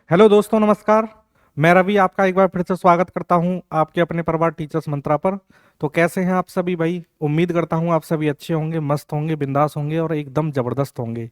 Hello दोस्तों, नमस्कार। मैं रवि आपका एक बार फिर से स्वागत करता हूं आपके अपने परिवार टीचर्स मंत्रा पर। तो कैसे हैं आप सभी भाई? उम्मीद करता हूं आप सभी अच्छे होंगे, मस्त होंगे, बिंदास होंगे और एकदम जबरदस्त होंगे।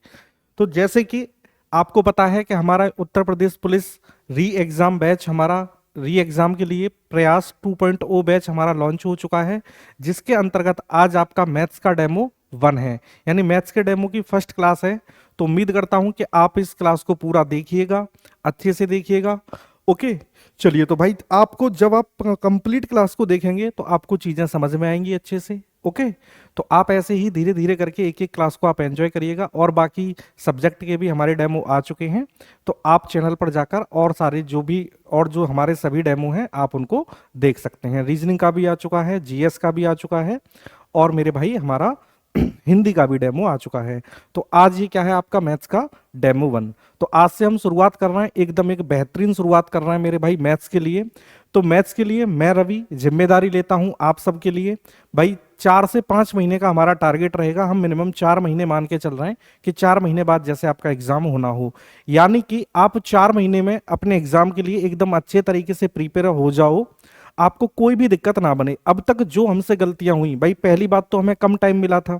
तो जैसे कि आपको पता है कि हमारा उत्तर प्रदेश पुलिस री एग्जाम बैच, हमारा री एग्जाम के लिए प्रयास 2.0 बैच हमारा लॉन्च हो चुका है, जिसके अंतर्गत आज आपका मैथ्स का डेमो 1 है, यानी मैथ्स के डेमो की फर्स्ट क्लास है। तो उम्मीद करता हूं कि आप इस क्लास को पूरा देखिएगा, अच्छे से देखिएगा। ओके, चलिए। तो भाई आपको जब आप कंप्लीट क्लास को देखेंगे तो आपको चीजें समझ में आएंगी अच्छे से। ओके, तो आप ऐसे ही धीरे धीरे करके एक एक क्लास को आप एंजॉय करिएगा। और बाकी सब्जेक्ट के भी हमारे डेमो आ चुके हैं, तो आप चैनल पर जाकर और सारे जो हमारे सभी डेमो हैं आप उनको देख सकते हैं। रीजनिंग का भी आ चुका है, जीएस का भी आ चुका है, और मेरे भाई हमारा हिंदी का भी डेमो आ चुका है। तो आज ये क्या है, आपका मैथ्स का डेमो 1। तो आज से हम शुरुआत कर रहे हैं, एकदम एक बेहतरीन शुरुआत कर रहे हैं मेरे भाई मैथ्स के लिए। तो मैथ्स के लिए मैं रवि जिम्मेदारी लेता हूं आप सबके लिए। भाई 4 से 5 महीने का हमारा टारगेट रहेगा। हम मिनिमम 4 महीने मान के चल रहे हैं कि 4 महीने बाद जैसे आपका एग्जाम होना हो, यानी कि आप 4 महीने में अपने एग्जाम के लिए एकदम अच्छे तरीके से प्रिपेयर हो जाओ, आपको कोई भी दिक्कत ना बने। अब तक जो हमसे गलतियां हुई, भाई पहली बात तो हमें कम टाइम मिला था।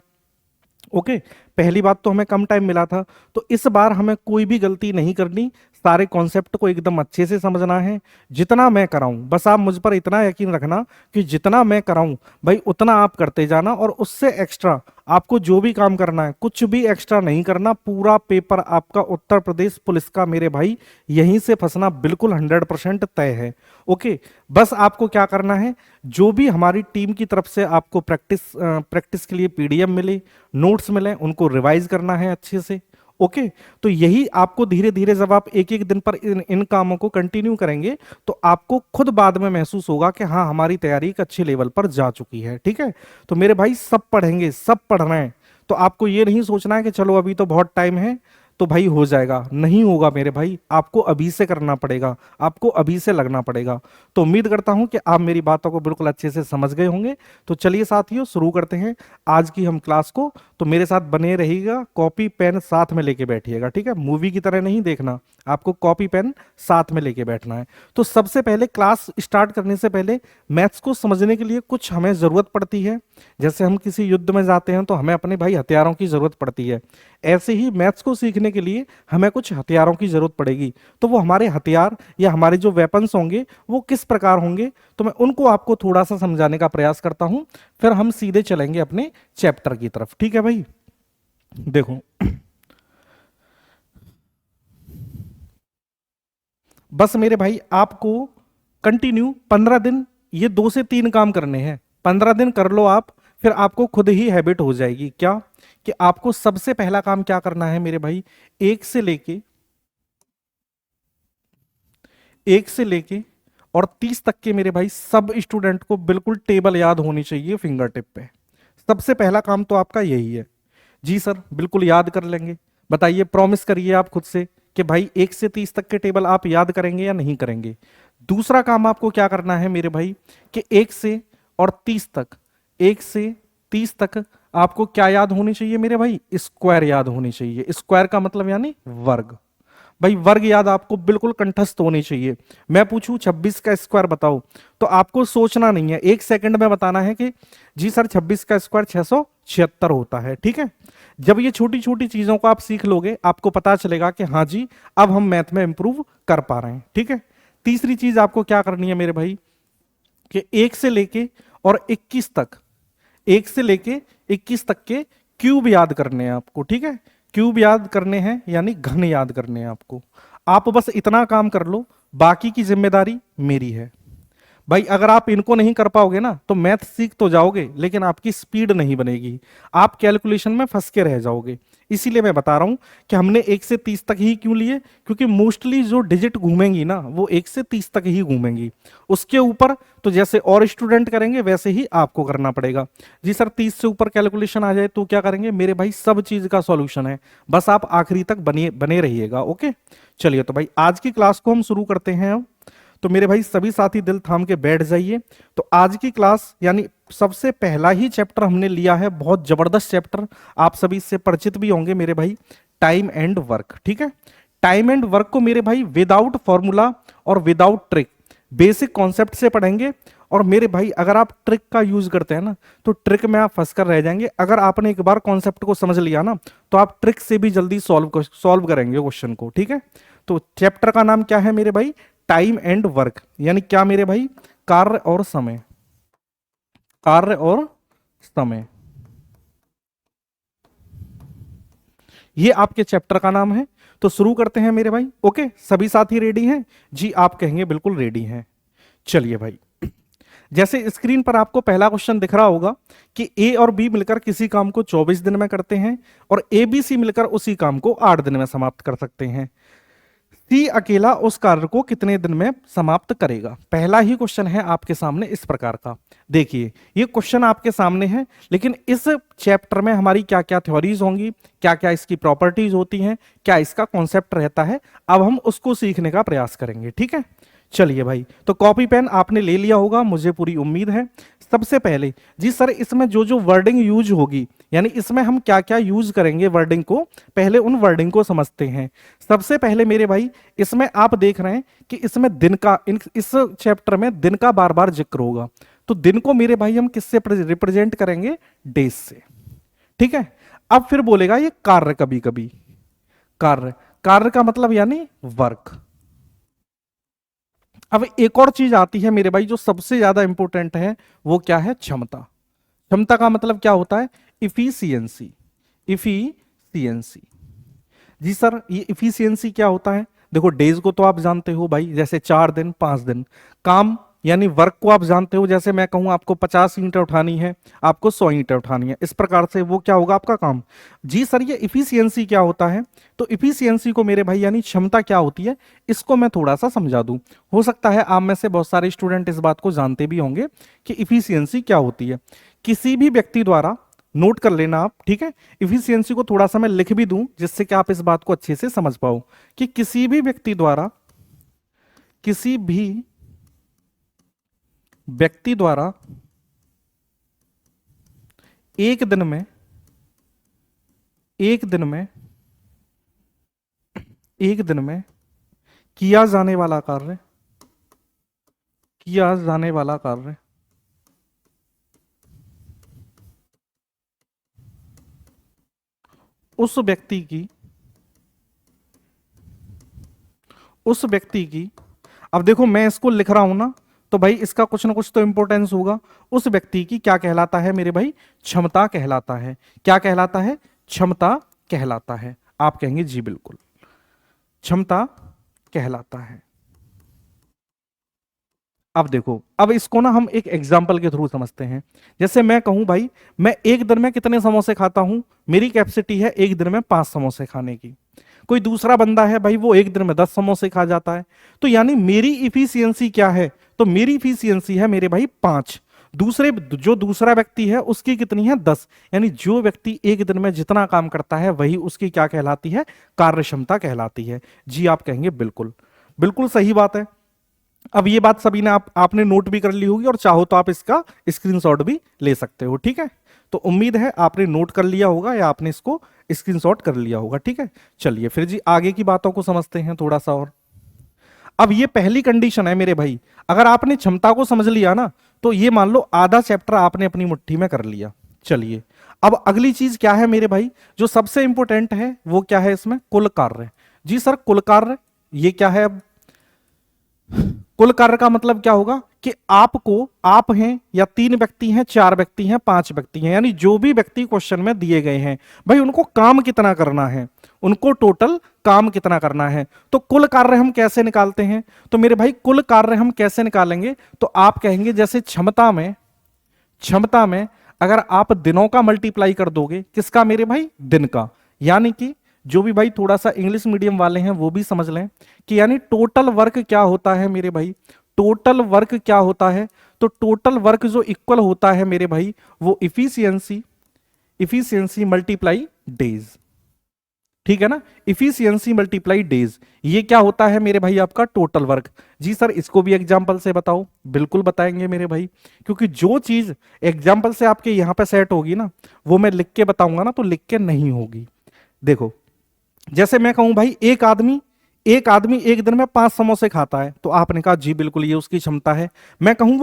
ओके, पहली बात तो हमें कम टाइम मिला था, तो इस बार हमें कोई भी गलती नहीं करनी। सारे कॉन्सेप्ट को एकदम अच्छे से समझना है। जितना मैं कराऊं, बस आप मुझ पर इतना यकीन रखना कि जितना मैं कराऊं भाई उतना आप करते जाना, और उससे एक्स्ट्रा आपको जो भी काम करना है कुछ भी एक्स्ट्रा नहीं करना। पूरा पेपर आपका उत्तर प्रदेश पुलिस का मेरे भाई यहीं से फंसना बिल्कुल 100% तय है। ओके, बस आपको क्या करना है, जो भी हमारी टीम की तरफ से आपको प्रैक्टिस के लिए पीडीएफ मिले, नोट्स मिले, उनको रिवाइज करना है अच्छे से। ओके, तो यही आपको धीरे धीरे जब आप एक एक दिन पर इन कामों को कंटिन्यू करेंगे तो आपको खुद बाद में महसूस होगा कि हाँ, हमारी तैयारी एक अच्छे लेवल पर जा चुकी है। ठीक है, तो मेरे भाई सब पढ़ेंगे, सब पढ़ रहे हैं, तो आपको ये नहीं सोचना है कि चलो अभी तो बहुत टाइम है तो भाई हो जाएगा। नहीं होगा मेरे भाई, आपको अभी से करना पड़ेगा, आपको अभी से लगना पड़ेगा। तो उम्मीद करता हूं कि आप मेरी बातों को बिल्कुल अच्छे से समझ गए होंगे। तो चलिए साथियों, शुरू करते हैं आज की हम क्लास को। तो मेरे साथ बने रहिएगा, कॉपी पेन साथ में लेके बैठिएगा। ठीक है, मूवी की तरह नहीं देखना, आपको कॉपी पेन साथ में लेके बैठना है। तो सबसे पहले क्लास स्टार्ट करने से पहले मैथ्स को समझने के लिए कुछ हमें जरूरत पड़ती है। जैसे हम किसी युद्ध में जाते हैं तो हमें अपने भाई हथियारों की जरूरत पड़ती है, ऐसे ही मैथ्स को सीखने के लिए हमें कुछ हथियारों की जरूरत पड़ेगी। तो वो हमारे हथियार या हमारे जो वेपन्स होंगे वो किस प्रकार होंगे, तो मैं उनको आपको थोड़ा सा समझाने का प्रयास करता हूं, फिर हम सीधे चलेंगे अपने चैप्टर की तरफ। ठीक है भाई, देखो बस मेरे भाई आपको कंटिन्यू 15 दिन ये 2 से 3 काम करने हैं। 15 दिन कर लो आप, फिर आपको खुद ही हैबिट हो जाएगी। क्या कि आपको सबसे पहला काम क्या करना है मेरे भाई, एक से लेके एक से लेके और 30 तक के मेरे भाई सब स्टूडेंट को बिल्कुल टेबल याद होनी चाहिए फिंगर टिप पे। सबसे पहला काम तो आपका यही है। जी सर, बिल्कुल याद कर लेंगे। बताइए, प्रॉमिस करिए आप खुद से कि भाई 1 से 30 तक के टेबल आप याद करेंगे या नहीं करेंगे। दूसरा काम आपको क्या करना है मेरे भाई कि 1 से 30 तक, 1 से 30 तक आपको क्या याद होनी चाहिए मेरे भाई, स्क्वायर याद होनी चाहिए। स्क्वायर का मतलब यानी वर्ग। भाई वर्ग याद आपको बिल्कुल कंठस्थ होनी चाहिए। मैं पूछूं 26 का स्क्वायर बताओ, तो आपको सोचना नहीं है, 1 सेकंड में बताना है कि जी सर 26 का स्क्वायर 676 होता है। ठीक है, जब ये छोटी छोटी चीजों को आप सीख लोगे आपको पता चलेगा कि हाँ जी, अब हम मैथ में इंप्रूव कर पा रहे हैं। ठीक है, तीसरी चीज आपको क्या करनी है मेरे भाई कि 1 से लेके 21 तक के क्यूब याद करने हैं आपको। ठीक है, क्यूब याद करने हैं यानी घन याद करने हैं आपको। आप बस इतना काम कर लो, बाकी की जिम्मेदारी मेरी है। भाई अगर आप इनको नहीं कर पाओगे ना तो मैथ सीख तो जाओगे लेकिन आपकी स्पीड नहीं बनेगी, आप कैलकुलेशन में फंस के रह जाओगे। इसीलिए मैं बता रहा हूं कि हमने 1 से 30 तक ही क्यों लिए, क्योंकि मोस्टली जो डिजिट घूमेंगी ना वो 1 से 30 तक ही घूमेंगी। उसके ऊपर तो जैसे और स्टूडेंट करेंगे वैसे ही आपको करना पड़ेगा। जी सर 30 से ऊपर कैलकुलेशन आ जाए तो क्या करेंगे मेरे भाई, सब चीज का सॉल्यूशन है, बस आप आखिरी तक बने बने रहिएगा। ओके, चलिए तो भाई आज की क्लास को हम शुरू करते हैं अब। तो मेरे भाई सभी साथी दिल थाम के बैठ जाइए। तो आज की क्लास यानी सबसे पहला ही चैप्टर हमने लिया है, बहुत जबरदस्त चैप्टर, आप सभी इससे परिचित भी होंगे मेरे भाई, टाइम एंड वर्क। ठीक है, टाइम एंड वर्क को मेरे भाई विदाउट फॉर्मूला और विदाउट ट्रिक बेसिक कॉन्सेप्ट से पढ़ेंगे। और मेरे भाई अगर आप ट्रिक का यूज करते हैं ना तो ट्रिक में आप फंस कर रह जाएंगे। अगर आपने एक बार कॉन्सेप्ट को समझ लिया ना तो आप ट्रिक से भी जल्दी सॉल्व करेंगे क्वेश्चन को, ठीक है। तो चैप्टर का नाम क्या है मेरे भाई? टाइम एंड वर्क, यानी क्या मेरे भाई? कार्य और समय, कार्य और समय, ये आपके चैप्टर का नाम है। तो शुरू करते हैं मेरे भाई। ओके, सभी साथी रेडी हैं? जी आप कहेंगे बिल्कुल रेडी हैं। चलिए भाई, जैसे स्क्रीन पर आपको पहला क्वेश्चन दिख रहा होगा कि ए और बी मिलकर किसी काम को 24 दिन में करते हैं और ए बी सी मिलकर उसी काम को 8 दिन में समाप्त कर सकते हैं। सी अकेला उस कार्य को कितने दिन में समाप्त करेगा? पहला ही क्वेश्चन है आपके सामने इस प्रकार का। देखिए ये क्वेश्चन आपके सामने है, लेकिन इस चैप्टर में हमारी क्या क्या थ्योरीज होंगी, क्या क्या इसकी प्रॉपर्टीज होती हैं, क्या इसका कॉन्सेप्ट रहता है, अब हम उसको सीखने का प्रयास करेंगे, ठीक है। चलिए भाई, तो कॉपी पेन आपने ले लिया होगा, मुझे पूरी उम्मीद है। सबसे पहले जी सर, इसमें जो जो वर्डिंग यूज होगी, यानी इसमें हम क्या क्या यूज करेंगे वर्डिंग को, पहले उन वर्डिंग को समझते हैं। सबसे पहले मेरे भाई इसमें आप देख रहे हैं कि इसमें दिन का, इस चैप्टर में दिन का बार बार जिक्र होगा। तो दिन को मेरे भाई हम किससे रिप्रेजेंट करेंगे? डेज से, ठीक है। अब फिर बोलेगा ये कार्य, कभी कभी कार्य, कार्य का मतलब यानी वर्क। अब एक और चीज आती है मेरे भाई जो सबसे ज्यादा इंपॉर्टेंट है, वो क्या है? क्षमता। क्षमता का मतलब क्या होता है? Efficiency, efficiency. जी सर, ये इफिशियंसी क्या होता है? देखो डेज को तो आप जानते हो भाई, जैसे 4 दिन 5 दिन। काम यानी वर्क को आप जानते हो, जैसे मैं कहूं आपको 50 ईंटें उठानी है, आपको 100 ईंटें उठानी है, इस प्रकार से वो क्या होगा? आपका काम। जी सर, ये इफिशियंसी क्या होता है? तो इफिशियंसी को मेरे भाई यानी क्षमता क्या होती है, इसको मैं थोड़ा सा समझा दूं। हो सकता है आप में से बहुत सारे स्टूडेंट इस बात को जानते भी होंगे कि इफिशियंसी क्या होती है। किसी भी व्यक्ति द्वारा, नोट कर लेना आप, ठीक है। इफिशियंसी को थोड़ा सा मैं लिख भी दूं जिससे कि आप इस बात को अच्छे से समझ पाओ कि किसी भी व्यक्ति द्वारा, किसी भी व्यक्ति द्वारा एक दिन में, एक दिन में, एक दिन में किया जाने वाला कार्य, किया जाने वाला कार्य उस व्यक्ति की, उस व्यक्ति की, अब देखो मैं इसको लिख रहा हूं ना, तो भाई इसका कुछ ना कुछ तो इंपॉर्टेंस होगा। उस व्यक्ति की क्या कहलाता है मेरे भाई? क्षमता कहलाता है। क्या कहलाता है? क्षमता कहलाता है। आप कहेंगे जी बिल्कुल, क्षमता कहलाता है। अब देखो, अब इसको ना हम एक एग्जाम्पल के थ्रू समझते हैं। जैसे मैं कहूं भाई, मैं एक दिन में कितने समोसे खाता हूं? मेरी कैपेसिटी है एक दिन में 5 समोसे खाने की। कोई दूसरा बंदा है भाई, वो एक दिन में 10 समोसे खा जाता है। तो यानी मेरी इफिशियंसी क्या है? तो मेरी इफिशियंसी है मेरे भाई 5। दूसरे, जो दूसरा व्यक्ति है उसकी कितनी है? 10। यानी जो व्यक्ति एक दिन में जितना काम करता है वही उसकी क्या कहलाती है? कार्य क्षमता कहलाती है। जी आप कहेंगे बिल्कुल, बिल्कुल सही बात है। अब ये बात सभी ने आपने नोट भी कर ली होगी, और चाहो तो आप इसका स्क्रीनशॉट भी ले सकते हो, ठीक है। तो उम्मीद है आपने नोट कर लिया होगा या आपने इसको स्क्रीनशॉट कर लिया होगा, ठीक है। चलिए फिर जी आगे की बातों को समझते हैं थोड़ा सा और। अब ये पहली कंडीशन है मेरे भाई, अगर आपने क्षमता को समझ लिया ना तो ये मान लो आधा चैप्टर आपने अपनी मुट्ठी में कर लिया। चलिए अब अगली चीज क्या है मेरे भाई, जो सबसे इंपॉर्टेंट है वो क्या है इसमें? कुल कार्य। जी सर कुल कार्य ये क्या है? अब कुल कार्य का मतलब क्या होगा कि आपको, आप हैं या 3 व्यक्ति हैं, 4 व्यक्ति हैं, 5 व्यक्ति हैं, यानी जो भी व्यक्ति क्वेश्चन में दिए गए हैं भाई उनको काम कितना करना है, उनको टोटल काम कितना करना है। तो कुल कार्य हम कैसे निकालते हैं? तो मेरे भाई कुल कार्य हम कैसे निकालेंगे? तो आप कहेंगे जैसे क्षमता में, क्षमता में अगर आप दिनों का मल्टीप्लाई कर दोगे, किसका मेरे भाई? दिन का। यानी कि जो भी भाई थोड़ा सा इंग्लिश मीडियम वाले हैं वो भी समझ लें कि यानी टोटल वर्क क्या होता है मेरे भाई? टोटल वर्क क्या होता है? तो टोटल वर्क जो इक्वल होता है मेरे भाई वो इफिशियंसी, इफिशियंसी मल्टीप्लाई डेज, ठीक है ना। इफिशियंसी मल्टीप्लाई डेज, ये क्या होता है मेरे भाई? आपका टोटल वर्क। जी सर इसको भी एग्जांपल से बताओ। बिल्कुल बताएंगे मेरे भाई, क्योंकि जो चीज एग्जांपल से आपके यहां पे सेट होगी ना वो मैं लिख के बताऊंगा ना तो लिख के नहीं होगी। देखो जैसे मैं कहूं भाई एक आदमी एक आदमी एक दिन में 5 समोसे खाता है, तो आपने कहा जी बिल्कुल ये उसकी क्षमता है। मैं कहूं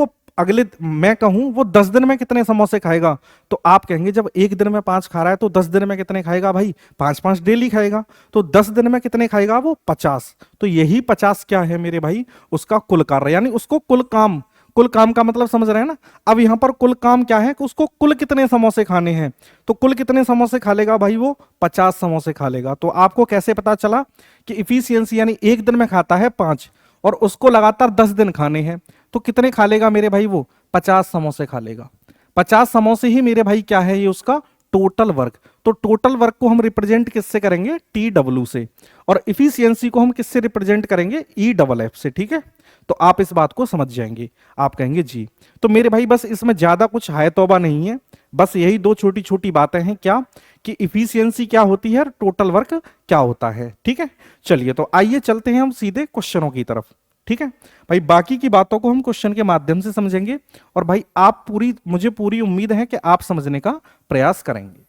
वो 10 दिन में कितने समोसे खाएगा, तो आप कहेंगे जब एक दिन में 5 खा रहा है तो 10 दिन में कितने खाएगा भाई, 5-5 डेली खाएगा, तो 10 दिन में कितने खाएगा वो, 50। तो यही 50 क्या है मेरे भाई, उसका कुल कार्य, यानी उसको कुल काम का मतलब समझ रहे हैं ना। अब यहां पर कुल काम क्या है कि उसको कुल कितने समोसे खाने हैं, तो कुल कितने समोसे खा लेगा भाई, वो 50 समोसे खा लेगा। तो आपको कैसे पता चला कि इफिशियंसी, यानी एक दिन में खाता है 5 और उसको लगातार 10 दिन खाने हैं, तो कितने खा लेगा मेरे भाई, वो 50 समोसे खा लेगा। 50 समोसे ही मेरे भाई क्या है, ये उसका टोटल वर्क। तो टोटल वर्क को हम रिप्रेजेंट किससे करेंगे, टी डब्ल्यू से, और इफिशियंसी को हम किससे रिप्रेजेंट करेंगे, ई डबल एफ से। ठीक है, तो आप इस बात को समझ जाएंगे, आप कहेंगे जी। तो मेरे भाई बस इसमें ज्यादा कुछ है तौबा नहीं है, बस यही दो छोटी छोटी बातें हैं, क्या कि इफिशियंसी क्या होती है और टोटल वर्क क्या होता है। ठीक है, चलिए तो आइए चलते हैं हम सीधे क्वेश्चनों की तरफ। ठीक है भाई, बाकी की बातों को हम क्वेश्चन के माध्यम से समझेंगे, और भाई आप मुझे पूरी उम्मीद है कि आप समझने का प्रयास करेंगे।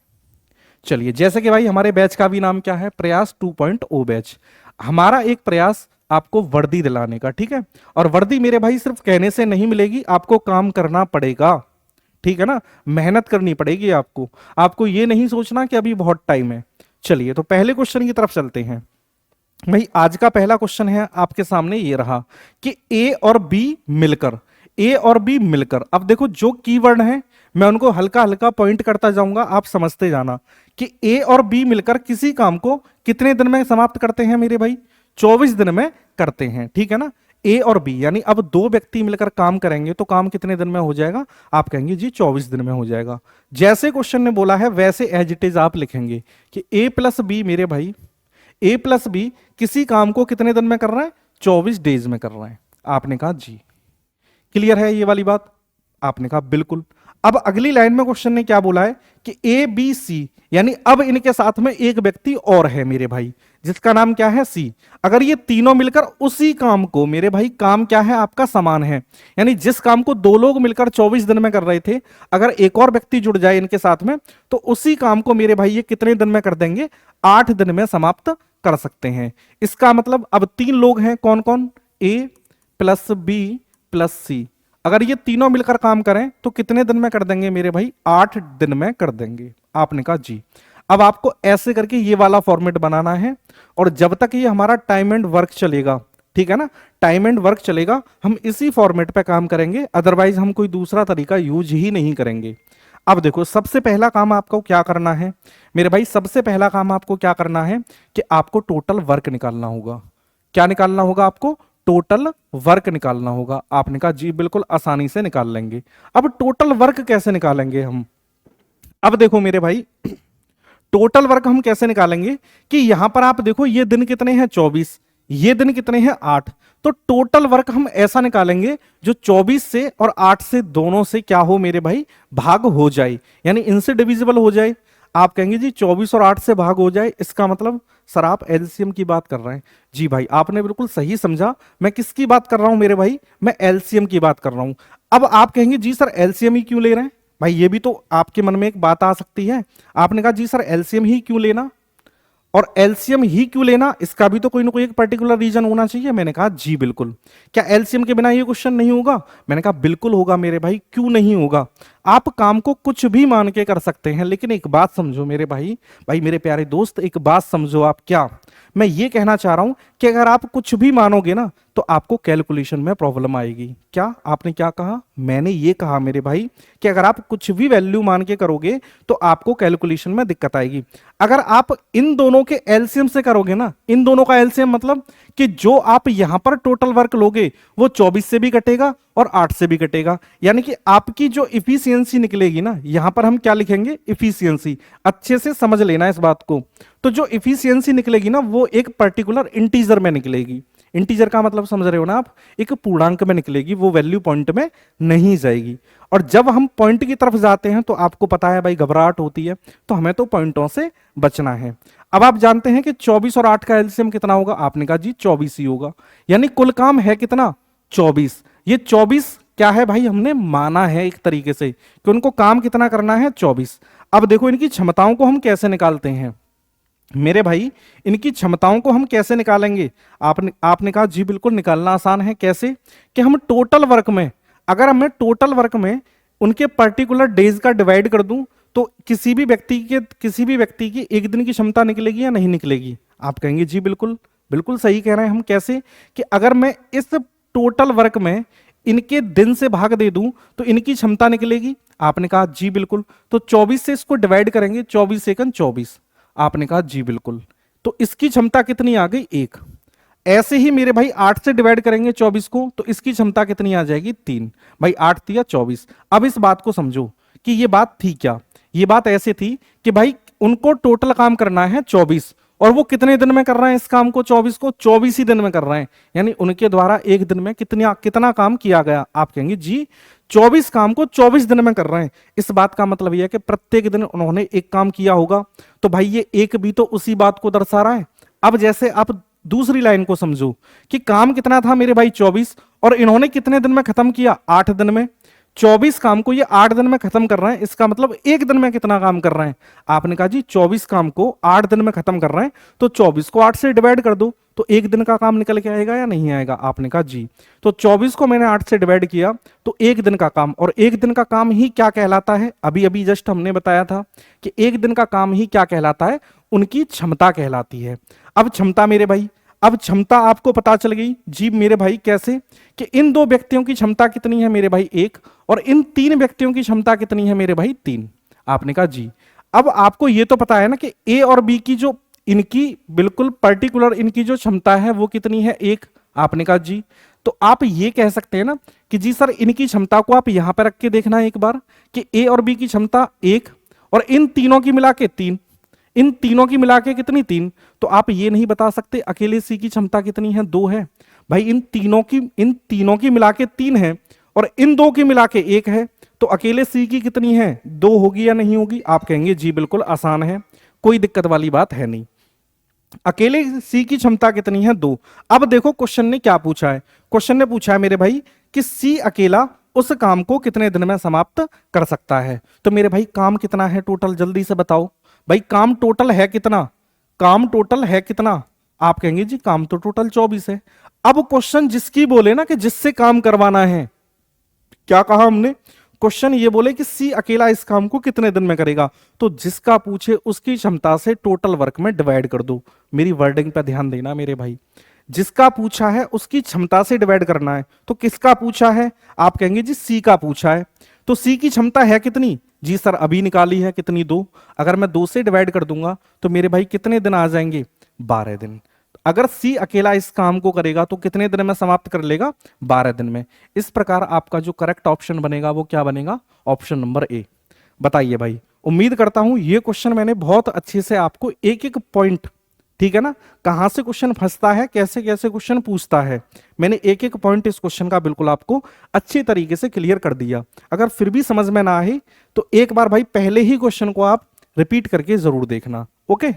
चलिए, जैसे कि भाई हमारे बैच का भी नाम क्या है, प्रयास 2.0 बैच। हमारा एक प्रयास आपको वर्दी दिलाने का। ठीक है, और वर्दी मेरे भाई सिर्फ कहने से नहीं मिलेगी, आपको काम करना पड़ेगा। ठीक है ना, मेहनत करनी पड़ेगी आपको। आपको ये नहीं सोचना कि अभी बहुत टाइम है। चलिए तो पहले क्वेश्चन की तरफ चलते हैं। भाई आज का पहला क्वेश्चन है आपके सामने ये रहा कि ए और बी मिलकर, अब देखो जो कीवर्ड है मैं उनको हल्का हल्का पॉइंट करता जाऊंगा, आप समझते जाना कि ए और बी मिलकर किसी काम को कितने दिन में समाप्त करते हैं मेरे भाई, 24 दिन में करते हैं। ठीक है ना, ए और बी, यानी अब दो व्यक्ति मिलकर काम करेंगे तो काम कितने दिन में हो जाएगा, आप कहेंगे जी 24 दिन में हो जाएगा। जैसे क्वेश्चन ने बोला है वैसे एज इट इज आप लिखेंगे कि ए प्लस बी मेरे भाई, ए प्लस बी किसी काम को कितने दिन में कर रहा है, 24 डेज में कर रहा है। आपने कहा जी। क्लियर है ये वाली बात, आपने कहा बिल्कुल। अब अगली लाइन में क्वेश्चन ने क्या बोला है कि ए बी सी, यानी अब इनके साथ में एक व्यक्ति और है मेरे भाई, जिसका नाम क्या है, सी। अगर ये तीनों मिलकर उसी काम को, मेरे भाई काम क्या है आपका, समान है, यानी जिस काम को दो लोग मिलकर 24 दिन में कर रहे थे, अगर एक और व्यक्ति जुड़ जाए इनके साथ में तो उसी काम को मेरे भाई ये कितने दिन में कर देंगे, 8 दिन में समाप्त कर सकते हैं। इसका मतलब अब 3 लोग हैं, कौन कौन, ए प्लस बी प्लस सी, अगर ये तीनों मिलकर काम करें तो कितने दिन में कर देंगे मेरे भाई, 8 दिन में कर देंगे। आपने कहा जी। अब आपको ऐसे करके ये वाला फॉर्मेट बनाना है, और जब तक ये हमारा टाइम एंड वर्क चलेगा, ठीक है ना, टाइम एंड वर्क चलेगा, हम इसी फॉर्मेट पे काम करेंगे, अदरवाइज हम कोई दूसरा तरीका यूज ही नहीं करेंगे। अब देखो सबसे पहला काम आपको क्या करना है मेरे भाई, सबसे पहला काम आपको क्या करना है कि आपको टोटल वर्क निकालना होगा। क्या निकालना होगा आपको, टोटल वर्क निकालना होगा। आपने कहा जी बिल्कुल, आसानी से निकाल लेंगे। अब टोटल वर्क कैसे निकालेंगे हम, अब देखो मेरे भाई टोटल वर्क हम कैसे निकालेंगे कि यहां पर आप देखो ये दिन कितने हैं, 24, ये दिन कितने हैं, 8। तो टोटल वर्क हम ऐसा निकालेंगे जो 24 से और 8 से दोनों से क्या हो मेरे भाई, भाग हो जाए, यानी इनसे डिविजिबल हो जाए। आप कहेंगे जी 24 और 8 से भाग हो जाए, इसका मतलब सर आप एलसीएम की बात कर रहे हैं। जी भाई आपने बिल्कुल सही समझा, मैं किसकी बात कर रहा हूं मेरे भाई, मैं एलसीएम की बात कर रहा हूं। अब आप कहेंगे जी सर एलसीएम ही क्यों ले रहे हैं भाई, ये भी तो आपके मन में एक बात आ सकती है। आपने कहा जी सर एलसीएम ही क्यों लेना, और एलसीएम ही क्यों लेना, इसका भी तो कोई ना कोई एक पर्टिकुलर रीजन होना चाहिए। मैंने कहा जी बिल्कुल। क्या एलसीएम के बिना ये क्वेश्चन नहीं होगा, मैंने कहा बिल्कुल होगा मेरे भाई, क्यों नहीं होगा। आप काम को कुछ भी मान के कर सकते हैं, लेकिन एक बात समझो मेरे भाई, मेरे प्यारे दोस्त एक बात समझो आप, क्या मैं ये कहना चाह रहा हूं कि अगर आप कुछ भी मानोगे ना तो आपको कैलकुलेशन में प्रॉब्लम आएगी। क्या आपने क्या कहा, मैंने ये कहा मेरे भाई कि अगर आप कुछ भी वैल्यू मान के करोगे तो आपको कैलकुलेशन में दिक्कत आएगी। अगर आप इन दोनों के एलसीएम से करोगे ना, इन दोनों का एलसीएम मतलब कि जो आप यहां पर टोटल वर्क लोगे वो 24 से भी कटेगा और 8 से भी कटेगा, यानी कि आपकी जो इफिशियंसी निकलेगी ना, यहां पर हम क्या लिखेंगे, इफिशियंसी। अच्छे से समझ लेना इस बात को। तो जो इफिशियंसी निकलेगी ना वो एक पर्टिकुलर इंटीजर में निकलेगी। इंटीजर का मतलब समझ रहे हो ना आप, एक पूर्णांक में निकलेगी, वो वैल्यू पॉइंट में नहीं जाएगी। और जब हम पॉइंट की तरफ जाते हैं तो आपको पता है भाई घबराहट होती है, तो हमें तो पॉइंटों से बचना है। अब आप जानते हैं कि 24 और 8 का एलसीएम कितना होगा, आपने कहा जी 24 ही होगा, यानी कुल काम है कितना, 24। ये 24 क्या है भाई, हमने माना है एक तरीके से कि उनको काम कितना करना है, 24। अब देखो इनकी क्षमताओं को हम कैसे निकालते हैं, मेरे भाई इनकी क्षमताओं को हम कैसे निकालेंगे? आपने कहा जी बिल्कुल निकालना आसान है। कैसे? कि हम टोटल वर्क में, अगर मैं टोटल वर्क में उनके पर्टिकुलर डेज का डिवाइड कर दूं तो किसी भी व्यक्ति की एक दिन की क्षमता निकलेगी या नहीं निकलेगी? आप कहेंगे जी बिल्कुल, बिल्कुल सही कह रहे हैं हम। कैसे? कि अगर मैं इस टोटल वर्क में इनके दिन से भाग दे दूं तो इनकी क्षमता निकलेगी। आपने कहा जी बिल्कुल। तो 24 से इसको डिवाइड करेंगे, 24 सेकंड 24। आपने कहा जी बिल्कुल। तो इसकी क्षमता कितनी आ गई? 1। ऐसे ही मेरे भाई 8 से डिवाइड करेंगे 24 को तो इसकी क्षमता कितनी आ जाएगी? 3। भाई 8 तिया 24। अब इस बात को समझो कि ये बात थी क्या। ये बात ऐसे थी कि भाई उनको टोटल काम करना है 24 और वो कितने दिन में कर रहे हैं इस काम को? 24 को 24 ही दिन में कर रहे हैं। यानी उनके द्वारा एक दिन में कितना काम किया गया? आप कहेंगे जी 24 काम को 24 दिन में कर रहे हैं। इस बात का मतलब यह है कि प्रत्येक दिन उन्होंने एक काम किया होगा। तो भाई ये एक भी तो उसी बात को दर्शा रहा है। अब जैसे आप दूसरी लाइन को समझो कि काम कितना था मेरे भाई? 24। और इन्होंने कितने दिन में खत्म किया? 8 दिन में। 24 काम को ये 8 दिन में खत्म कर रहे हैं। इसका मतलब एक दिन में कितना काम कर रहे हैं? आपने कहा जी 24 काम को 8 दिन में खत्म कर रहे हैं तो 24 को 8 से डिवाइड कर दो तो एक दिन का काम निकल के आएगा या नहीं आएगा? आपने कहा जी। तो 24 को मैंने 8 से डिवाइड किया तो एक दिन का काम, और एक दिन का काम ही क्या कहलाता है? अभी अभी जस्ट हमने बताया था कि एक दिन का काम ही क्या कहलाता है? उनकी क्षमता कहलाती है। अब क्षमता मेरे भाई, अब क्षमता आपको पता चल गई जी मेरे भाई। कैसे? कि इन दो व्यक्तियों की क्षमता कितनी है मेरे भाई? 1। और इन 3 व्यक्तियों की क्षमता कितनी है मेरे भाई? 3। आपने कहा जी। अब आपको यह तो पता है ना कि ए और बी की जो इनकी बिल्कुल पर्टिकुलर इनकी जो क्षमता है वो कितनी है? 1। आपने कहा जी। तो आप ये कह सकते हैं ना कि जी सर इनकी क्षमता को आप यहां पर रख के देखना एक बार कि ए और बी की क्षमता 1 और इन तीनों की मिला के 3। इन तीनों की मिला के कितनी? 3। तो आप ये नहीं बता सकते अकेले सी की क्षमता कितनी है? 2 है। भाई इन तीनों की मिला के 3 है और इन दो की मिला के 1 है। तो अकेले सी की कितनी है? 2 होगी या नहीं होगी? आप कहेंगे जी बिल्कुल आसान है, कोई दिक्कत वाली बात है नहीं। अकेले सी की क्षमता कितनी है? 2। अब देखो क्वेश्चन ने क्या पूछा है। क्वेश्चन ने पूछा है मेरे भाई कि सी अकेला उस काम को कितने दिन में समाप्त कर सकता है। तो मेरे भाई काम कितना है टोटल? जल्दी से बताओ भाई, काम टोटल है कितना? काम टोटल है कितना? आप कहेंगे जी काम तो टोटल 24 है। अब क्वेश्चन जिसकी बोले ना कि जिससे काम करवाना है, क्या कहा हमने? क्वेश्चन ये बोले कि सी अकेला इस काम को कितने दिन में करेगा, तो जिसका पूछे उसकी क्षमता से टोटल वर्क में डिवाइड कर दो। मेरी वर्डिंग पे ध्यान देना मेरे भाई, जिसका पूछा है उसकी क्षमता से डिवाइड करना है। तो किसका पूछा है? आप कहेंगे जी सी का पूछा है। तो सी की क्षमता है कितनी? जी सर अभी निकाली है। कितनी? 2। अगर मैं 2 से डिवाइड कर दूंगा तो मेरे भाई कितने दिन आ जाएंगे? 12 दिन। अगर सी अकेला इस काम को करेगा तो कितने दिन में समाप्त कर लेगा? 12 दिन में। इस प्रकार आपका जो करेक्ट ऑप्शन बनेगा वो क्या बनेगा? Option number A. बताइए भाई, उम्मीद करता हूं ये क्वेश्चन मैंने बहुत अच्छे से आपको एक एक पॉइंट, ठीक है ना, कहां से क्वेश्चन फंसता है, कैसे कैसे क्वेश्चन पूछता है, मैंने एक एक पॉइंट इस क्वेश्चन का बिल्कुल आपको अच्छी तरीके से क्लियर कर दिया। अगर फिर भी समझ में ना आए तो एक बार भाई पहले ही क्वेश्चन को आप रिपीट करके जरूर देखना। ओके,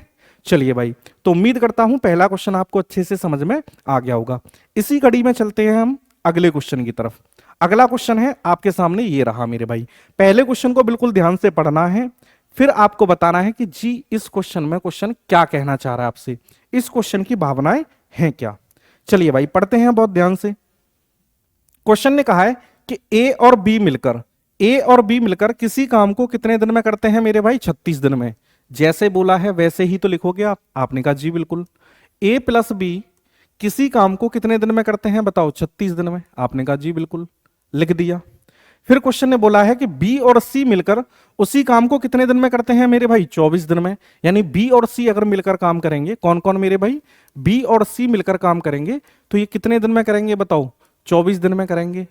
चलिए भाई, तो उम्मीद करता हूं पहला क्वेश्चन आपको अच्छे से समझ में आ गया होगा। इसी कड़ी में चलते हैं हम अगले क्वेश्चन की तरफ। अगला क्वेश्चन है आपके सामने ये रहा मेरे भाई। पहले क्वेश्चन को बिल्कुल ध्यान से पढ़ना है, फिर आपको बताना है कि जी इस क्वेश्चन में क्वेश्चन क्या कहना चाह रहा है आपसे, इस क्वेश्चन की भावनाएं हैं क्या। चलिए भाई पढ़ते हैं बहुत ध्यान से। क्वेश्चन ने कहा है कि ए और बी मिलकर किसी काम को कितने दिन में करते हैं मेरे भाई? 36 दिन में। जैसे बोला है वैसे ही तो लिखोगे आप। आपने कहा जी बिल्कुल। ए प्लस बी किसी काम को कितने दिन में करते हैं बताओ? 36 दिन में। आपने कहा जी बिल्कुल, लिख दिया। फिर क्वेश्चन ने बोला है कि बी और सी मिलकर उसी काम को कितने दिन में करते हैं मेरे भाई? 24 दिन में। यानी बी और सी अगर मिलकर काम करेंगे, कौन कौन मेरे भाई? बी और सी मिलकर काम करेंगे तो ये कितने दिन में करेंगे बताओ? 24 दिन में करेंगे।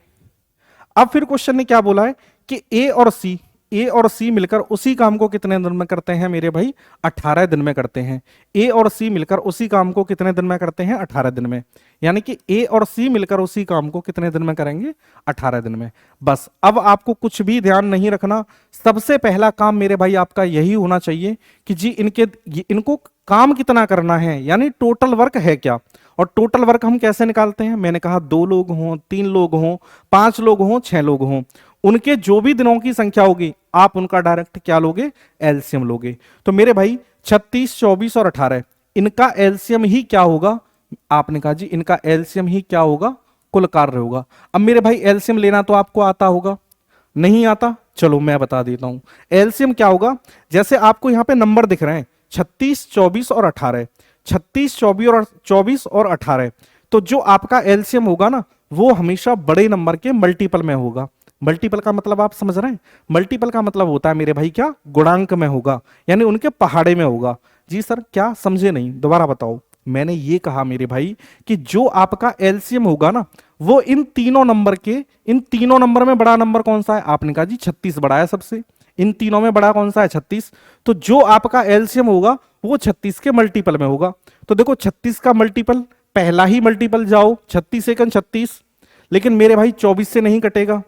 अब फिर क्वेश्चन ने क्या बोला है कि ए और सी मिलकर उसी काम को कितने दिन में करते हैं मेरे भाई? 18 दिन में करते हैं। ए और सी मिलकर उसी काम को कितने दिन में करते हैं? 18 दिन में। यानी कि ए और सी मिलकर उसी काम को कितने दिन में करेंगे? 18 दिन में। बस अब आपको कुछ भी ध्यान नहीं रखना, सबसे पहला काम मेरे भाई आपका यही होना चाहिए कि जी इनको काम कितना करना है, यानी टोटल वर्क है क्या। और टोटल वर्क हम कैसे निकालते हैं? मैंने कहा 2 लोग हों, 3 लोग हों, 5 लोग हों, 6 लोग हों, उनके जो भी दिनों की संख्या होगी आप उनका डायरेक्ट क्या लोगे, एलसीएम लोगे। तो मेरे भाई 36, 24 और 18 इनका एलसीएम ही क्या होगा, आपने कहा जी इनका एलसीएम ही क्या होगा, कुल कार्य होगा। अब मेरे भाई एलसीएम लेना तो आपको आता होगा, नहीं आता, चलो मैं बता देता हूं। एलसीएम क्या होगा, जैसे आपको यहां पे नंबर दिख रहे हैं 36, 24 और 18, 36, 24 और 18, तो जो आपका एलसीएम होगा ना वो हमेशा बड़े नंबर के मल्टीपल में होगा। मल्टीपल का मतलब आप समझ रहे हैं, मल्टीपल का मतलब होता है मेरे भाई क्या, गुणांक में होगा, यानी उनके पहाड़े में होगा। जी सर क्या समझे नहीं, दोबारा बताओ। मैंने ये कहा मेरे भाई कि जो आपका एलसीएम होगा ना वो इन तीनों नंबर के, इन तीनों नंबर में बड़ा नंबर कौन सा है, आपने कहा जी 36 बड़ा है सबसे, इन तीनों में बड़ा कौन सा है 36, तो जो आपका एलसीएम होगा वो 36 के मल्टीपल में होगा। तो देखो 36 का मल्टीपल, पहला ही मल्टीपल जाओ 36 एकन 36, लेकिन मेरे भाई 24 से नहीं कटेगा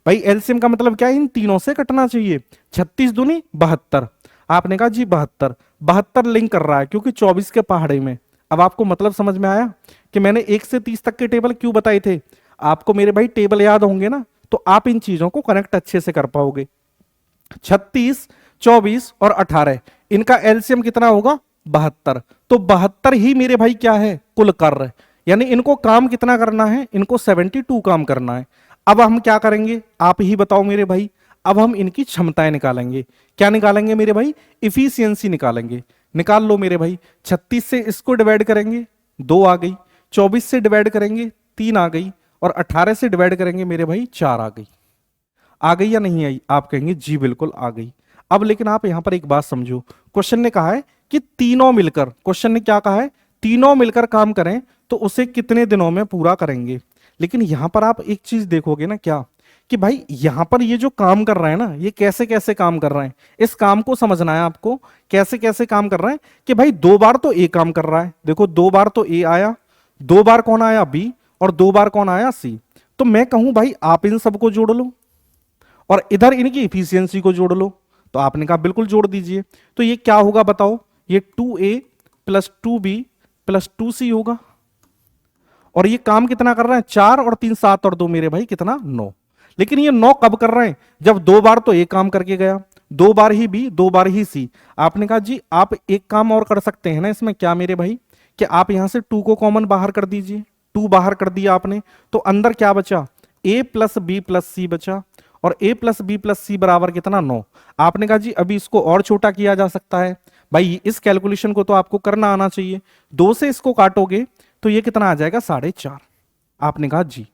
भाई, एलसीएम का मतलब क्या है, इन तीनों से कटना चाहिए। 36 दूनी 72, आपने कहा जी 72, 72 लिंक कर रहा है क्योंकि 24 के पहाड़े में। अब आपको मतलब समझ में आया कि मैंने 1 से 30 तक के टेबल क्यों बताए थे, आपको मेरे भाई टेबल याद होंगे ना तो आप इन चीजों को कनेक्ट अच्छे से कर पाओगे। 36, 24 और 18 इनका एलसीएम कितना होगा, 72, तो 72 ही मेरे भाई क्या है, कुल कार्य, यानी इनको काम कितना करना है, इनको 72 काम करना है। अब हम क्या करेंगे आप ही बताओ मेरे भाई, अब हम इनकी क्षमताएं निकालेंगे। क्या निकालेंगे मेरे भाई, इफिशियंसी निकालेंगे। निकाल लो मेरे भाई, 36 से इसको डिवाइड करेंगे 2 आ गई, 24 से डिवाइड करेंगे 3 आ गई, और 18 से डिवाइड करेंगे मेरे भाई 4 आ गई। आ गई या नहीं आई, आप कहेंगे जी बिल्कुल आ गई। अब लेकिन आप यहां पर एक बात समझो, क्वेश्चन ने कहा है कि तीनों मिलकर, क्वेश्चन ने क्या कहा है, तीनों मिलकर काम करें तो उसे कितने दिनों में पूरा करेंगे। लेकिन यहां पर आप एक चीज देखोगे ना क्या, कि भाई यहां पर ये जो काम कर रहे हैं ना ये कैसे कैसे काम कर रहे हैं, इस काम को समझना है आपको, कैसे कैसे काम कर रहे हैं। कि भाई 2 बार तो ए काम कर रहा है, देखो 2 बार तो ए आया, 2 बार कौन आया बी, और 2 बार कौन आया सी। तो मैं कहूं भाई आप इन सबको जोड़ लो और इधर इनकी इफिशियंसी को जोड़ लो, तो आपने कहा बिल्कुल जोड़ दीजिए। तो ये क्या होगा बताओ, ये 2a plus 2b plus 2c होगा। और ये काम कितना कर रहे हैं, 4 और 3 7 और 2 मेरे भाई कितना 9। लेकिन ये 9 कब कर रहे हैं, जब 2 बार तो एक काम करके गया, 2 बार ही बी, 2 बार ही सी। आपने कहा जी आप एक काम और कर सकते हैं ना इसमें, क्या मेरे भाई, कि आप यहां से 2 को कॉमन बाहर कर दीजिए, 2 बाहर कर दिया आपने, तो अंदर क्या बचा, a प्लस बी प्लस सी बचा, और a प्लस बी प्लस सी बराबर कितना 9। आपने कहा जी अभी इसको और छोटा किया जा सकता है, भाई इस कैलकुलेशन को तो आपको करना आना चाहिए। 2 से इसको काटोगे तो ये कितना आ जाएगा 4.5। आपने कहा जी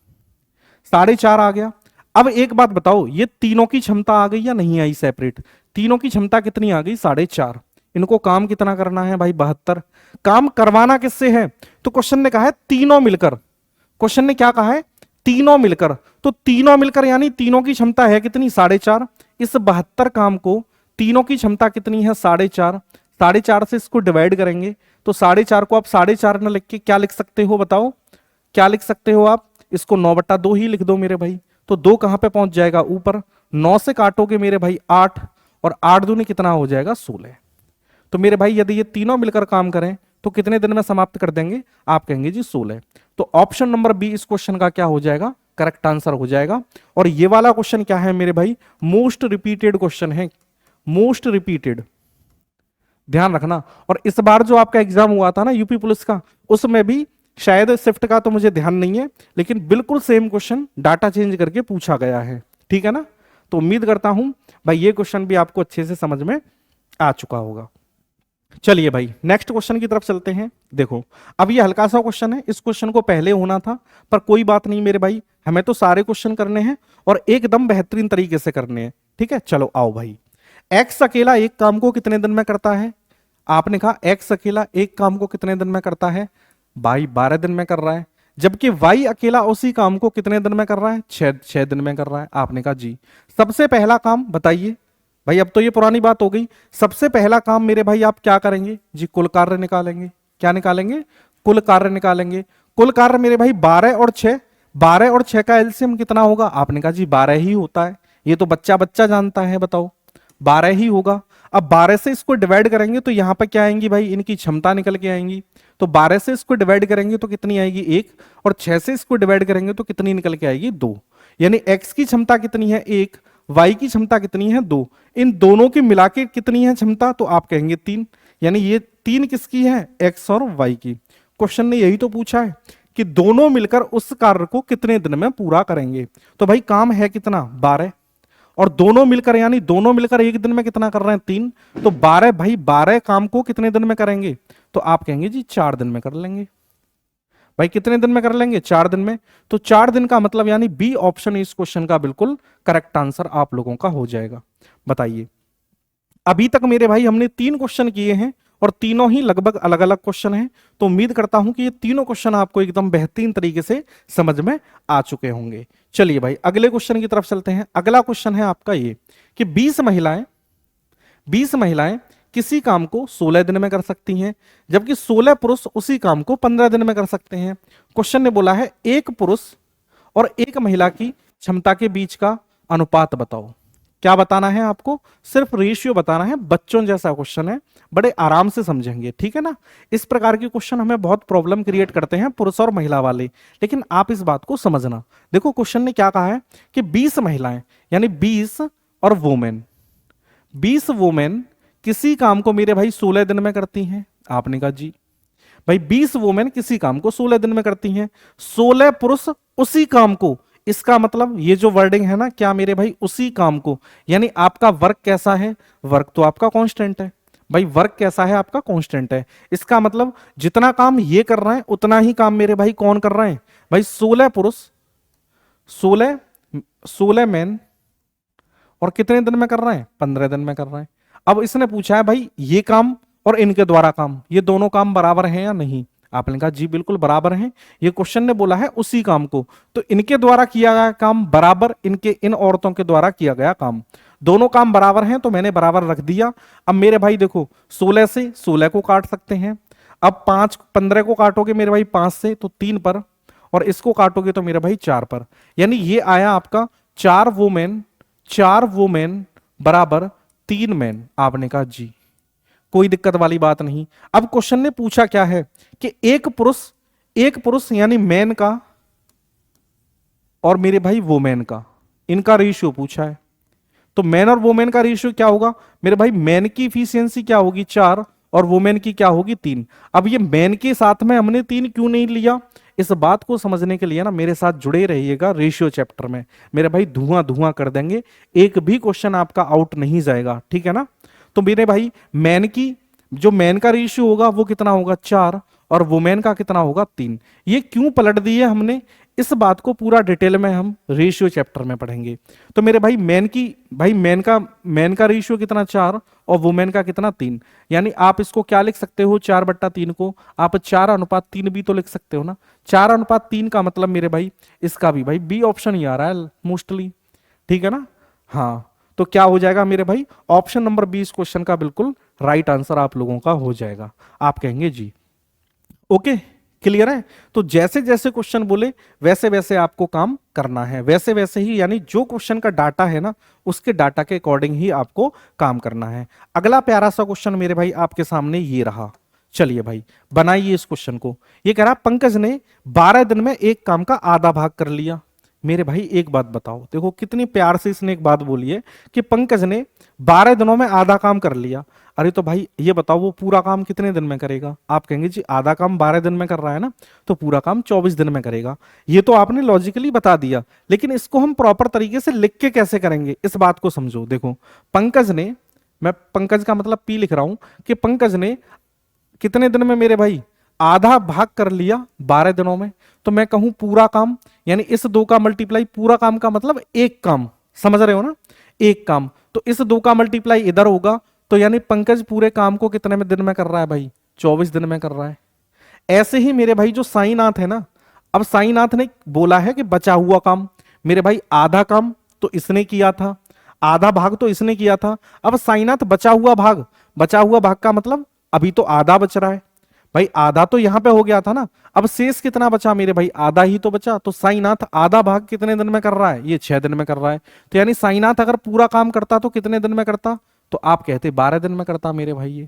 4.5 आ गया। अब एक बात बताओ, ये तीनों की क्षमता आ गई या नहीं आई सेपरेट, तीनों की क्षमता कितनी आ गई 4.5। इनको काम कितना करना है भाई 72। काम करवाना किससे है, तो क्वेश्चन ने कहा है तीनों मिलकर, क्वेश्चन ने क्या कहा है तीनों मिलकर, तो तीनों मिलकर यानी तीनों की क्षमता है कितनी 4.5। इस 72 काम को तीनों की क्षमता कितनी है 4.5, 4.5 से इसको डिवाइड करेंगे तो 4.5 को आप 4.5 न लिख के क्या लिख सकते हो बताओ, क्या लिख सकते हो आप, इसको 9/2 ही लिख दो मेरे भाई। तो 2 कहां पे पहुंच जाएगा ऊपर, 9 से काटोगे मेरे भाई 8, और 8 दूनी कितना हो जाएगा 16। तो मेरे भाई यदि ये तीनों मिलकर काम करें तो कितने दिन में समाप्त कर देंगे, आप कहेंगे जी 16। तो ऑप्शन नंबर बी इस क्वेश्चन का क्या हो जाएगा, करेक्ट आंसर हो जाएगा। और ये वाला क्वेश्चन क्या है मेरे भाई, मोस्ट रिपीटेड क्वेश्चन है, मोस्ट रिपीटेड, ध्यान रखना। और इस बार जो आपका एग्जाम हुआ था ना यूपी पुलिस का, उसमें भी शायद शिफ्ट का तो मुझे ध्यान नहीं है, लेकिन बिल्कुल सेम क्वेश्चन डाटा चेंज करके पूछा गया है, ठीक है ना। तो उम्मीद करता हूं भाई ये क्वेश्चन भी आपको अच्छे से समझ में आ चुका होगा। चलिए भाई नेक्स्ट क्वेश्चन की तरफ चलते हैं। देखो अब ये हल्का सा क्वेश्चन है, इस क्वेश्चन को पहले होना था, पर कोई बात नहीं मेरे भाई, हमें तो सारे क्वेश्चन करने हैं और एकदम बेहतरीन तरीके से करने हैं, ठीक है। चलो आओ भाई, एक्स अकेला एक काम को कितने दिन में करता है, आपने कहा एक्स अकेला एक काम को कितने दिन में करता है, भाई 12 दिन में कर रहा है। जबकि वाई अकेला उसी काम को कितने दिन में कर रहा है, 6 दिन में कर रहा है। आपने कहा जी सबसे पहला काम बताइए, भाई अब तो ये पुरानी बात हो गई, सबसे पहला काम मेरे भाई आप क्या करेंगे जी, कुल कार्य निकालेंगे। क्या निकालेंगे, कुल कार्य निकालेंगे। कुल कार्य मेरे भाई 12 और 6, 12 और 6 का एलसीएम कितना होगा, आपने कहा जी 12 ही होता है, ये तो बच्चा बच्चा जानता है, बताओ 12 ही होगा। अब 12 से इसको डिवाइड करेंगे तो यहां पर क्या आएंगी भाई, इनकी क्षमता निकल के आएंगी। तो 12 से इसको डिवाइड करेंगे तो कितनी आएगी 1, और 6 से इसको डिवाइड करेंगे तो कितनी निकल के आएगी 2। यानी x की क्षमता कितनी है 1, y की क्षमता कितनी है 2, इन दोनों की मिला के कितनी है क्षमता, तो आप कहेंगे 3। यानी ये 3 किसकी है, x और y की। क्वेश्चन ने यही तो पूछा है कि दोनों मिलकर उस कार्य को कितने दिन में पूरा करेंगे। तो भाई काम है कितना 12, और दोनों मिलकर यानी दोनों मिलकर एक दिन में कितना कर रहे हैं 3, तो 12 भाई 12 काम को कितने दिन में करेंगे, तो आप कहेंगे जी 4 दिन में कर लेंगे। भाई कितने दिन में कर लेंगे, 4 दिन में। तो 4 दिन का मतलब यानी बी ऑप्शन इस क्वेश्चन का बिल्कुल करेक्ट आंसर आप लोगों का हो जाएगा। बताइए, अभी तक मेरे भाई हमने 3 क्वेश्चन किए हैं और तीनों ही लगभग अलग अलग क्वेश्चन हैं। तो उम्मीद करता हूं कि ये तीनों क्वेश्चन आपको एकदम बेहतरीन तरीके से समझ में आ चुके होंगे। चलिए भाई अगले क्वेश्चन की तरफ चलते हैं। अगला क्वेश्चन है आपका ये कि 20 महिलाएं किसी काम को 16 दिन में कर सकती हैं, जबकि 16 पुरुष उसी काम को 15 दिन में कर सकते हैं। क्वेश्चन ने बोला है एक पुरुष और एक महिला की क्षमता के बीच का अनुपात बताओ। क्या बताना है आपको, सिर्फ रेशियो बताना है। बच्चों जैसा क्वेश्चन है, बड़े आराम से समझेंगे, ठीक है ना। इस प्रकार के क्वेश्चन हमें बहुत प्रॉब्लम क्रिएट करते हैं पुरुष और महिला वाले, लेकिन आप इस बात को समझना। देखो क्वेश्चन ने क्या कहा है कि 20 महिलाएं यानी 20 और वुमेन, 20 वुमेन किसी काम को मेरे भाई 16 दिन में करती हैं। आपने कहा जी भाई 20 वुमेन किसी काम को 16 दिन में करती हैं, 16 पुरुष उसी काम को। इसका मतलब ये जो वर्डिंग है ना, क्या मेरे भाई उसी काम को, यानी आपका वर्क कैसा है, वर्क तो आपका कांस्टेंट है भाई, वर्क कैसा है आपका कांस्टेंट है। इसका मतलब जितना काम ये कर रहा है उतना ही काम मेरे भाई कौन कर रहे हैं भाई, 16 पुरुष 16 मैन, और कितने दिन में कर रहे हैं 15 दिन में कर रहे हैं। अब इसने पूछा है भाई ये काम और इनके द्वारा काम, ये दोनों काम बराबर हैं या नहीं। आपने कहा जी बिल्कुल बराबर हैं। ये क्वेश्चन ने बोला है उसी काम को, तो इनके द्वारा किया गया काम बराबर इनके इन औरतों के द्वारा किया गया काम, दोनों काम बराबर हैं, तो मैंने बराबर रख दिया। अब मेरे भाई देखो 16 से 16 को काट सकते हैं, अब 15 को काटोगे मेरे भाई 5 से तो 3 पर, और इसको काटोगे तो मेरे भाई 4 पर, यानी ये आया आपका 4 वुमेन बराबर 3 मैन। आपने कहा जी कोई दिक्कत वाली बात नहीं। अब क्वेश्चन ने पूछा क्या है कि एक पुरुष यानी मैन का और मेरे भाई वुमेन का, इनका रेशियो पूछा है। तो मैन और वुमेन का रेशियो क्या होगा मेरे भाई, मैन की इफिशियंसी क्या होगी 4 और वुमेन की क्या होगी 3। अब ये मैन के साथ में हमने 3 क्यों नहीं लिया, इस बात को समझने के लिए ना मेरे साथ जुड़े रहिएगा रेशियो चैप्टर में। मेरे भाई धुआं धुआं कर देंगे, एक भी क्वेश्चन आपका आउट नहीं जाएगा, ठीक है ना। तो मेरे भाई मैन का रेशियो होगा वो कितना होगा 4 और वुमेन का कितना होगा 3। ये क्यों पलट दिए हमने, इस बात को पूरा डिटेल में हम रेशियो चैप्टर में पढ़ेंगे। तो मेरे भाई मैन का रेशियो कितना 4 और वुमेन का कितना 3, यानी आप इसको क्या लिख सकते हो 4/3 को आप 4:3 भी तो लिख सकते हो ना। 4:3 का मतलब मेरे भाई इसका भी भाई बी ऑप्शन ही आ रहा है मोस्टली, ठीक है ना। हाँ तो क्या हो जाएगा मेरे भाई, ऑप्शन नंबर 20 क्वेश्चन का बिल्कुल राइट आंसर आप लोगों का हो जाएगा। आप कहेंगे जी ओके क्लियर है। तो जैसे जैसे क्वेश्चन बोले वैसे वैसे आपको काम करना है, वैसे वैसे ही, यानी जो क्वेश्चन का डाटा है ना उसके डाटा के अकॉर्डिंग ही आपको काम करना है। अगला प्यारा सा क्वेश्चन मेरे भाई आपके सामने ये रहा। चलिए भाई बनाइए इस क्वेश्चन को। ये कह रहा पंकज ने 12 दिन में एक काम का आधा भाग कर लिया। मेरे भाई एक बात बताओ, देखो कितनी प्यार से इसने एक बात बोली है कि पंकज ने 12 दिनों में आधा काम कर लिया। अरे तो भाई ये बताओ वो पूरा काम कितने दिन में करेगा। आप कहेंगे जी आधा काम 12 दिन में कर रहा है ना, तो पूरा काम 24 दिन में करेगा। ये तो आपने लॉजिकली बता दिया, लेकिन इसको हम प्रॉपर तरीके से लिख के कैसे करेंगे इस बात को समझो। देखो पंकज ने, मैं पंकज का मतलब पी लिख रहा हूं, कि पंकज ने कितने दिन में मेरे भाई आधा भाग कर लिया 12 दिनों में। तो मैं कहूं पूरा काम, यानी इस 2 का मल्टीप्लाई पूरा काम का मतलब एक काम, समझ रहे हो ना, एक काम। तो इस 2 का मल्टीप्लाई इधर होगा, तो यानी पंकज पूरे काम को कितने में दिन में कर रहा है भाई 24 दिन में कर रहा है। ऐसे ही मेरे भाई जो साईनाथ है ना, अब साईनाथ ने बोला है कि बचा हुआ काम, मेरे भाई आधा काम तो इसने किया था, आधा भाग तो इसने किया था। अब साईनाथ बचा हुआ भाग का मतलब अभी तो आधा बच रहा है भाई, आधा तो यहां पे हो गया था ना। अब शेष कितना बचा मेरे भाई, आधा ही तो बचा। तो साईनाथ आधा भाग कितने दिन में कर रहा है, ये 6 दिन में कर रहा है। तो यानी साईनाथ अगर पूरा काम करता तो कितने दिन में करता, तो आप कहते 12 दिन में करता मेरे भाई। ये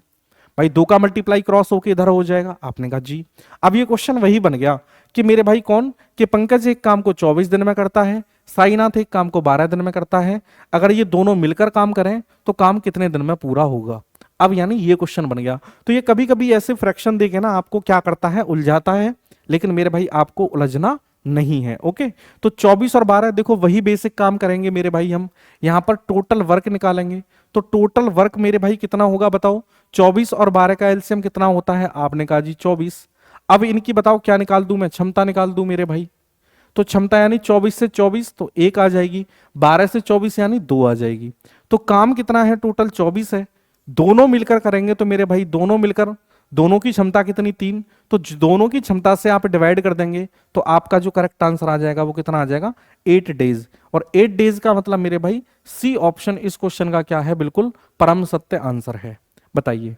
भाई 2 का मल्टीप्लाई क्रॉस होके इधर हो जाएगा। आपने कहा जी। अब ये क्वेश्चन वही बन गया कि मेरे भाई कौन, कि पंकज एक काम को 24 दिन में करता है, साईनाथ एक काम को 12 दिन में करता है, अगर ये दोनों मिलकर काम करें तो काम कितने दिन में पूरा होगा। अब यानी ये क्वेश्चन बन गया। तो ये कभी कभी ऐसे फ्रैक्शन देके ना आपको क्या करता है, उलझाता है, लेकिन मेरे भाई आपको उलझना नहीं है। ओके, तो 24 और 12 देखो वही बेसिक काम करेंगे मेरे भाई। हम यहां पर टोटल वर्क निकालेंगे, तो टोटल वर्क मेरे भाई कितना होगा बताओ। 24 और 12 का एलसीएम कितना होता है, आपने कहा जी 24। अब इनकी बताओ क्या निकाल दूं मैं, क्षमता निकाल दूं मेरे भाई। तो क्षमता यानी 24 से 24 तो 1 आ जाएगी, 12 से 24 यानी 2 आ जाएगी। तो काम कितना है, टोटल 24 है। दोनों मिलकर करेंगे तो मेरे भाई दोनों मिलकर, दोनों की क्षमता कितनी, 3। तो दोनों की क्षमता से आप डिवाइड कर देंगे तो आपका जो करेक्ट आंसर आ जाएगा वो कितना आ जाएगा, 8 डेज। और 8 डेज का मतलब मेरे भाई सी ऑप्शन इस क्वेश्चन का क्या है, बिल्कुल परम सत्य आंसर है। बताइए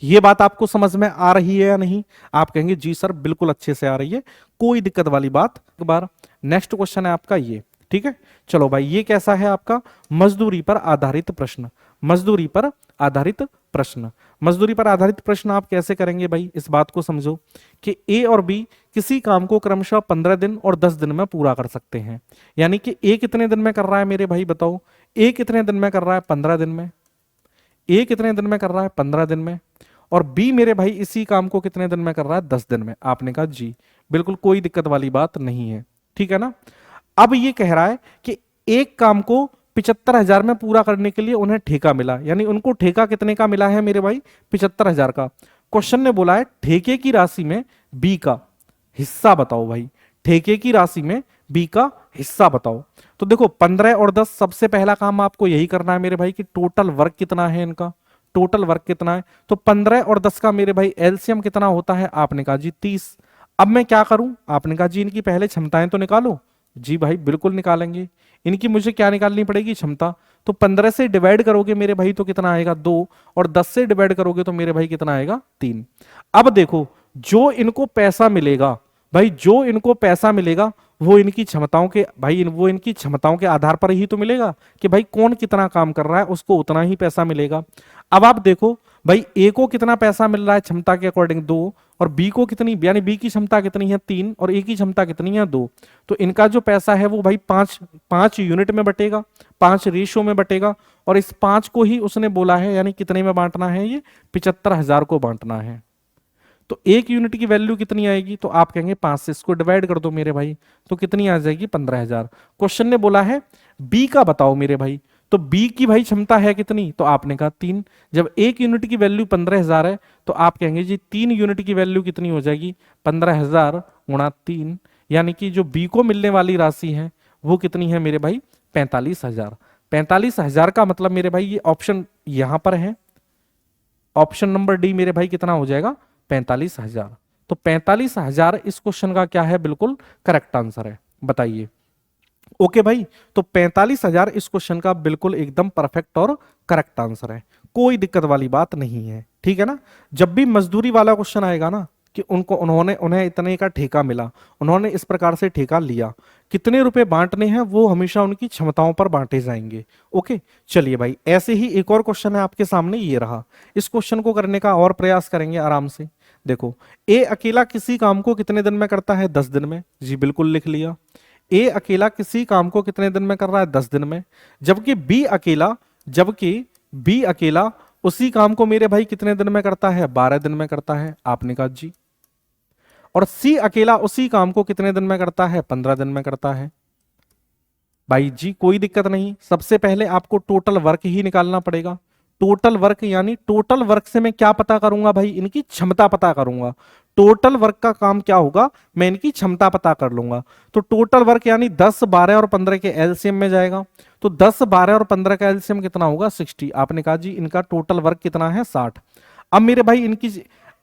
ये बात आपको समझ में आ रही है या नहीं। आप कहेंगे जी सर बिल्कुल अच्छे से आ रही है, कोई दिक्कत वाली बात। एक बार नेक्स्ट क्वेश्चन है आपका ये, ठीक है। चलो भाई ये कैसा है आपका, मजदूरी पर आधारित प्रश्न। मजदूरी पर आधारित प्रश्न, मजदूरी पर आधारित प्रश्न आप कैसे करेंगे भाई, इस बात को समझो कि ए और बी किसी काम को क्रमशः 15 दिन और 10 दिन में पूरा कर सकते हैं। यानी कि ए कितने दिन में कर रहा है मेरे भाई बताओ, ए कितने दिन में कर रहा है, 15 दिन में। ए कितने दिन में कर रहा है, 15 दिन में। और बी मेरे भाई इसी काम को कितने दिन में कर रहा है, 10 दिन में। आपने कहा जी बिल्कुल कोई दिक्कत वाली बात नहीं है, ठीक है ना। अब ये कह रहा है कि एक काम को 75,000 में पूरा करने के लिए उन्हें ठेका मिला, यानी उनको ठेका कितने का मिला है मेरे भाई, 75,000 का। क्वेश्चन ने बोला है ठेके की राशि में बी का हिस्सा बताओ भाई, ठेके की राशि में बी का हिस्सा बताओ। तो देखो 15 और 10, सबसे पहला काम आपको यही करना है मेरे भाई कि टोटल वर्क कितना है इनका, टोटल वर्क कितना है। तो 15 और 10 का मेरे भाई एलसीएम कितना होता है, आपने कहा जी 30। अब मैं क्या करूं, आपने कहा जी इनकी पहले क्षमताएं तो निकालो। जी भाई बिल्कुल निकालेंगे। इनकी मुझे क्या निकालनी पड़ेगी, क्षमता। तो 15 से डिवाइड करोगे मेरे भाई तो कितना आएगा, 2। और 10 से डिवाइड करोगे तो मेरे भाई कितना आएगा, 3। अब देखो जो इनको पैसा मिलेगा भाई, जो इनको पैसा मिलेगा वो इनकी क्षमताओं के भाई, वो इनकी क्षमताओं के आधार पर ही तो मिलेगा कि भाई कौन कितना काम कर रहा है उसको उतना ही पैसा मिलेगा। अब आप देखो भाई ए को कितना पैसा मिल रहा है क्षमता के अकॉर्डिंग, 2। और बी को कितनी, यानी बी की क्षमता कितनी है, 3। और ए की क्षमता कितनी है, 2। तो इनका जो पैसा है वो भाई 5 यूनिट में बटेगा, 5 रेशियो में बटेगा। और इस 5 को ही उसने बोला है यानी कितने में बांटना है, ये 75,000 को बांटना है। तो एक यूनिट की वैल्यू कितनी आएगी, तो आप कहेंगे 5 से इसको डिवाइड कर दो मेरे भाई, तो कितनी आ जाएगी, 15,000। क्वेश्चन ने बोला है बी का बताओ मेरे भाई, तो बी की भाई क्षमता है कितनी, तो आपने कहा 3। जब एक यूनिट की वैल्यू 15,000 है तो आप कहेंगे जी 3 यूनिट की वैल्यू कितनी हो जाएगी, 15,000 गुणा 3, यानी कि जो बी को मिलने वाली राशि है वो कितनी है मेरे भाई, 45,000। 45,000 का मतलब मेरे भाई ये ऑप्शन यहां पर है, ऑप्शन नंबर डी मेरे भाई कितना हो जाएगा, 45,000। तो 45,000 इस क्वेश्चन का क्या है, बिल्कुल करेक्ट आंसर है। बताइए ओके भाई, तो 45,000 इस क्वेश्चन का बिल्कुल एकदम परफेक्ट और करेक्ट आंसर है, कोई दिक्कत वाली बात नहीं है, ठीक है ना। जब भी मजदूरी वाला क्वेश्चन आएगा ना कि उन्हें इतने का ठेका मिला, उन्होंने इस प्रकार से ठेका लिया, कितने रुपए बांटने हैं वो हमेशा उनकी क्षमताओं पर बांटे जाएंगे। ओके चलिए भाई, ऐसे ही एक और क्वेश्चन है आपके सामने, ये रहा। इस क्वेश्चन को करने का और प्रयास करेंगे आराम से। देखो ए अकेला किसी काम को कितने दिन में करता है, 10 दिन में। जी बिल्कुल लिख लिया, ए अकेला किसी काम को कितने दिन में कर रहा है, 10 दिन में। जबकि बी अकेला उसी काम को मेरे भाई कितने दिन में करता है, 12 दिन में करता है। आपने कहा जी। और सी अकेला उसी काम को कितने दिन में करता है, 15 दिन में करता है। भाई जी कोई दिक्कत नहीं, सबसे पहले आपको टोटल वर्क ही निकालना पड़ेगा। टोटल वर्क यानी टोटल वर्क से मैं क्या पता करूंगा भाई, इनकी क्षमता पता करूंगा। टोटल वर्क का काम क्या होगा, मैं इनकी क्षमता पता कर लूंगा। तो टोटल वर्क यानी 10, 12 और 15 के एलसीएम में जाएगा। तो 10, 12 और 15 का एलसीएम कितना होगा, 60। आपने कहा जी इनका टोटल वर्क कितना है, 60। अब मेरे भाई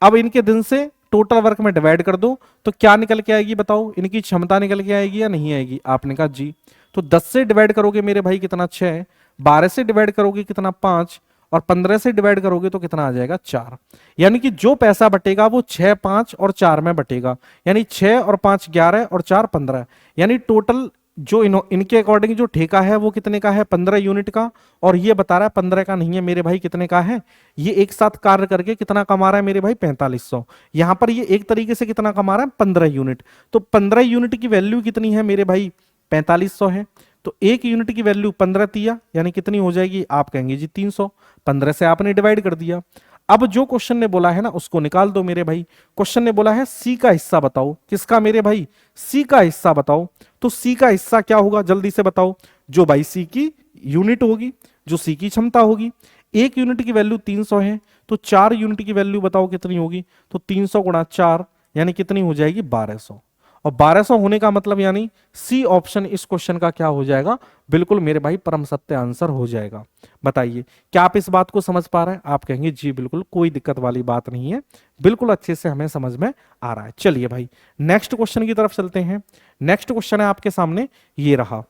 अब इनके दिन से टोटल वर्क में डिवाइड कर दो तो क्या निकल के आएगी बताओ, इनकी क्षमता निकल के आएगी या नहीं आएगी। आपने कहा जी। तो 10 से डिवाइड करोगे मेरे भाई कितना, 6। 12 से डिवाइड करोगे कितना, 5। और 15 से डिवाइड करोगे तो कितना आ जाएगा, 4। यानी कि जो पैसा बटेगा वो 6, 5 और 4 में बटेगा। यानी 6 और 5 11 और 4 15। यानी टोटल जो इनके अकॉर्डिंग जो ठेका है वो कितने का है, 15 यूनिट का। और ये बता रहा है 15 का नहीं है मेरे भाई, कितने का है, ये एक साथ कार्य करके कितना कमा रहा है मेरे भाई, 4500। यहां पर ये एक तरीके से कितना कमा रहा है, 15 यूनिट। तो 15 यूनिट की वैल्यू कितनी है मेरे भाई, 4500 है, तो एक यूनिट की वैल्यू 15 तिया यानी कितनी हो जाएगी, आप कहेंगे जी 300। 15 से आपने डिवाइड कर दिया। अब जो क्वेश्चन ने बोला है ना उसको निकाल दो मेरे भाई। क्वेश्चन ने बोला है सी का हिस्सा बताओ, किसका मेरे भाई, सी का हिस्सा बताओ। तो सी का हिस्सा क्या होगा जल्दी से बताओ, जो भाई सी की यूनिट होगी, जो सी की क्षमता होगी। एक यूनिट की वैल्यू 300 है, तो 4 यूनिट की वैल्यू बताओ कितनी होगी, तो 300 गुणा 4 यानी कितनी हो जाएगी 1200। और 1200 होने का मतलब यानी सी ऑप्शन इस क्वेश्चन का क्या हो जाएगा, बिल्कुल मेरे भाई परम सत्य आंसर हो जाएगा। बताइए क्या आप इस बात को समझ पा रहे हैं, आप कहेंगे जी बिल्कुल, कोई दिक्कत वाली बात नहीं है, बिल्कुल अच्छे से हमें समझ में आ रहा है। चलिए भाई नेक्स्ट क्वेश्चन की तरफ चलते हैं। नेक्स्ट क्वेश्चन है आपके सामने ये रहा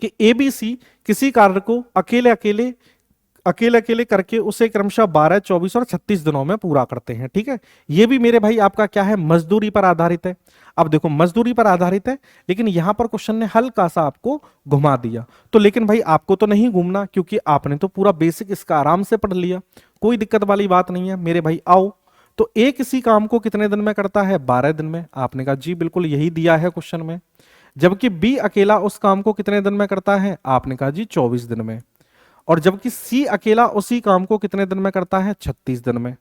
कि एबीसी किसी कार्य को अकेले अकेले करके उसे क्रमशः 12, 24 और 36 दिनों में पूरा करते हैं। ठीक है, ये भी मेरे भाई आपका क्या है, मजदूरी पर आधारित है। अब देखो मजदूरी पर आधारित है, लेकिन यहां पर क्वेश्चन ने हल्का सा आपको घुमा दिया। तो लेकिन भाई आपको तो नहीं घूमना, क्योंकि आपने तो पूरा बेसिक इसका आराम से पढ़ लिया, कोई दिक्कत वाली बात नहीं है मेरे भाई। आओ, तो ए किसी काम को कितने दिन में करता है, 12 दिन में। आपने कहा जी बिल्कुल यही दिया है क्वेश्चन में। जबकि बी अकेला उस काम को कितने दिन में करता है, आपने कहा जी 24 दिन में। और जबकि सी अकेला उसी काम को कितने दिन में करता है, 36 दिन में।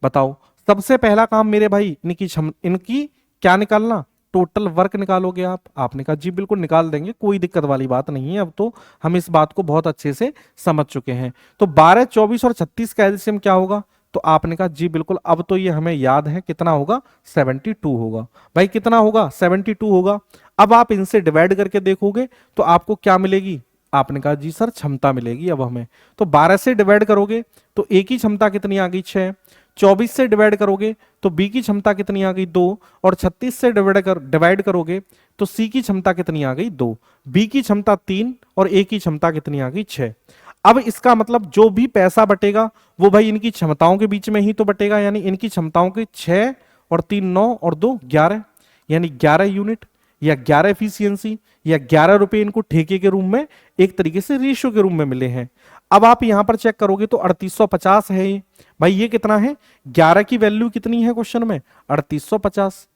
बताओ सबसे पहला काम मेरे भाई इनकी क्या निकालना, टोटल वर्क निकालोगे आप। आपने कहा जी बिल्कुल निकाल देंगे, कोई दिक्कत वाली बात नहीं है, अब तो हम इस बात को बहुत अच्छे से समझ चुके हैं। तो 12, 24 और 36 का एलसीएम क्या होगा, तो आपने कहा जी बिल्कुल, अब तो ये हमें याद है कितना होगा, 72 होगा। भाई कितना होगा, 72 होगा। अब आप इनसे डिवाइड करके देखोगे तो आपको क्या मिलेगी, आपने कहा जी सर क्षमता मिलेगी अब हमें। तो 12 से डिवाइड करोगे तो ए की क्षमता कितनी आ गई, 6। 24 से डिवाइड करोगे तो बी की क्षमता कितनी आ गई, 2। और 36 से डिवाइड करोगे तो सी की क्षमता कितनी आ गई, 2। बी की क्षमता 3 और ए की क्षमता कितनी आ गई, 6। अब इसका मतलब जो भी पैसा बटेगा वो भाई इनकी क्षमताओं के बीच में ही तो बटेगा, यानी इनकी क्षमताओं के 6 और 3 9 और 2 11, यानी 11 यूनिट या 11 एफिशिएंसी या 11 रुपए इनको ठेके के रूप में एक तरीके से रेशियो के रूप में मिले हैं। अब आप यहां पर चेक करोगे तो 3850 है ये। भाई ये कितना है, 11 की वैल्यू कितनी है क्वेश्चन में, 3850।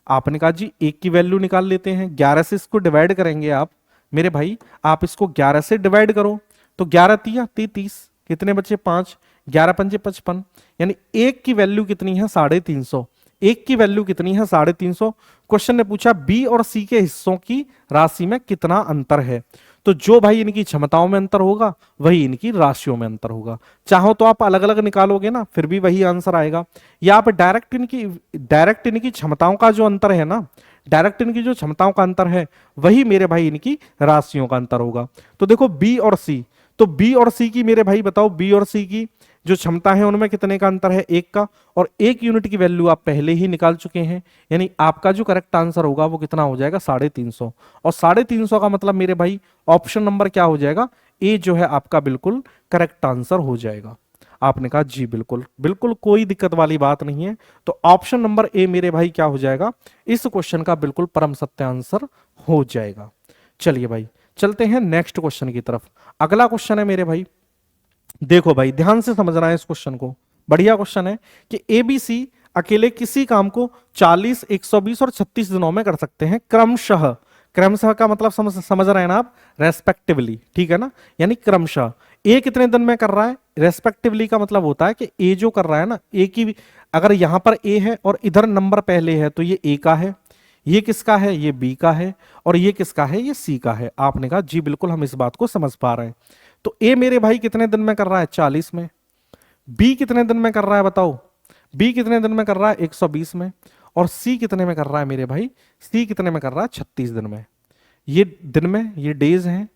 आपने कहा जी एक की वैल्यू निकाल लेते हैं, 11 से इसको डिवाइड करेंगे आप मेरे भाई, आप इसको 11 से डिवाइड करो तो 11 तिया 33, कितने बचे 5, 11 पंजे 55, यानी एक की वैल्यू कितनी है 350। एक की वैल्यू कितनी है 350। क्वेश्चन ने पूछा बी और सी के हिस्सों की राशि में कितना अंतर है, तो जो भाई इनकी क्षमताओं में अंतर होगा वही इनकी राशियों में अंतर होगा। चाहो तो आप अलग अलग निकालोगे ना फिर भी वही आंसर आएगा, या आप डायरेक्ट इनकी क्षमताओं का जो अंतर है ना, डायरेक्ट इनकी जो क्षमताओं का अंतर है वही मेरे भाई इनकी राशियों का अंतर होगा। तो देखो बी और सी, तो बी और सी की मेरे भाई बताओ, बी और सी की जो क्षमता है उनमें कितने का अंतर है, 1 का। और 1 यूनिट की वैल्यू आप पहले ही निकाल चुके हैं, यानी आपका जो करेक्ट आंसर होगा वो कितना हो जाएगा, 350। और 350 का मतलब मेरे भाई ऑप्शन नंबर क्या हो जाएगा, ए जो है आपका बिल्कुल करेक्ट आंसर हो जाएगा। आपने कहा जी बिल्कुल, बिल्कुल कोई दिक्कत वाली बात नहीं है। तो ऑप्शन नंबर ए मेरे भाई क्या हो जाएगा, इस क्वेश्चन का बिल्कुल परम सत्य आंसर हो जाएगा। चलिए भाई चलते हैं नेक्स्ट क्वेश्चन की तरफ। अगला क्वेश्चन है मेरे भाई, देखो भाई ध्यान से समझना है इस क्वेश्चन को, बढ़िया क्वेश्चन है कि एबीसी अकेले किसी काम को 40, 120 और 36 दिनों में कर सकते हैं क्रमशः। क्रमशः का मतलब समझ रहे हैं ना आप, रेस्पेक्टिवली, ठीक है ना, यानी क्रमशः। ए कितने दिन में कर रहा है, रेस्पेक्टिवली का मतलब होता है कि ए जो कर रहा है ना, ए की अगर यहां पर ए है और इधर नंबर पहले है तो ये ए का है, ये किसका है, ये बी का है, और ये किसका है, ये सी का है। आपने कहा जी बिल्कुल हम इस बात को समझ पा रहे हैं। तो ए मेरे भाई कितने दिन में कर रहा है, 40 में। बी कितने दिन में कर रहा है बताओ, बी कितने दिन में कर रहा है, 120 में। और सी कितने में कर रहा है मेरे भाई, सी कितने में कर रहा है, 36 दिन में। ये दिन में, ये डेज हैं,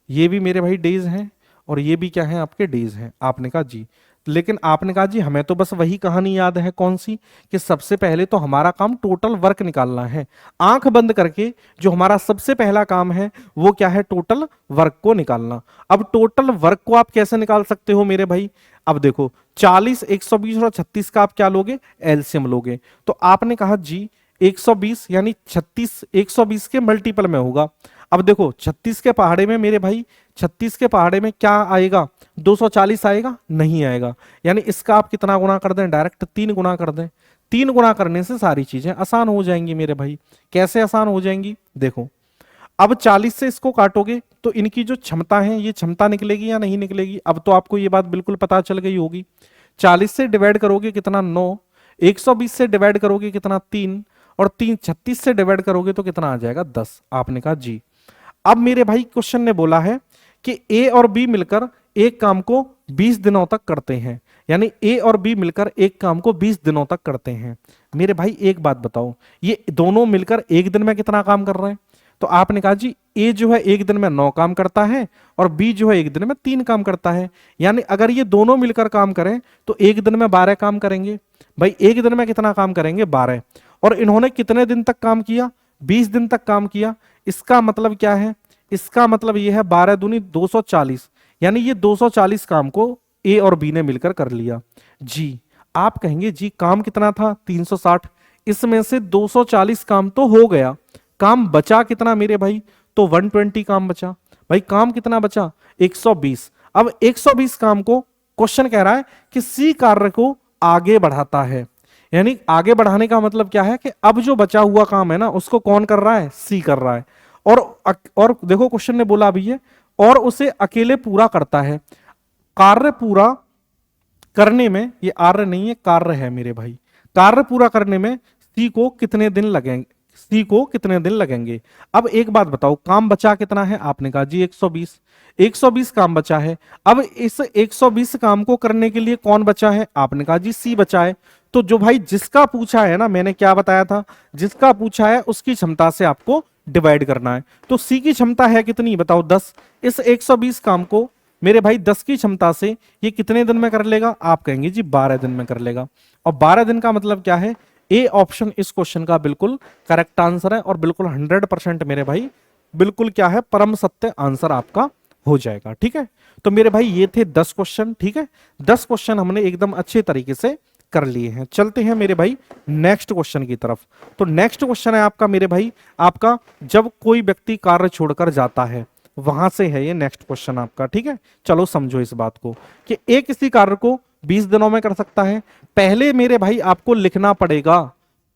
ये भी मेरे भाई डेज हैं, और ये भी क्या है आपके डेज हैं। आपने कहा जी, लेकिन आपने कहा जी हमें तो बस वही कहानी याद है, कौन सी, कि सबसे पहले तो हमारा काम टोटल वर्क निकालना है। आंख बंद करके जो हमारा सबसे पहला काम है वो क्या है, टोटल वर्क को निकालना। अब टोटल वर्क को आप कैसे निकाल सकते हो मेरे भाई, अब देखो 40, 120 और 36 का आप क्या लोगे, एलसीएम लोगे। तो आपने कहा जी 120 यानी 36 120 के मल्टीपल में होगा। अब देखो 36 के पहाड़े में मेरे भाई, 36 के पहाड़े में क्या आएगा, 240 आएगा, नहीं आएगा। यानी इसका आप कितना गुना कर दें, डायरेक्ट 3 गुना कर दें। 3 गुना करने से सारी चीजें आसान हो जाएंगी मेरे भाई। कैसे आसान हो जाएंगी, देखो अब 40 से इसको काटोगे तो इनकी जो क्षमता है ये क्षमता निकलेगी या नहीं निकलेगी? अब तो आपको ये बात बिल्कुल पता चल गई होगी। 40 से डिवाइड करोगे कितना 9, 120 से डिवाइड करोगे कितना 3, और 36 से डिवाइड करोगे तो कितना आ जाएगा 10। आपने कहा जी। अब मेरे भाई क्वेश्चन ने बोला है कि ए और बी मिलकर एक काम को 20 दिनों तक करते हैं, यानी ए और बी मिलकर एक काम को 20 दिनों तक करते हैं। मेरे भाई एक बात बताओ, ये दोनों मिलकर एक दिन में कितना काम कर रहे हैं? तो आपने कहा जी ए जो है एक दिन में 9 काम करता है और बी जो है एक दिन में 3 काम करता है, यानी अगर ये दोनों मिलकर काम करें तो एक दिन में 12 काम करेंगे। भाई एक दिन में कितना काम करेंगे? 12। और इन्होंने कितने दिन तक काम किया? 20 दिन तक काम किया। इसका मतलब क्या है? इसका मतलब यह है 12 दूनी 240, यानी ये 240 काम को ए और बी ने मिलकर कर लिया जी। आप कहेंगे जी काम कितना था? 360। इसमें से 240 काम तो हो गया, काम बचा कितना मेरे भाई? तो 120 काम बचा। भाई काम कितना बचा? 120। अब 120 काम को क्वेश्चन कह रहा है कि सी कार्य को आगे बढ़ाता है, यानी आगे बढ़ाने का मतलब क्या है कि अब जो बचा हुआ काम है ना उसको कौन कर रहा है? सी कर रहा है। और देखो क्वेश्चन ने बोला अभी है और उसे अकेले पूरा करता है। कार्य पूरा करने में, ये आर्य नहीं है कार्य है मेरे भाई, कार्य पूरा करने में सी को कितने दिन लगेंगे? सी को कितने दिन लगेंगे? अब एक बात बताओ, काम बचा कितना है? आपने कहा जी 120। 120 काम बचा है। अब इस 120 काम को करने के लिए कौन बचा है? आपने कहा जी सी बचा है। तो जो भाई जिसका पूछा है ना, मैंने क्या बताया था, जिसका पूछा है उसकी क्षमता से आपको डिवाइड करना है। तो सी की क्षमता है कितनी बताओ? 10। इस 120 काम को मेरे भाई 10 की क्षमता से ये कितने दिन में कर लेगा? आप कहेंगे जी 12 दिन में कर लेगा। और 12 दिन का मतलब क्या है? ए ऑप्शन इस क्वेश्चन का बिल्कुल करेक्ट आंसर है और बिल्कुल 100% मेरे भाई बिल्कुल क्या है, परम सत्य आंसर आपका हो जाएगा। ठीक है, तो मेरे भाई ये थे 10 क्वेश्चन। ठीक है, 10 क्वेश्चन हमने एकदम अच्छे तरीके से कर लिए हैं। चलते हैं मेरे भाई नेक्स्ट क्वेश्चन की तरफ। तो नेक्स्ट क्वेश्चन है आपका मेरे भाई, आपका जब कोई व्यक्ति कार्य छोड़कर जाता है, वहां से है ये नेक्स्ट क्वेश्चन आपका। ठीक है, चलो समझो इस बात को कि एक किसी कार्य को 20 दिनों में कर सकता है। पहले मेरे भाई आपको लिखना पड़ेगा,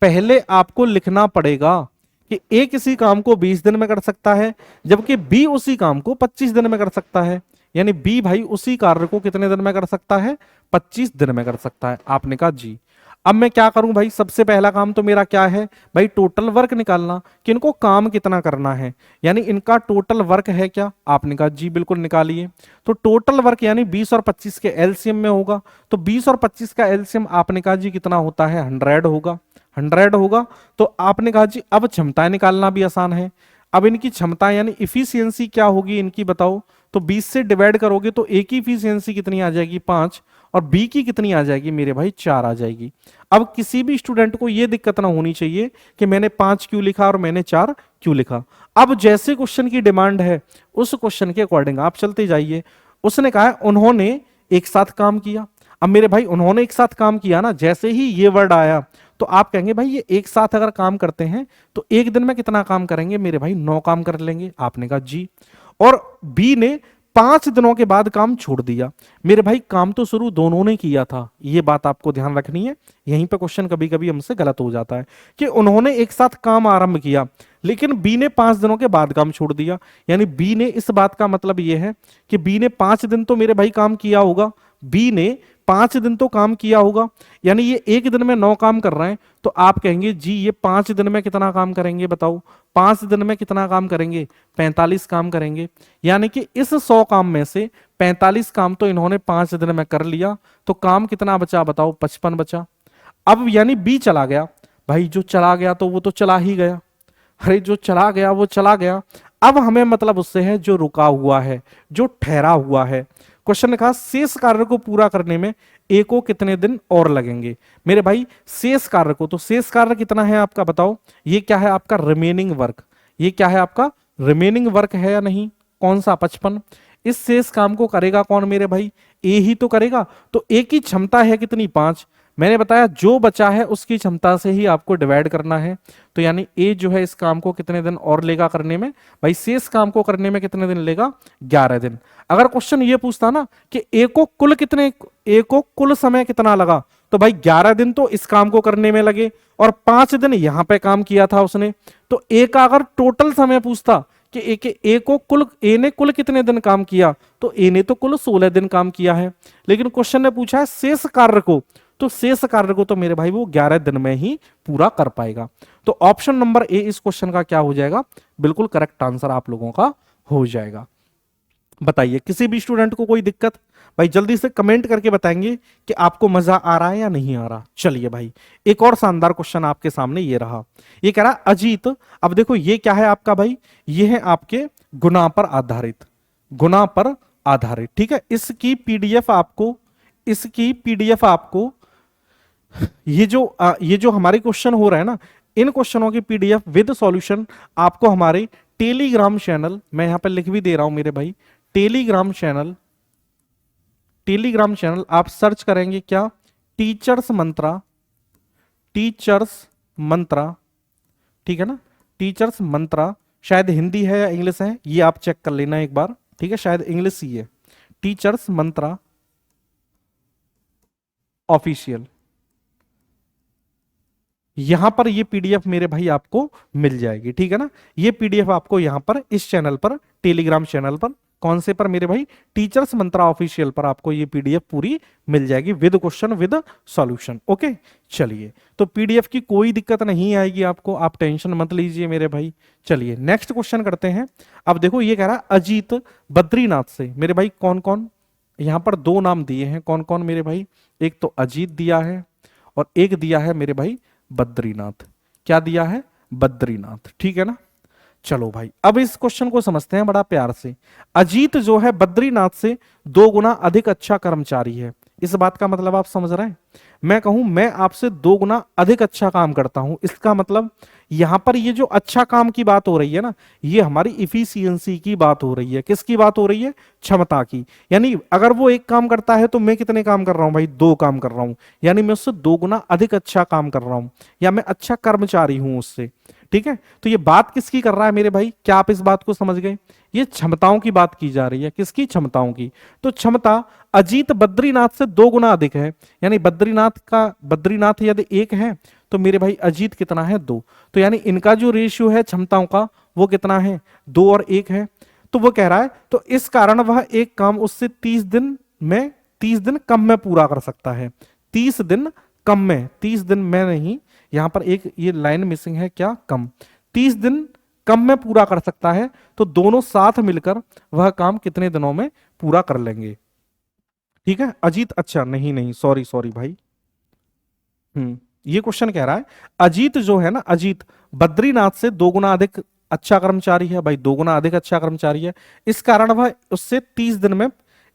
पहले आपको लिखना पड़ेगा कि ए किसी काम को 20 दिन में कर सकता है, जबकि बी उसी काम को 25 दिन में कर सकता है। यानी बी भाई उसी कार्य को कितने दिन में कर सकता है? 25 दिन में कर सकता है। आपने कहा जी। अब मैं क्या करूं भाई? सबसे पहला काम तो मेरा क्या है भाई? टोटल वर्क निकालना, कि इनको काम कितना करना है, यानी इनका टोटल वर्क है क्या? आपने कहा जी बिल्कुल निकालिए। तो टोटल वर्क यानी 20 और 25 के एलसीएम में होगा। तो 20 और 25 का एलसीएम आपने कहा जी कितना होता है? 100 होगा। 100 होगा। तो आपने कहा जी अब क्षमताएं निकालना भी आसान है। अब इनकी क्षमता यानी इफिशियंसी क्या होगी इनकी बताओ? तो 20 से डिवाइड करोगे तो ए की इफिशियंसी कितनी आ जाएगी? 5, और बी की कितनी आ जाएगी मेरे भाई? 4 आ जाएगी। अब किसी भी स्टूडेंट को यह दिक्कत ना होनी चाहिए कि मैंने 5 क्यों लिखा और मैंने 4 क्यों लिखा। अब जैसे क्वेश्चन की डिमांड है उस क्वेश्चन के अकॉर्डिंग आप चलते जाइए। उसने कहा है उन्होंने एक साथ काम किया। अब मेरे भाई उन्होंने एक साथ काम किया ना, जैसे ही ये वर्ड आया तो आप कहेंगे भाई ये एक साथ अगर काम करते हैं तो एक दिन में कितना काम करेंगे? मेरे भाई 9 काम कर लेंगे। आपने कहा जी। और बी ने 5 दिनों के बाद काम छोड़ दिया। मेरे भाई काम तो शुरू दोनों ने किया था, ये बात आपको ध्यान रखनी है। यहीं पे क्वेश्चन कभी कभी हमसे गलत हो जाता है कि उन्होंने एक साथ काम आरंभ किया लेकिन बी ने 5 दिनों के बाद काम छोड़ दिया। यानी बी ने, इस बात का मतलब यह है कि बी ने 5 दिन तो मेरे भाई काम किया होगा, बी ने 5 दिन तो काम किया होगा, यानी ये एक दिन में 9 काम कर रहे हैं। तो आप कहेंगे जी ये 5 दिन में कितना काम करेंगे बताओ? 5 दिन में कितना काम करेंगे? 45 काम करेंगे। यानी कि इस 100 काम में से 45 काम तो इन्होंने 5 दिन में कर लिया। तो काम कितना बचा बताओ? 55 बचा। अब यानी बी चला गया। भाई जो चला गया तो वो तो चला ही गया, अरे जो चला गया वो चला गया। अब हमें मतलब उससे है जो रुका हुआ है, जो ठहरा हुआ है। क्वेश्चन ने कहा शेष कार्य को पूरा करने में ए को कितने दिन और लगेंगे? मेरे भाई शेष कार्य को, तो शेष कार्य कितना है आपका बताओ? ये क्या है आपका? Remaining work. ये क्या है आपका? रिमेनिंग वर्क है या नहीं? कौन सा? 55। इस शेष काम को करेगा कौन मेरे भाई? ए ही तो करेगा। तो ए की क्षमता है कितनी? 5। मैंने बताया जो बचा है उसकी क्षमता से ही आपको डिवाइड करना है। तो यानी ए जो है इस काम को कितने दिन और लेगा करने में? भाई शेष काम को करने में कितने दिन लेगा? 11 दिन। अगर क्वेश्चन ये पूछता ना कि ए को कुल समय कितना लगा, तो भाई 11 दिन तो इस काम को करने में लगे और 5 दिन यहां पे काम किया था उसने। तो ए का अगर टोटल समय पूछता कि ए ने कुल कितने दिन काम किया, तो ए ने तो कुल 16 दिन काम किया है, लेकिन क्वेश्चन ने पूछा है शेष कार्य को, तो शेष कार्य को तो मेरे भाई वो 11 दिन में ही पूरा कर पाएगा। तो ऑप्शन नंबर ए इस क्वेश्चन का क्या हो जाएगा, बिल्कुल करेक्ट आंसर आप लोगों का हो जाएगा। बताइए किसी भी स्टूडेंट को कोई दिक्कत, भाई जल्दी से कमेंट करके बताएंगे कि आपको मजा आ रहा है या नहीं आ रहा। चलिए भाई एक और शानदार क्वेश्चन आपके सामने ये रहा, ये कह रहा अजीत, अब देखो ये क्या है आपका भाई, ये है आपके गुना पर आधारित, गुना पर आधारित, ठीक है। इसकी पीडीएफ आपको ये जो हमारे क्वेश्चन हो रहा है ना, इन क्वेश्चनों की पीडीएफ विद सॉल्यूशन आपको हमारे टेलीग्राम चैनल, मैं यहां पर लिख भी दे रहा हूं मेरे भाई, टेलीग्राम चैनल आप सर्च करेंगे क्या, टीचर्स मंत्रा, ठीक है ना, टीचर्स मंत्रा, शायद हिंदी है या इंग्लिश है ये आप चेक कर लेना एक बार, ठीक है, शायद इंग्लिश ही है, टीचर्स मंत्रा ऑफिशियल, यहां पर ये पीडीएफ मेरे भाई आपको मिल जाएगी, ठीक है ना। ये पीडीएफ आपको यहां पर इस चैनल पर, टेलीग्राम चैनल पर, कौन से पर मेरे भाई, टीचर्स मंत्रा ऑफिशियल पर आपको ये पीडीएफ पूरी मिल जाएगी with question with solution. Okay चलिए, तो पीडीएफ की कोई दिक्कत नहीं आएगी आपको, आप टेंशन मत लीजिए मेरे भाई। चलिए नेक्स्ट क्वेश्चन करते हैं। अब देखो ये कह रहा है अजीत बद्रीनाथ से, मेरे भाई कौन कौन, यहां पर दो नाम दिए हैं, कौन कौन मेरे भाई, एक तो अजीत दिया है और एक दिया है मेरे भाई बद्रीनाथ, क्या दिया है, बद्रीनाथ, ठीक है ना। चलो भाई अब इस क्वेश्चन को समझते हैं बड़ा प्यार से। अजीत जो है बद्रीनाथ से 2 गुना अधिक अच्छा कर्मचारी है, इस बात का मतलब आप समझ रहे हैं, मैं कहूं मैं आपसे 2 गुना अधिक अच्छा काम करता हूं, इसका मतलब यहां पर ये जो अच्छा काम की बात हो रही है ना, ये हमारी इफिशियंसी की बात हो रही है, किसकी बात हो रही है, क्षमता की। यानी अगर वो एक काम करता है तो मैं कितने काम कर रहा हूं भाई, 2 काम कर रहा हूं, यानी मैं उससे 2 गुना अधिक अच्छा काम कर रहा हूं, या मैं अच्छा कर्मचारी हूं उससे, ठीक है। तो ये बात किसकी कर रहा है मेरे भाई, क्या आप इस बात को समझ गए, ये क्षमताओं की बात की जा रही है, किसकी, क्षमताओं की। तो क्षमता अजीत बद्रीनाथ से 2 गुना अधिक है, यानी बद्रीनाथ यदि 1 है तो मेरे भाई अजीत कितना है, 2, तो यानी इनका जो रेशियो है क्षमताओं का वो कितना है, 2 और 1 है। तो वो कह रहा है तो इस कारण वह एक काम उससे 30 दिन कम में पूरा कर सकता है, 30 दिन कम में, 30 दिन में नहीं, यहां पर एक ये लाइन मिसिंग है, क्या, कम, 30 दिन कम में पूरा कर सकता है, तो दोनों साथ मिलकर वह काम कितने दिनों में पूरा कर लेंगे, ठीक है। अजीत, अच्छा नहीं सॉरी भाई, ये क्वेश्चन कह रहा है अजीत जो है ना, अजीत बद्रीनाथ से 2 गुना अधिक अच्छा कर्मचारी है, भाई 2 गुना अधिक अच्छा कर्मचारी है, इस कारण वह उससे 30 दिन में,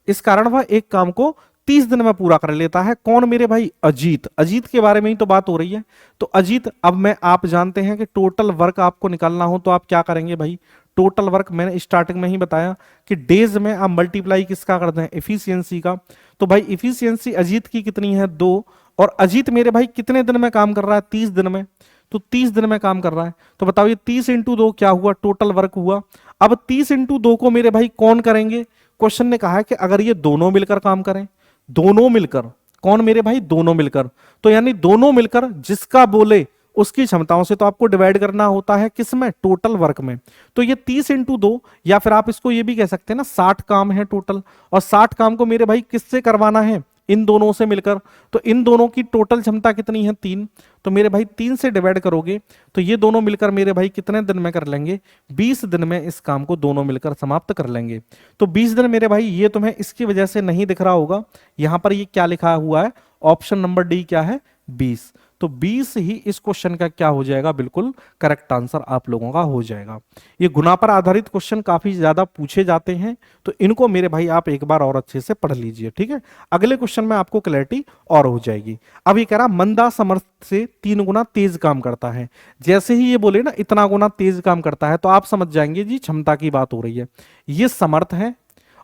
इस कारण वह एक काम को 30 दिन में पूरा कर लेता है। कौन मेरे भाई, अजीत, अजीत के बारे में ही तो बात हो रही है। तो अजीत, अब मैं, आप जानते हैं कि टोटल वर्क आपको निकालना हो तो आप क्या करेंगे भाई, टोटल वर्क मैंने स्टार्टिंग में ही बताया कि डेज में आप मल्टीप्लाई किसका कर दें, एफिशिएंसी का। तो भाई एफिशिएंसी अजीत की कितनी है, 2, और अजीत मेरे भाई कितने दिन में काम कर रहा है, 30 दिन में, तो 30 दिन में काम कर रहा है। तो बताओ ये 30 इंटू 2 क्या हुआ, टोटल वर्क हुआ। अब 30 इंटू 2 को मेरे भाई कौन करेंगे, क्वेश्चन ने कहा है कि अगर ये दोनों मिलकर काम करें, दोनों मिलकर, कौन मेरे भाई, दोनों मिलकर, तो यानी दोनों मिलकर जिसका बोले उसकी क्षमताओं से तो आपको डिवाइड करना होता है, किसमें, टोटल वर्क में। तो ये 30 इंटू 2, या फिर आप इसको ये भी कह सकते हैं ना 60 काम है टोटल, और 60 काम को मेरे भाई किससे करवाना है, इन दोनों से मिलकर। तो इन दोनों की टोटल क्षमता कितनी है, 3, तो मेरे भाई 3 से डिवाइड करोगे तो ये दोनों मिलकर मेरे भाई कितने दिन में कर लेंगे, 20 दिन में इस काम को दोनों मिलकर समाप्त कर लेंगे। तो 20 दिन मेरे भाई, ये तुम्हें इसकी वजह से नहीं दिख रहा होगा, यहां पर ये क्या लिखा हुआ है, ऑप्शन नंबर डी क्या है, 20। तो 20 ही इस क्वेश्चन का क्या हो जाएगा, बिल्कुल करेक्ट आंसर आप लोगों का हो जाएगा। ये गुना पर आधारित क्वेश्चन काफी ज्यादा पूछे जाते हैं, तो इनको मेरे भाई आप एक बार और अच्छे से पढ़ लीजिए, ठीक है। अगले क्वेश्चन में आपको क्लैरिटी और हो जाएगी। अब ये कह रहा मंदा समर्थ से 3 गुना तेज काम करता है, जैसे ही ये बोले ना इतना गुना तेज काम करता है, तो आप समझ जाएंगे जी क्षमता की बात हो रही है। ये समर्थ है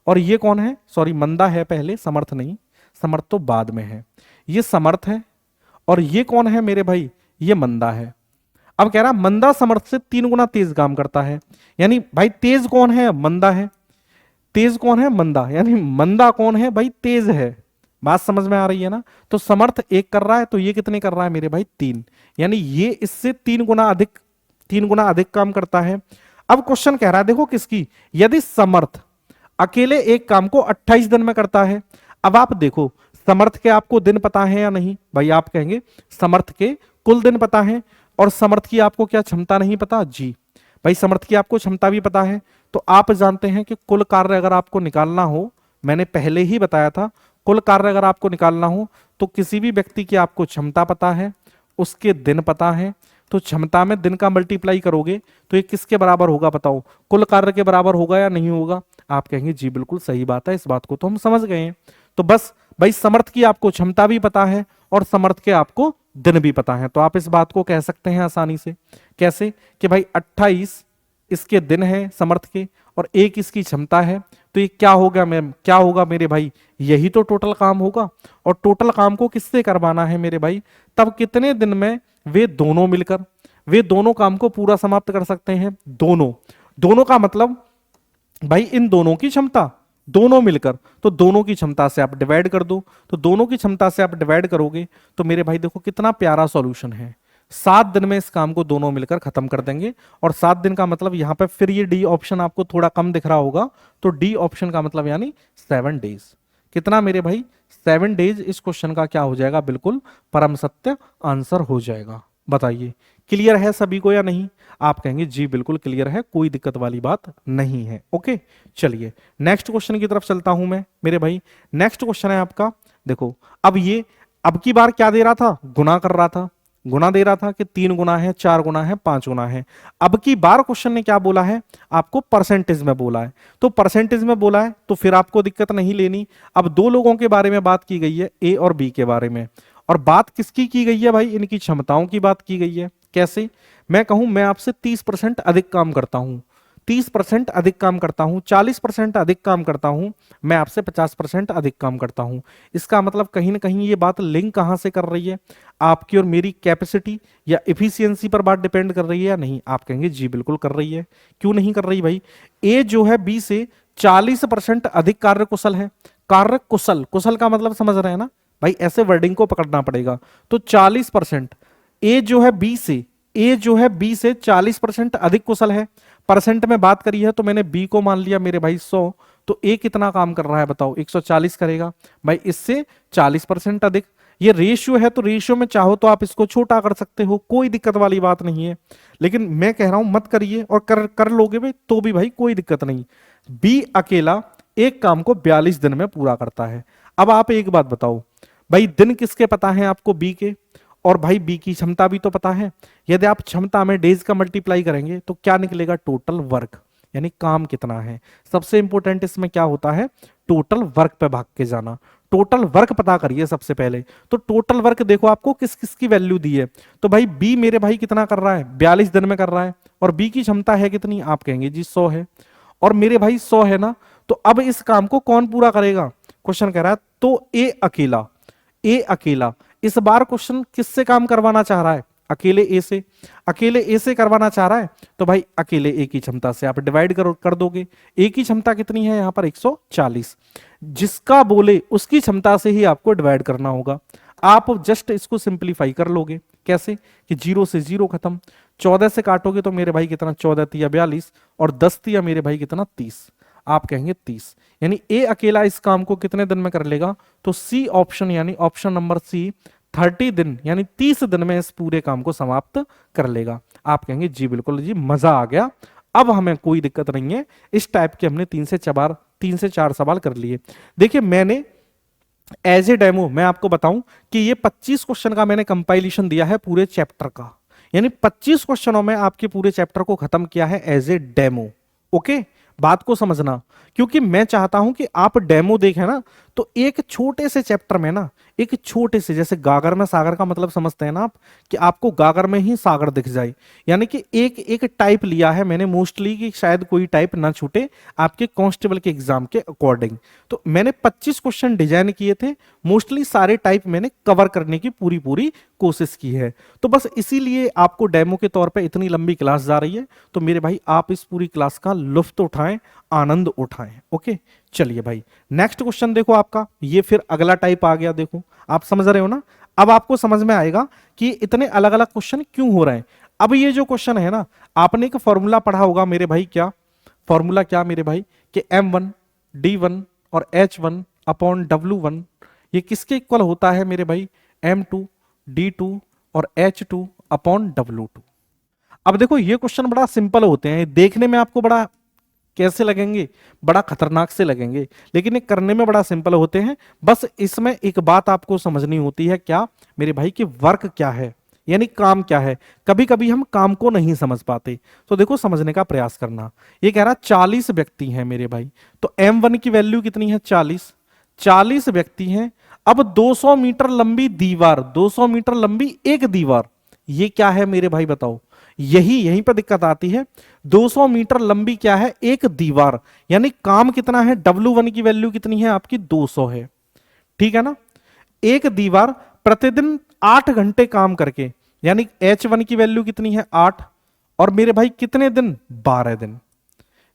और ये कौन है, सॉरी मंदा है पहले, समर्थ नहीं, समर्थ तो बाद में है। ये समर्थ है और ये कौन है मेरे भाई, ये मंदा है। अब कह रहा मंदा समर्थ से 3 गुना तेज काम करता है, यानी भाई तेज कौन है, मंदा है, तेज कौन है, मंदा, यानी मंदा कौन है भाई, तेज है। बात समझ में आ रही है ना। तो समर्थ 1 कर रहा है, तो ये कितने कर रहा है मेरे भाई, 3, यानी ये इससे 3 गुना अधिक काम करता है। अब क्वेश्चन कह रहा है देखो किसकी, यदि समर्थ अकेले एक काम को 28 दिन में करता है। अब आप देखो समर्थ के आपको दिन पता है या नहीं, भाई आप कहेंगे समर्थ के कुल दिन पता है, और समर्थ की आपको क्या क्षमता नहीं पता, जी भाई समर्थ की आपको क्षमता भी पता है। तो आप जानते हैं कि कुल कार्य अगर आपको निकालना हो, मैंने पहले ही बताया था, कुल कार्य अगर आपको निकालना हो तो किसी भी व्यक्ति की आपको क्षमता पता है, उसके दिन पता है, तो क्षमता में दिन का मल्टीप्लाई करोगे तो ये किसके बराबर होगा बताओ, कुल कार्य के बराबर होगा या नहीं होगा। आप कहेंगे जी बिल्कुल सही बात है, इस बात को तो हम समझ गए हैं। तो बस भाई समर्थ की आपको क्षमता भी पता है और समर्थ के आपको दिन भी पता है, तो आप इस बात को कह सकते हैं आसानी से। कैसे कि भाई 28 इसके दिन है समर्थ के और एक इसकी क्षमता है, तो ये क्या होगा क्या होगा मेरे भाई, यही तो टोटल काम होगा। और टोटल काम को किससे करवाना है मेरे भाई, तब कितने दिन में वे दोनों मिलकर वे दोनों काम को पूरा समाप्त कर सकते हैं। दोनों दोनों का मतलब भाई इन दोनों की क्षमता, दोनों मिलकर, तो दोनों की क्षमता से आप डिवाइड कर दो, तो दोनों की क्षमता से आप डिवाइड करोगे तो मेरे भाई देखो कितना प्यारा सॉल्यूशन है। 7 दिन में इस काम को दोनों मिलकर खत्म कर देंगे। और 7 दिन का मतलब यहां पे फिर ये डी ऑप्शन आपको थोड़ा कम दिख रहा होगा, तो डी ऑप्शन का मतलब यानी 7 डेज। कितना मेरे भाई, 7 डेज। इस क्वेश्चन का क्या हो जाएगा, बिल्कुल परम सत्य आंसर हो जाएगा। बताइए क्लियर है सभी को या नहीं। आप कहेंगे जी बिल्कुल क्लियर है, कोई दिक्कत वाली बात नहीं है। ओके चलिए नेक्स्ट क्वेश्चन की तरफ चलता हूं मैं मेरे भाई। नेक्स्ट क्वेश्चन है आपका, देखो अब ये अब की बार क्या दे रहा था, गुना कर रहा था, गुना दे रहा था कि 3 गुना है, 4 गुना है, 5 गुना है। अब की बार क्वेश्चन ने क्या बोला है, आपको परसेंटेज में बोला है। तो परसेंटेज में बोला है तो फिर आपको दिक्कत नहीं लेनी। अब दो लोगों के बारे में बात की गई है, ए और बी के बारे में, और बात किसकी की गई है भाई, इनकी क्षमताओं की बात की गई है। कैसे, मैं कहूं मैं आपसे 30% अधिक काम करता हूं, 30% अधिक काम करता हूं, 40% अधिक काम करता हूं, मैं आपसे 50% अधिक काम करता हूं। इसका मतलब कहीं ना कहीं ये बात लिंक कहां से कर रही है, आपकी और मेरी कैपेसिटी या इफिशियंसी पर बात डिपेंड कर रही है या नहीं। आप कहेंगे जी बिल्कुल कर रही है। क्यों नहीं कर रही भाई, ए जो है बी से 40% अधिक कार्य कुशल है। कार्य कुशल, कुशल का मतलब समझ रहे हैं ना भाई, ऐसे वर्डिंग को पकड़ना पड़ेगा। तो 40% ए जो है बी से, ए जो है बी से 40% अधिक कुशल है। परसेंट में बात करी है तो मैंने बी को मान लिया मेरे भाई 100, तो ए कितना काम कर रहा है बताओ, 140 करेगा भाई, इससे 40% अधिक। ये रेशियो है तो रेशियो में चाहो तो आप इसको छोटा कर सकते हो, कोई दिक्कत वाली बात नहीं है। लेकिन मैं कह रहा हूं मत करिए, और कर लोगे भाई तो भी भाई कोई दिक्कत नहीं। बी अकेला एक काम को 42 दिन में पूरा करता है। अब आप एक बात बताओ भाई, दिन किसके पता है आपको, बी के, और भाई बी की क्षमता भी तो पता है। यदि आप क्षमता में डेज का मल्टीप्लाई करेंगे तो क्या निकलेगा, टोटल वर्क, यानी काम कितना है। सबसे इंपॉर्टेंट इसमें क्या होता है, टोटल वर्क पे भाग के जाना। टोटल वर्क पता करिए सबसे पहले। तो टोटल वर्क देखो आपको किस किस की वैल्यू दी है, तो भाई बी मेरे भाई कितना कर रहा है, 42 दिन में कर रहा है, और बी की क्षमता है कितनी, आप कहेंगे जी 100 है, और मेरे भाई 100 है ना। तो अब इस काम को कौन पूरा करेगा, क्वेश्चन कह रहा है तो ए अकेला, ए अकेला। इस बार क्वेश्चन किससे काम करवाना चाह रहा है, अकेले ए से, अकेले ए से करवाना चाह रहा है, तो भाई अकेले ए की क्षमता से आप डिवाइड कर दोगे। ए की क्षमता कितनी है यहां पर 140, जिसका बोले उसकी क्षमता से ही आपको डिवाइड करना होगा। आप जस्ट इसको सिंप्लीफाई कर लोगे, कैसे कि 0 से 0 खत्म, 14 से काटोगे तो मेरे भाई कितना, 14 तिया 42, और 10 तिया मेरे भाई कितना 30। आप कहेंगे 30, यानी ए अकेला इस काम को कितने दिन में कर लेगा, तो सी ऑप्शन यानी ऑप्शन नंबर सी 30 दिन यानी 30 दिन में इस पूरे काम को समाप्त कर लेगा। आप कहेंगे जी बिल्कुल जी मजा आ गया, अब हमें कोई दिक्कत नहीं है। इस टाइप के हमने 3 से 4 सवाल कर लिए। देखिए मैंने एज ए डेमो मैं आपको बताऊं कि ये 25 क्वेश्चन का मैंने कंपाइलेशन दिया है पूरे चैप्टर का, यानी 25 क्वेश्चनों में आपके पूरे चैप्टर को खत्म किया है एज ए डेमो। ओके, बात को समझना, क्योंकि मैं चाहता हूं कि आप डेमो देखें ना, तो एक छोटे से चैप्टर में ना, एक छोटे से, जैसे गागर में सागर का मतलब समझते हैं ना आप, कि आपको गागर में ही सागर दिख जाए, यानी कि एक एक टाइप लिया है मैंने मोस्टली, कि शायद कोई टाइप ना छूटे आपके कांस्टेबल के एग्जाम के अकॉर्डिंग। तो मैंने 25 क्वेश्चन डिजाइन किए थे, मोस्टली सारे टाइप मैंने कवर करने की पूरी पूरी कोशिश की है। तो बस इसीलिए आपको डेमो के तौर पे इतनी लंबी क्लास जा रही है। तो मेरे भाई आप इस पूरी क्लास का लुत्फ उठाएं, आनंद उठाएं। ओके चलिए भाई नेक्स्ट क्वेश्चन देखो आपका, ये फिर अगला टाइप आ गया। देखो आप समझ रहे हो ना, अब आपको समझ में आएगा कि इतने अलग अलग क्वेश्चन क्यों हो रहे हैं। अब ये जो क्वेश्चन है ना, आपने एक फॉर्मूला पढ़ा होगा मेरे भाई, क्या फॉर्मूला क्या मेरे भाई, कि M1 D1 और H1 अपॉन W1 ये किसके इक्वल होता है मेरे भाई, M2 D2 और H2 अपॉन W2। अब देखो ये क्वेश्चन बड़ा सिंपल होते हैं, देखने में आपको बड़ा कैसे लगेंगे, बड़ा खतरनाक से लगेंगे, लेकिन ये करने में बड़ा सिंपल होते हैं। बस इसमें एक बात आपको समझनी होती है, क्या मेरे भाई, कि वर्क क्या है, यानी काम क्या है। कभी कभी हम काम को नहीं समझ पाते, तो देखो समझने का प्रयास करना। ये कह रहा 40 व्यक्ति हैं मेरे भाई, तो M1 की वैल्यू कितनी है, 40 व्यक्ति हैं। अब 200 मीटर लंबी दीवार, 200 मीटर लंबी एक दीवार, ये क्या है मेरे भाई बताओ। यहीं पर दिक्कत आती है। 200 मीटर लंबी क्या है, एक दीवार, यानी काम कितना है, W1 की वैल्यू कितनी है आपकी, 200 है, ठीक है ना। एक दीवार प्रतिदिन 8 घंटे काम करके, यानी H1 की वैल्यू कितनी है, 8, और मेरे भाई कितने दिन, 12 दिन।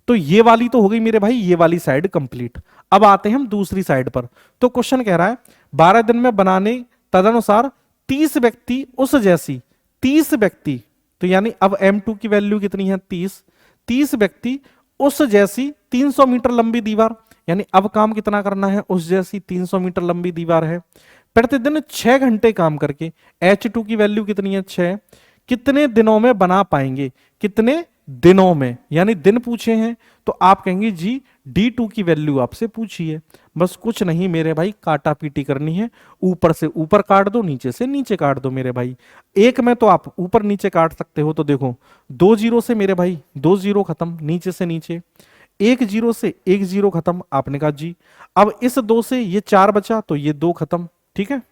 तो ये वाली तो हो गई मेरे भाई, ये वाली साइड कंप्लीट। अब आते हैं हम दूसरी साइड पर। तो क्वेश्चन कह रहा है 12 दिन में बनाने तदनुसार 30 व्यक्ति उस जैसी, 30 व्यक्ति, तो यानी अब M2 की वैल्यू कितनी है, 30 व्यक्ति उस जैसी 300 मीटर लंबी दीवार, यानी अब काम कितना करना है, उस जैसी 300 मीटर लंबी दीवार है, प्रतिदिन 6 घंटे काम करके, H2 की वैल्यू कितनी है, 6, कितने दिनों में बना पाएंगे, कितने दिनों में, यानी दिन पूछे हैं, तो आप कहेंगे जी D2 की वैल्यू आपसे पूछी है। बस कुछ नहीं मेरे भाई, काटा पीटी करनी है, ऊपर से ऊपर काट दो, नीचे से नीचे काट दो मेरे भाई। एक में तो आप ऊपर नीचे काट सकते हो, तो देखो 2 जीरो से मेरे भाई 2 जीरो खत्म, नीचे से नीचे, 1 जीरो से 1 जीरो खत्म, आपने कहा जी। अब इस 2 से ये 4 बचा, तो ये 2 खत्म, ठीक है।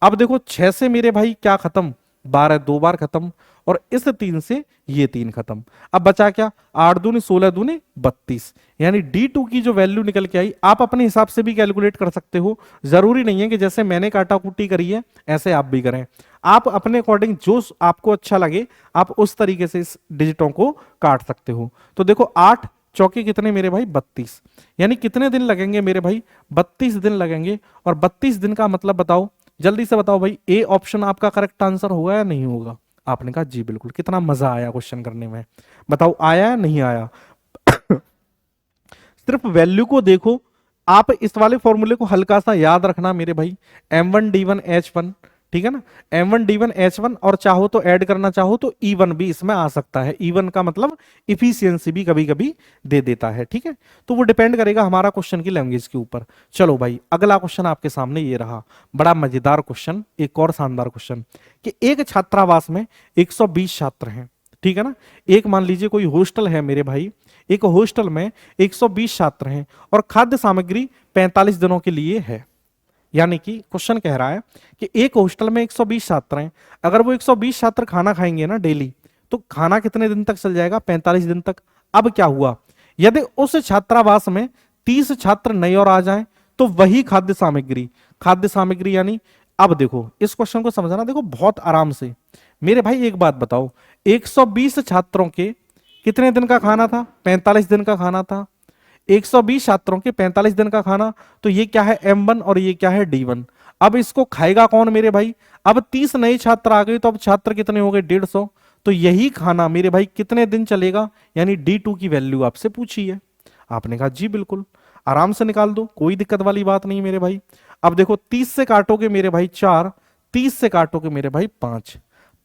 अब देखो 6 से मेरे भाई क्या खत्म, 12 2 बार खत्म, और इस 3 से ये 3 खत्म। अब बचा क्या, 8 दूनी 16 दूनी 32, यानी D2 की जो वैल्यू निकल के आई, आप अपने हिसाब से भी कैलकुलेट कर सकते हो। जरूरी नहीं है कि जैसे मैंने काटा कुटी करी है ऐसे आप भी करें, आप अपने अकॉर्डिंग जो आपको अच्छा लगे आप उस तरीके से इस डिजिटों को काट सकते हो। तो देखो 8 चौके कितने मेरे भाई, 32, यानी कितने दिन लगेंगे मेरे भाई, 32 दिन लगेंगे। और 32 दिन का मतलब बताओ, जल्दी से बताओ भाई, ए ऑप्शन आपका करेक्ट आंसर होगा या नहीं होगा। आपने कहा जी बिल्कुल। कितना मजा आया क्वेश्चन करने में, बताओ आया या नहीं आया। सिर्फ वैल्यू को देखो, आप इस वाले फॉर्मूले को हल्का सा याद रखना मेरे भाई, M1D1H1, ठीक है ना, M1D1H1, और चाहो तो ऐड करना चाहो तो E1 भी इसमें आ सकता है। E1 का मतलब इफिशियंसी भी कभी कभी दे देता है, ठीक है। तो वो डिपेंड करेगा हमारा क्वेश्चन की लैंग्वेज के ऊपर। चलो भाई अगला क्वेश्चन आपके सामने ये रहा, बड़ा मजेदार क्वेश्चन, एक और शानदार क्वेश्चन, कि एक छात्रावास में 120 छात्र हैं, ठीक है ना। एक मान लीजिए कोई हॉस्टल है मेरे भाई, एक हॉस्टल में 120 छात्र हैं और खाद्य सामग्री 45 दिनों के लिए है। यानी कि क्वेश्चन कह रहा है कि एक हॉस्टल में 120 छात्र हैं, अगर वो 120 छात्र खाना खाएंगे ना डेली, तो खाना कितने दिन तक चल जाएगा, 45 दिन तक। अब क्या हुआ, यदि उस छात्रावास में 30 छात्र नए और आ जाएं, तो वही खाद्य सामग्री यानी, अब देखो इस क्वेश्चन को समझना, देखो बहुत आराम से मेरे भाई। एक बात बताओ, 120 छात्रों के कितने दिन का खाना था, 45 दिन का खाना था। 120 छात्रों के 45 दिन का खाना, तो ये क्या है, M1 और ये क्या है, D1। अब इसको खाएगा कौन मेरे भाई, अब 30 नए छात्र आ गए, तो अब छात्र कितने हो गए, 150। तो यही खाना मेरे भाई कितने दिन चलेगा, यानी D2 की वैल्यू आपसे पूछी है। आपने कहा जी बिल्कुल, आराम से निकाल दो, कोई दिक्कत वाली बात नहीं मेरे भाई। अब देखो 30 से काटोगे मेरे भाई 4, 30 से काटोगे मेरे भाई 5,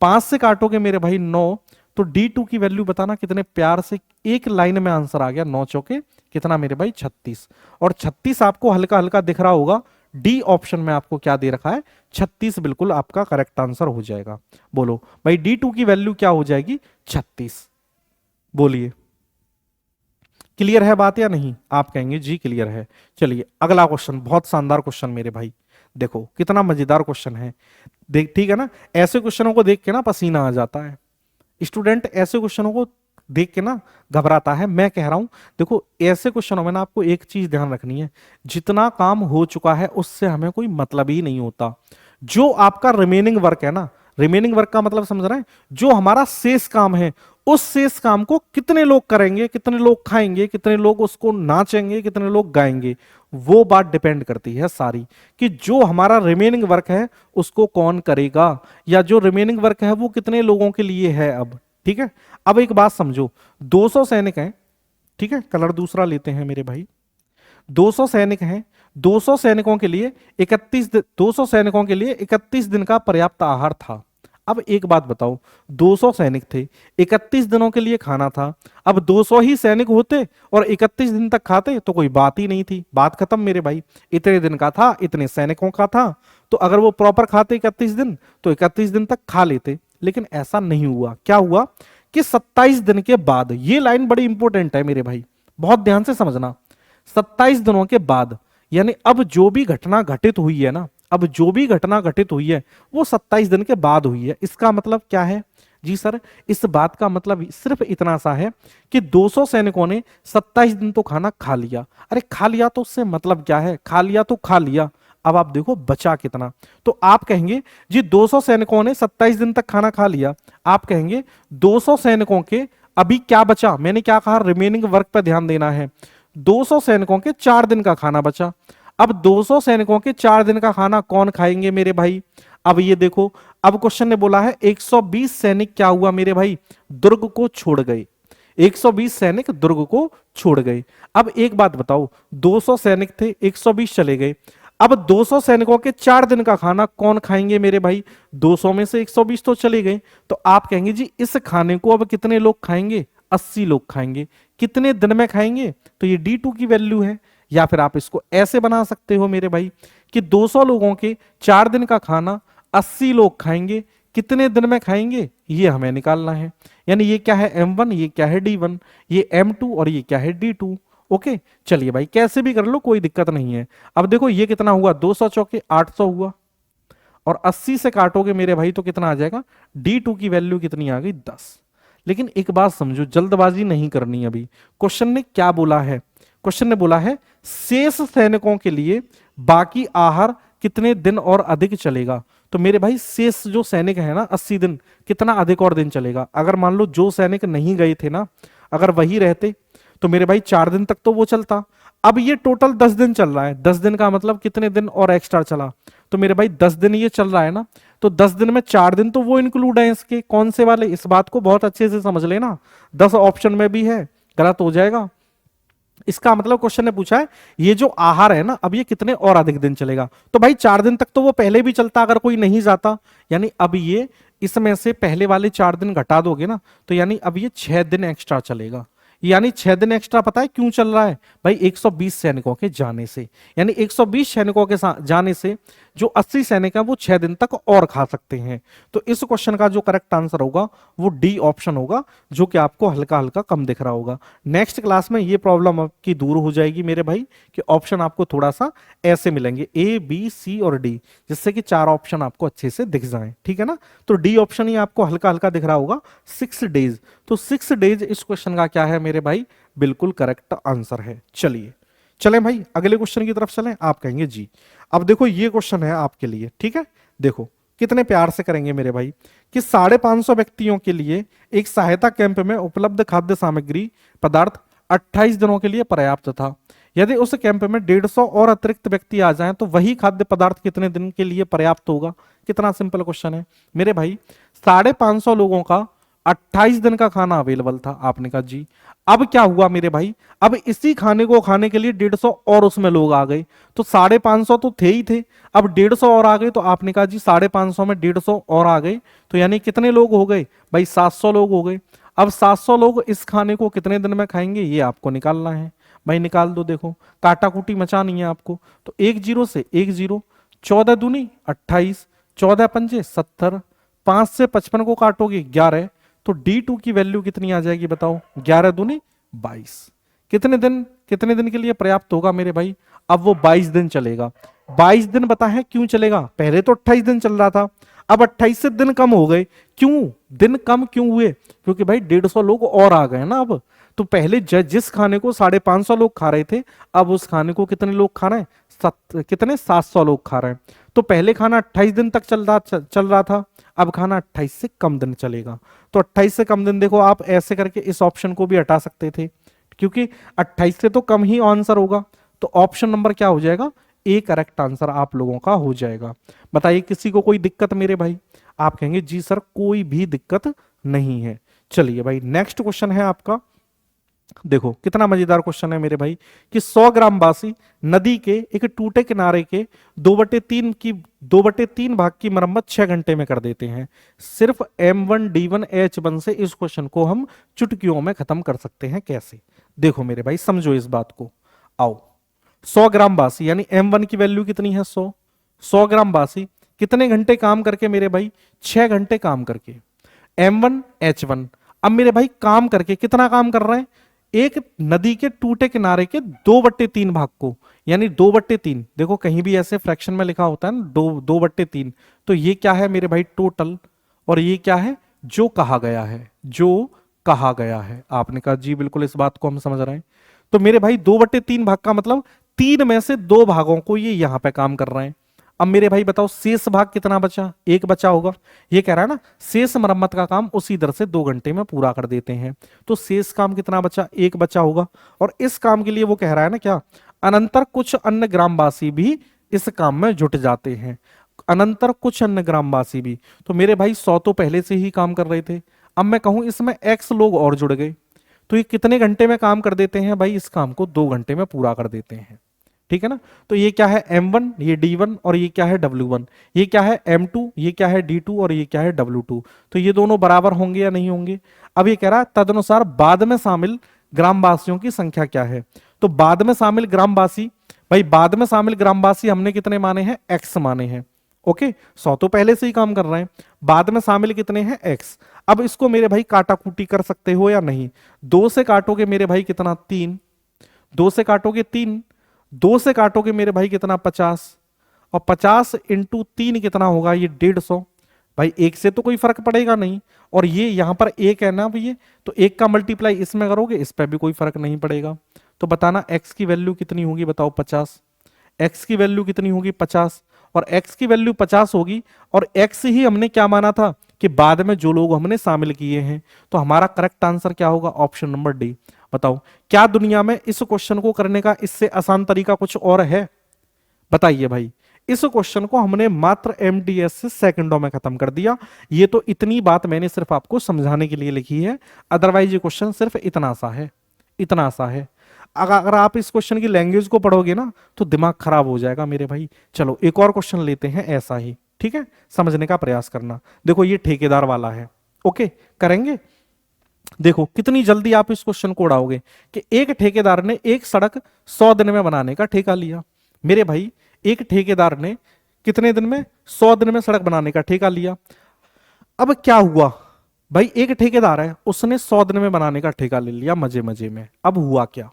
5 से काटोगे मेरे भाई 9, तो D2 की वैल्यू बताना। कितने प्यार से एक लाइन में आंसर आ गया, 9 चौके कितना मेरे भाई, 36। और 36 आपको हल्का हल्का दिख रहा होगा, डी ऑप्शन में आपको क्या दे रखा है, 36 बिल्कुल आपका करेक्ट आंसर हो जाएगा। बोलो भाई D2 की वैल्यू क्या हो जाएगी, 36। बोलिए क्लियर है बात या नहीं, आप कहेंगे जी क्लियर है। चलिए अगला क्वेश्चन, बहुत शानदार क्वेश्चन मेरे भाई, देखो कितना मजेदार क्वेश्चन है। देख ठीक है ना, ऐसे क्वेश्चनों को देख के ना पसीना आ जाता है, स्टूडेंट ऐसे क्वेश्चनों को देख के ना घबराता है। मैं कह रहा हूं देखो, ऐसे क्वेश्चनों में ना आपको एक चीज ध्यान रखनी है, जितना काम हो चुका है उससे हमें कोई मतलब ही नहीं होता। जो आपका रिमेनिंग वर्क है ना, रिमेनिंग वर्क का मतलब समझ रहे हैं, जो हमारा शेष काम है, उस शेष काम को कितने लोग करेंगे, कितने लोग खाएंगे, कितने लोग उसको नाचेंगे, कितने लोग गाएंगे, वो बात डिपेंड करती है सारी, कि जो हमारा रिमेनिंग वर्क है उसको कौन करेगा, या जो रिमेनिंग वर्क है वो कितने लोगों के लिए है। अब ठीक है। अब एक बात समझो, 200 सैनिक हैं, ठीक है, कलर दूसरा लेते हैं मेरे भाई। 200 सैनिक हैं, 200 सैनिकों के लिए 200 सैनिकों के लिए 31 दिन का पर्याप्त आहार था। अब एक बात बताओ, 200 सैनिक थे, 31 दिनों के लिए खाना था। अब 200 ही सैनिक होते और 31 दिन तक खाते तो कोई बात ही नहीं थी, बात खत्म मेरे भाई। इतने दिन का था, इतने सैनिकों का था, तो अगर वो प्रॉपर खाते 31 दिन तो 31 दिन तक खा लेते। लेकिन ऐसा नहीं हुआ। क्या हुआ कि 27 दिन के बाद, ये लाइन बड़ी इंपॉर्टेंट है मेरे भाई, बहुत ध्यान से समझना। 27 दिनों के बाद, यानी अब जो भी घटना घटित हुई है ना, अब जो भी घटना घटित हुई है वो 27 दिन के बाद हुई है। इसका मतलब क्या है जी सर? इस बात का मतलब सिर्फ इतना सा है कि 200 सैनिकों ने 27 दिन तो खाना खा लिया। अरे खा लिया तो उससे मतलब क्या है, खा लिया तो खा लिया, अब आप देखो बचा कितना। तो आप कहेंगे जी 200 सैनिकों ने 27 दिन तक खाना खा लिया, आप कहेंगे 200 सैनिकों के अभी क्या बचा। मैंने क्या कहा, रिमेनिंग वर्क पर ध्यान देना है। 200 सैनिकों के 4 दिन का खाना बचा। अब 200 सैनिकों के 4 दिन का खाना कौन खाएंगे मेरे भाई? अब ये देखो, अब क्वेश्चन ने बोला है 120 सैनिक क्या हुआ मेरे भाई, दुर्ग को छोड़ गए। 120 सैनिक दुर्ग को छोड़ गए। अब एक बात बताओ, 200 सैनिक थे, 120 चले गए। अब 200 सैनिकों के 4 दिन का खाना कौन खाएंगे मेरे भाई? 200 में से 120 तो चले गए, तो आप कहेंगे जी इस खाने को अब कितने लोग खाएंगे? 80 लोग खाएंगे। कितने दिन में खाएंगे? तो ये D2 की वैल्यू है। या फिर आप इसको ऐसे बना सकते हो मेरे भाई कि 200 लोगों के 4 दिन का खाना 80 लोग खाएंगे, कितने दिन में खाएंगे ये हमें निकालना है। यानी ये क्या है M1, ये क्या है D1, ये M2 और ये क्या है D2। ओके, चलिए भाई कैसे भी कर लो, कोई दिक्कत नहीं है। अब देखो ये कितना हुआ, 200 चौके 800 हुआ, और 80 से काटोगे मेरे भाई तो कितना आ जाएगा? D2 की वैल्यू कितनी आ गई? 10। लेकिन एक बात समझो, जल्दबाजी नहीं करनी अभी। क्वेश्चन ने क्या बोला है? क्वेश्चन ने बोला है शेष सैनिकों के लिए बाकी आहार कितने दिन और अधिक चलेगा। तो मेरे भाई शेष जो सैनिक है ना 80 दिन, कितना अधिक और दिन चलेगा? अगर मान लो जो सैनिक नहीं गए थे ना, अगर वही रहते तो मेरे भाई 4 दिन तक तो वो चलता। अब ये टोटल 10 दिन चल रहा है, 10 दिन का मतलब कितने दिन और एक्स्ट्रा चला? तो मेरे भाई 10 दिन ये चल रहा है ना, तो 10 दिन में 4 दिन तो वो इंक्लूड है इसके। कौन से वाले? इस बात को बहुत अच्छे से समझ लेना, 10 ऑप्शन में भी है, गलत हो जाएगा। इसका मतलब क्वेश्चन ने पूछा है ये जो आहार है ना, अब ये कितने और अधिक दिन चलेगा? तो भाई 4 दिन तक तो वो पहले भी चलता अगर कोई नहीं जाता। यानी अब ये इसमें से पहले वाले 4 दिन घटा दोगे ना, तो यानी अब ये 6 दिन एक्स्ट्रा चलेगा। यानी 6 दिन एक्स्ट्रा पता है क्यों चल रहा है भाई? 120 सैनिकों के जाने से। यानी 120 सैनिकों के जाने से जो 80 सैनिक है वो 6 दिन तक और खा सकते हैं। तो इस क्वेश्चन का जो करेक्ट आंसर होगा वो D ऑप्शन होगा, जो कि आपको हल्का हल्का कम दिख रहा होगा। नेक्स्ट क्लास में ये प्रॉब्लम आपकी दूर हो जाएगी मेरे भाई, कि ऑप्शन आपको थोड़ा सा ऐसे मिलेंगे A B C और D, जिससे कि 4 ऑप्शन आपको अच्छे से दिख जाए, ठीक है ना। तो D ऑप्शन ही आपको हल्का हल्का दिख रहा होगा, 6 डेज। तो 6 डेज इस क्वेश्चन का क्या है मेरे भाई? बिल्कुल करेक्ट आंसर है। चलिए चलें भाई अगले क्वेश्चन की तरफ चलें। आप कहेंगे जी, अब देखो ये क्वेश्चन है आपके लिए, ठीक है। देखो कितने प्यार से करेंगे मेरे भाई, कि 550 व्यक्तियों के लिए एक सहायता कैंप में उपलब्ध खाद्य सामग्री पदार्थ 28 दिनों के लिए पर्याप्त था। यदि उस कैंप में 150 और अतिरिक्त व्यक्ति आ जाएं तो वही खाद्य पदार्थ कितने दिन के लिए पर्याप्त होगा? कितना सिंपल क्वेश्चन है मेरे भाई। 550 लोगों का 28 दिन का खाना अवेलेबल था, आपने कहा जी। अब क्या हुआ मेरे भाई, अब इसी खाने को खाने के लिए 150 और उसमें लोग आ गए, तो 550 तो थे ही थे, अब 150 और आ गए, तो आपने कहा जी 550 में 150 और आ गए, तो यानी कितने लोग हो गए भाई? 700 लोग हो गए। अब 700 लोग इस खाने को कितने दिन में खाएंगे ये आपको निकालना है भाई। निकाल दो, देखो काटा कुटी मचानी है आपको। तो 1 0 से 1 0, 14 दूनी 28, 14 पंजे 70, 5 से 55 को काटोगे 11, तो D2 की वैल्यू कितनी आ जाएगी बताओ? 11 दूनी 22। कितने दिन के लिए पर्याप्त होगा मेरे भाई? अब वो 22 दिन चलेगा। 22 दिन बता है क्यों चलेगा? पहले तो 28 दिन चल रहा था, अब 28 से दिन कम हो गए। क्यों दिन कम क्यों हुए? क्योंकि भाई 150 लोग और आ गए ना अब। तो पहले जिस खाने को 550 लोग खा रहे थे, अब उस खाने को कितने लोग खा रहे हैं? कितने? 700 लोग खा रहे हैं। तो पहले खाना 28 दिन तक चल रहा था, अब खाना 28 से कम दिन चलेगा। तो 28 से कम दिन, देखो आप ऐसे करके इस ऑप्शन को भी हटा सकते थे, क्योंकि 28 से तो कम ही आंसर होगा। तो ऑप्शन नंबर क्या हो जाएगा? ए करेक्ट आंसर आप लोगों का हो जाएगा। बताइए किसी को कोई दिक्कत मेरे भाई? आप कहेंगे जी सर कोई भी दिक्कत नहीं है। चलिए भाई नेक्स्ट क्वेश्चन है आपका। देखो कितना मजेदार क्वेश्चन है मेरे भाई कि 100 ग्रामवासी नदी के एक टूटे किनारे के 2/3 भाग की मरम्मत 6 घंटे में कर देते हैं। सिर्फ M1D1H1 से इस क्वेश्चन को हम चुटकियों में खत्म कर सकते हैं कैसे? देखो मेरे भाई समझो इस बात को। आओ 100 ग्रामवासी यानी M1 की वैल्यू कितनी है 100 ग्रामवासी कितने घंटे काम करके मेरे भाई 6 घंटे काम करके M1H1। अब मेरे भाई काम करके कितना काम कर रहे हैं? एक नदी के टूटे किनारे के 2/3 भाग को, यानी 2/3। देखो कहीं भी ऐसे फ्रैक्शन में लिखा होता है ना 2/3। तो ये क्या है मेरे भाई टोटल, और ये क्या है जो कहा गया है, जो कहा गया है। आपने कहा जी बिल्कुल इस बात को हम समझ रहे हैं। तो मेरे भाई 2/3 भाग का मतलब 3 में से 2 भागों को ये यहां पे काम कर रहे हैं। अब मेरे भाई बताओ शेष भाग कितना बचा? एक बचा होगा। ये कह रहा है ना शेष मरम्मत का काम उसी दर से 2 घंटे में पूरा कर देते हैं। तो शेष काम कितना बचा? एक बचा होगा। और इस काम के लिए वो कह रहा है ना क्या, अनंतर कुछ अन्य ग्रामवासी भी इस काम में जुट जाते हैं। अनंतर कुछ अन्य ग्रामवासी भी, तो मेरे भाई 100 तो पहले से ही काम कर रहे थे। अब मैं कहूं इसमें X लोग और जुड़ गए, तो ये कितने घंटे में काम कर देते हैं भाई? इस काम को 2 घंटे में पूरा कर देते हैं। ठीक है ना? तो ये क्या है M1, ये D1, और ये क्या है W1। ये क्या है M2, ये क्या है D2, और ये क्या है W2। तो ये दोनों बराबर होंगे या नहीं होंगे? अब ये कह रहा है तदनुसार बाद में शामिल ग्रामवासियों की संख्या क्या है। तो बाद में शामिल ग्रामवासी, भाई बाद में शामिल ग्रामवासी हमने कितने माने हैं? X माने हैं। ओके 100 तो पहले से ही काम कर रहे हैं, बाद में शामिल कितने हैं? X। अब इसको मेरे भाई काटा कूटी कर सकते हो या नहीं? 2 से काटोगे मेरे भाई कितना? 3। 2 से काटोगे 3, 2 से काटोगे मेरे भाई कितना? 50। और 50 इंटू 3 कितना होगा? ये 150। भाई एक से तो कोई फर्क पड़ेगा नहीं, और ये यहां पर एक है ना भैया, तो एक का मल्टीप्लाई इसमें करोगे इस पर भी कोई फर्क नहीं पड़ेगा। तो बताना x की वैल्यू कितनी होगी? बताओ 50। x की वैल्यू कितनी होगी? 50। और x की वैल्यू 50 होगी, और x ही हमने क्या माना था कि बाद में जो लोग हमने शामिल किए हैं। तो हमारा करेक्ट आंसर क्या होगा? Option number D. बताओ क्या दुनिया में इस क्वेश्चन को करने का इससे आसान तरीका कुछ और है? बताइए भाई। इस क्वेश्चन को हमने मात्र MDS से सेकंडों में खत्म कर दिया। ये तो इतनी बात मैंने सिर्फ आपको समझाने के लिए लिखी है, अदरवाइज ये क्वेश्चन सिर्फ इतना सा है, इतना सा है। अगर आप इस क्वेश्चन की लैंग्वेज को पढ़ोगे ना तो दिमाग खराब हो जाएगा मेरे भाई। चलो एक और क्वेश्चन लेते हैं ऐसा ही, ठीक है? समझने का प्रयास करना। देखो ये ठेकेदार वाला है। ओके करेंगे। देखो कितनी जल्दी आप इस क्वेश्चन को उड़ाओगे कि एक ठेकेदार ने एक सड़क 100 दिन में बनाने का ठेका लिया। मेरे भाई एक ठेकेदार ने कितने दिन में? 100 दिन में सड़क बनाने का ठेका लिया। अब क्या हुआ भाई? एक ठेकेदार है, उसने 100 दिन में बनाने का ठेका ले लिया मजे मजे में। अब हुआ क्या?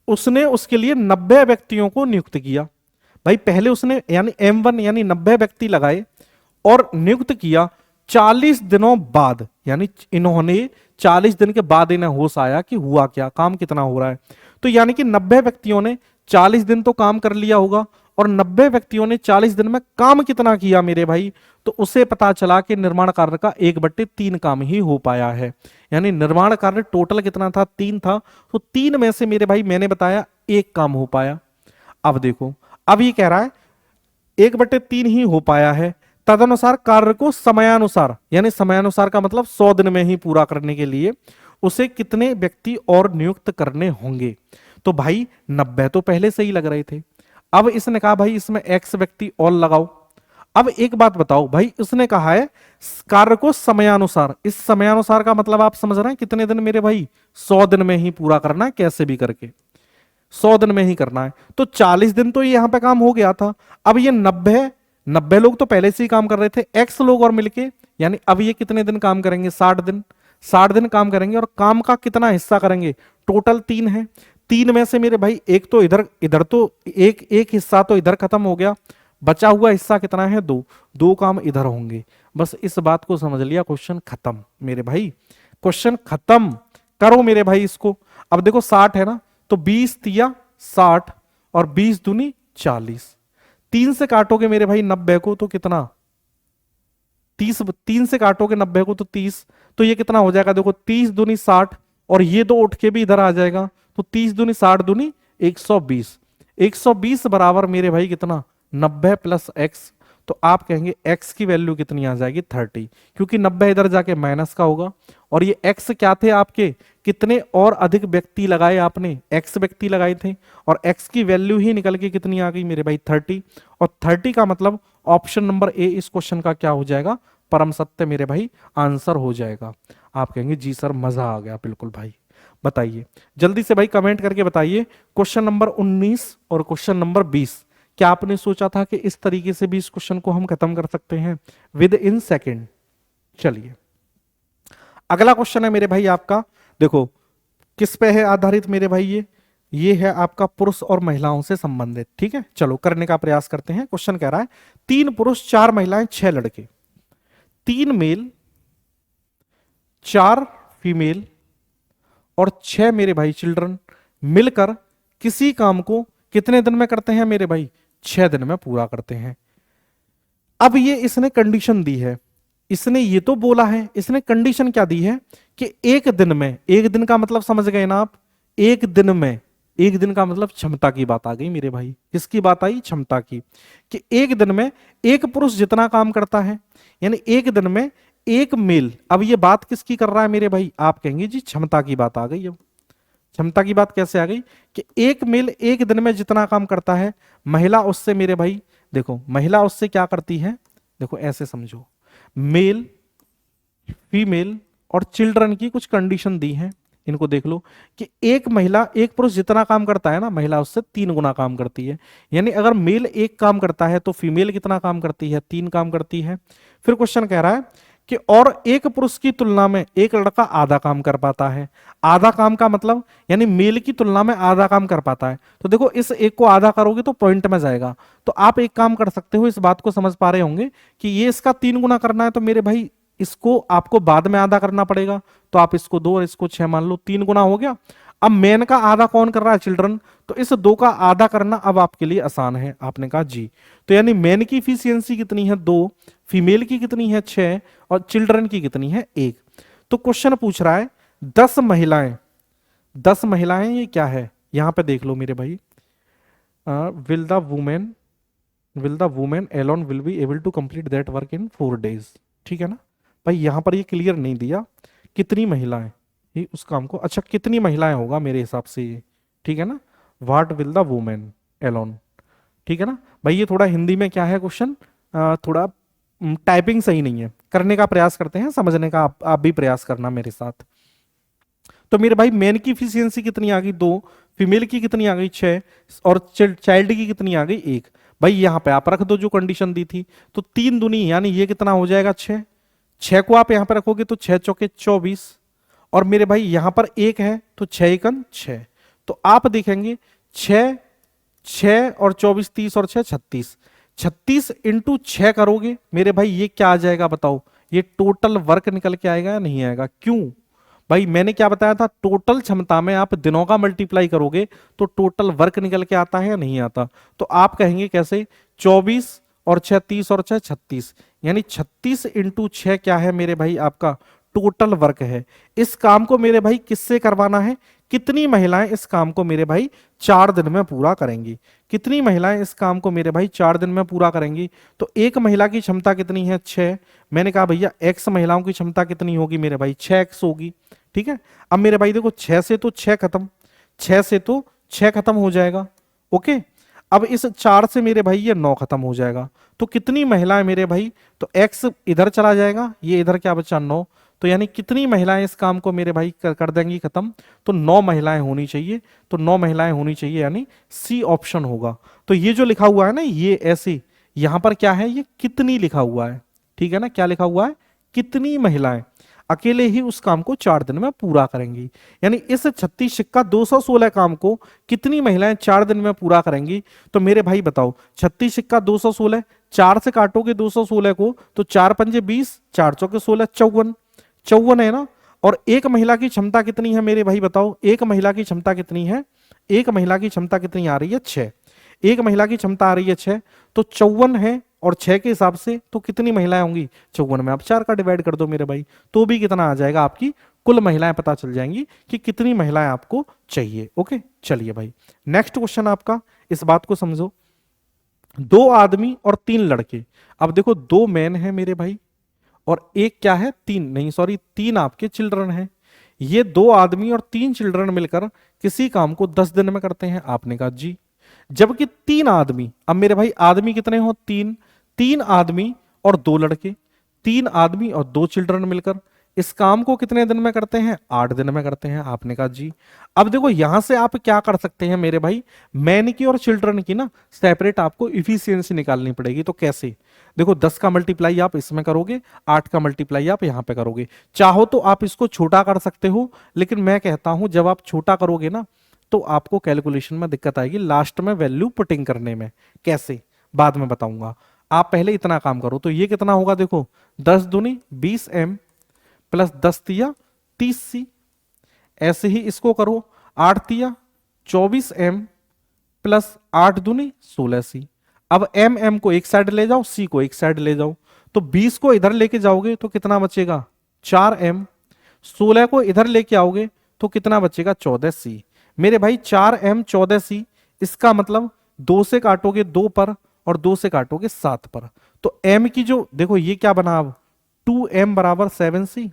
उसने उसके लिए 90 व्यक्तियों को नियुक्त किया। भाई पहले उसने यानी M1 यानी 90 व्यक्ति लगाए और नियुक्त किया। 40 दिनों बाद, यानी इन्होंने 40 दिन के बाद इन्हें होश आया कि हुआ क्या, काम कितना हो रहा है। तो यानी कि 90 व्यक्तियों ने 40 दिन तो काम कर लिया होगा, और 90 व्यक्तियों ने 40 दिन में काम कितना किया मेरे भाई? तो उसे पता चला कि निर्माण कार्य का 1/3 काम ही हो पाया है। यानी निर्माण कार्य टोटल कितना था? 3 था। तो 3 में से मेरे भाई मैंने बताया 1 काम हो पाया। अब देखो अब ये कह रहा है 1/3 ही हो पाया है। तदनुसार कार्य को समयानुसार, यानी समयानुसार का मतलब 100 दिन में ही पूरा करने के लिए उसे कितने व्यक्ति और नियुक्त करने होंगे? तो भाई 90 तो पहले से ही लग रहे थे। अब इसने कहा भाई इसमें X व्यक्ति और लगाओ। अब एक बात बताओ भाई, उसने कहा है कार्य को समयानुसार। इस समयानुसार का मतलब आप समझ रहे हैं कितने दिन मेरे भाई? 100 दिन में ही पूरा करना है, कैसे भी करके 100 दिन में ही करना है। तो 40 दिन तो ये यहां पे काम हो गया था। अब ये 90 लोग तो पहले से ही काम कर रहे थे, X लोग और मिलके, यानी अब ये कितने दिन काम करेंगे? 60 दिन। 60 दिन काम करेंगे, और काम का कितना हिस्सा करेंगे? टोटल 3 है। 3 में से मेरे भाई एक तो इधर तो एक हिस्सा तो इधर खत्म हो गया, बचा हुआ हिस्सा कितना है? 2 काम इधर होंगे। बस इस बात को समझ लिया, क्वेश्चन खत्म मेरे भाई, क्वेश्चन खत्म। करो मेरे भाई इसको। अब देखो 60 है ना, तो 20 तिया 60 और 20 दूनी 40। 3 से काटोगे मेरे भाई 90 को तो कितना? 30। 3 से काटोगे 90 को तो 30। तो ये कितना हो जाएगा? देखो 30 दूनी 60, और ये तो उठ के भी इधर आ जाएगा। तो 30 दूनी 60 दूनी 120। 120 बराबर मेरे भाई कितना? 90 प्लस X। तो आप कहेंगे x की वैल्यू कितनी आ जाएगी 30, क्योंकि 90 इधर जाके माइनस का होगा, और ये x क्या थे आपके, कितने और अधिक व्यक्ति लगाए आपने, x व्यक्ति लगाए थे, और x की वैल्यू ही निकल के कितनी आ गई मेरे भाई 30, और 30 का मतलब ऑप्शन नंबर ए इस क्वेश्चन का क्या हो जाएगा, परम सत्य मेरे भाई आंसर हो जाएगा। आप कहेंगे जी सर मजा आ गया, बिल्कुल भाई। बताइए जल्दी से भाई कमेंट करके बताइए, क्वेश्चन नंबर 19 और क्वेश्चन नंबर 20, क्या आपने सोचा था कि इस तरीके से भी इस क्वेश्चन को हम खत्म कर सकते हैं विद इन सेकेंड। चलिए अगला क्वेश्चन है मेरे भाई आपका, देखो किस पे है आधारित मेरे भाई, ये है आपका पुरुष और महिलाओं से संबंधित, ठीक है। चलो करने का प्रयास करते हैं। क्वेश्चन कह रहा है 3 पुरुष 4 महिलाएं 6 लड़के, 3 मेल 4 फीमेल और 6 मेरे भाई चिल्ड्रन मिलकर किसी काम को कितने दिन में करते हैं मेरे भाई, 6 दिन में पूरा करते हैं। अब ये इसने कंडीशन दी है, इसने ये तो बोला है, इसने कंडीशन क्या दी है कि एक दिन में, एक दिन का मतलब समझ गए ना आप, एक दिन में, एक दिन का मतलब क्षमता की बात आ गई मेरे भाई, किसकी बात आई, क्षमता की, कि एक दिन में एक पुरुष जितना काम करता है, यानी एक दिन में एक मेल। अब ये बात किसकी कर रहा है मेरे भाई, आप कहेंगे जी क्षमता की बात आ गई। अब क्षमता की बात कैसे आ गई कि एक मेल एक दिन में जितना काम करता है, महिला उससे मेरे भाई, देखो महिला उससे क्या करती है, देखो ऐसे समझो, मेल फीमेल और चिल्ड्रन की कुछ कंडीशन दी है, इनको देख लो कि एक महिला एक पुरुष जितना काम करता है ना, महिला उससे 3 गुना काम करती है। यानी अगर मेल एक काम करता है तो फीमेल कितना काम करती है, 3 काम करती है। फिर क्वेश्चन कह रहा है कि और एक पुरुष की तुलना में एक लड़का आधा काम कर पाता है। आधा काम का मतलब यानी मेल की तुलना में आधा काम कर पाता है, तो देखो इस एक को आधा करोगे तो पॉइंट में जाएगा। तो आप एक काम कर सकते हो, इस बात को समझ पा रहे होंगे कि ये इसका 3 गुना करना है, तो मेरे भाई इसको आपको बाद में आधा करना पड़ेगा, तो आप इसको 2 और इसको 6 मान लो, 3 गुना हो गया। अब मेन का आधा कौन कर रहा है, चिल्ड्रन, तो इस 2 का आधा करना अब आपके लिए आसान है। आपने कहा जी, तो यानी मेन की इफिशियंसी कितनी है 2, फीमेल की कितनी है 6 और चिल्ड्रन की कितनी है 1। तो क्वेश्चन पूछ रहा है 10 महिलाएं, 10 महिलाएं ये क्या है, यहां पे देख लो मेरे भाई, will the women alone will be able to complete that work in 4 days, ठीक है ना भाई। यहां पर ये क्लियर नहीं दिया कितनी महिलाएं ये उस काम को, अच्छा कितनी महिलाएं होगा मेरे हिसाब से ये, ठीक है ना, what will the women alone, ठीक है ना भाई। ये थोड़ा हिंदी में क्या है क्वेश्चन, थोड़ा टाइपिंग सही नहीं है, करने का प्रयास करते हैं, समझने का आप भी प्रयास करना मेरे साथ। तो मेरे भाई मेन की इफिशियंसी कितनी आ गई 2, फीमेल की कितनी आ गई 6 और चाइल्ड की कितनी आ गई 1। भाई यहां पे आप रख दो जो कंडीशन दी थी, तो 3 दूनी यानी ये कितना हो जाएगा 6, 6 को आप यहां पे रखोगे तो 6 चौके 24, और मेरे भाई यहां पर 1 है तो 6 एकन 6, तो आप देखेंगे 6 6 और 24 30 और 6 36, 36 इंटू 6 करोगे मेरे भाई ये क्या आ जाएगा बताओ, ये टोटल वर्क निकल के आएगा या नहीं आएगा। क्यों भाई, मैंने क्या बताया था, टोटल क्षमता में आप दिनों का मल्टीप्लाई करोगे तो टोटल वर्क निकल के आता है या नहीं आता। तो आप कहेंगे कैसे, 24 और 6 30 और 6 36, यानी 36 इंटू 6 क्या है मेरे भाई आपका टोटल वर्क है। इस काम को मेरे भाई किससे करवाना है, कितनी महिलाएं इस काम को मेरे भाई 4 दिन में पूरा करेंगी, कितनी महिलाएं इस काम को मेरे भाई 4 दिन में पूरा करेंगी। तो एक महिला की क्षमता कितनी है 6, मैंने कहा भैया x महिलाओं की क्षमता कितनी होगी मेरे भाई 6x होगी, ठीक है। अब मेरे भाई देखो 6 से तो 6 खत्म, 6 से तो 6 खत्म हो जाएगा, ओके। अब इस 4 से मेरे भाई ये 9 खत्म हो जाएगा, तो कितनी महिलाएं मेरे भाई, तो x इधर चला जाएगा, ये इधर क्या बचा 9, तो यानी कितनी महिलाएं इस काम को मेरे भाई कर देंगी खत्म, तो 9 महिलाएं होनी चाहिए, तो 9 महिलाएं होनी चाहिए, यानी सी ऑप्शन होगा। तो ये जो लिखा हुआ है ना ये ऐसे, यहां पर क्या है, ये कितनी लिखा हुआ है, ठीक है ना, क्या लिखा हुआ है, कितनी महिलाएं अकेले ही उस काम को 4 दिन में पूरा करेंगी। यानी इस 36 सिक्का 216 काम को कितनी महिलाएं 4 दिन में पूरा करेंगी। तो मेरे भाई बताओ 36 सिक्का 216, 4 से काटोगे 216 को तो 4 पंजे 20, 4 चौके 16, 54 है ना। और एक महिला की क्षमता कितनी है मेरे भाई बताओ, एक महिला की क्षमता कितनी है, एक महिला की क्षमता कितनी आ रही है 6, एक महिला की क्षमता आ रही है 6, तो 54 है और 6 के हिसाब से तो कितनी महिलाएं होंगी, 54 में आप 4 का डिवाइड कर दो मेरे भाई, तो भी कितना आ जाएगा, आपकी कुल महिलाएं पता चल जाएंगी कि कितनी महिलाएं आपको चाहिए। ओके चलिए भाई नेक्स्ट क्वेश्चन आपका, इस बात को समझो, दो आदमी और तीन लड़के। अब देखो दो मैन है मेरे भाई और एक क्या है, तीन नहीं सॉरी, तीन आपके चिल्ड्रन हैं। ये दो आदमी और तीन चिल्ड्रन मिलकर किसी काम को 10 दिन में करते हैं, आपने कहा जी। जबकि तीन आदमी, अब मेरे भाई आदमी कितने हो, तीन, तीन आदमी और दो लड़के, तीन आदमी और दो चिल्ड्रन मिलकर इस काम को कितने दिन में करते हैं, 8 दिन में करते हैं, आपने कहा जी। अब देखो यहां से आप क्या कर सकते हैं मेरे भाई, मैन की और चिल्ड्रन की ना सेपरेट आपको इफिशियंसी निकालनी पड़ेगी। तो कैसे, देखो 10 का मल्टीप्लाई आप इसमें करोगे, 8 का मल्टीप्लाई आप यहां पे करोगे। चाहो तो आप इसको छोटा कर सकते हो, लेकिन मैं कहता हूं जब आप छोटा करोगे ना तो आपको कैलकुलेशन में दिक्कत आएगी लास्ट में वैल्यू पुटिंग करने में। कैसे, बाद में बताऊंगा। आप पहले इतना काम करो, तो ये कितना होगा, देखो 10 दूनी 20m प्लस 10 तिया 30c। ऐसे ही इसको करो, 8 तिया 24m प्लस 8 दूनी 16c। अब m को एक साइड ले जाओ, c को एक साइड ले जाओ, तो 20 को इधर लेके जाओगे तो कितना बचेगा, 4m। 16 को इधर लेके आओगे तो कितना बचेगा, 14c। मेरे भाई 4m 14c, इसका मतलब 2 से काटोगे 2 पर और 2 से काटोगे 7 पर। तो m की जो देखो ये क्या बना, अब 2m बराबर 7c।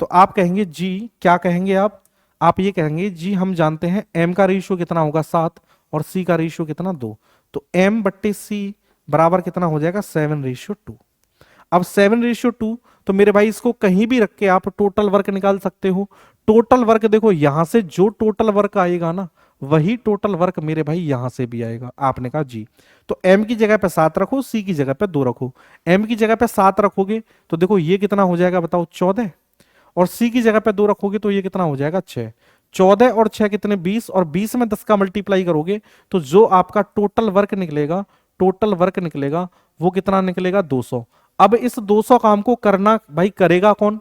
तो आप कहेंगे जी, क्या कहेंगे आप ये कहेंगे जी हम जानते हैं m का रेशियो कितना होगा 7 और c का रेशियो कितना 2। तो m बट्टे c बराबर कितना हो जाएगा, 7:2। अब 7:2, तो मेरे भाई इसको कहीं भी रख के आप टोटल वर्क निकाल सकते हो। टोटल वर्क देखो यहां से जो टोटल वर्क आएगा ना, वही टोटल वर्क मेरे भाई यहां से भी आएगा, आपने कहा जी। तो m की जगह पे 7 रखो, c की जगह पे 2 रखो। m की जगह पे 7 रखोगे तो देखो ये कितना हो जाएगा बताओ, 14। और c की जगह पे 2 रखोगे तो ये कितना हो जाएगा, 6। 14 और 6 कितने, 20, और 20 में 10 का मल्टीप्लाई करोगे तो जो आपका टोटल वर्क निकलेगा, टोटल वर्क निकलेगा वो कितना निकलेगा, 200। अब इस 200 काम को करना भाई करेगा कौन,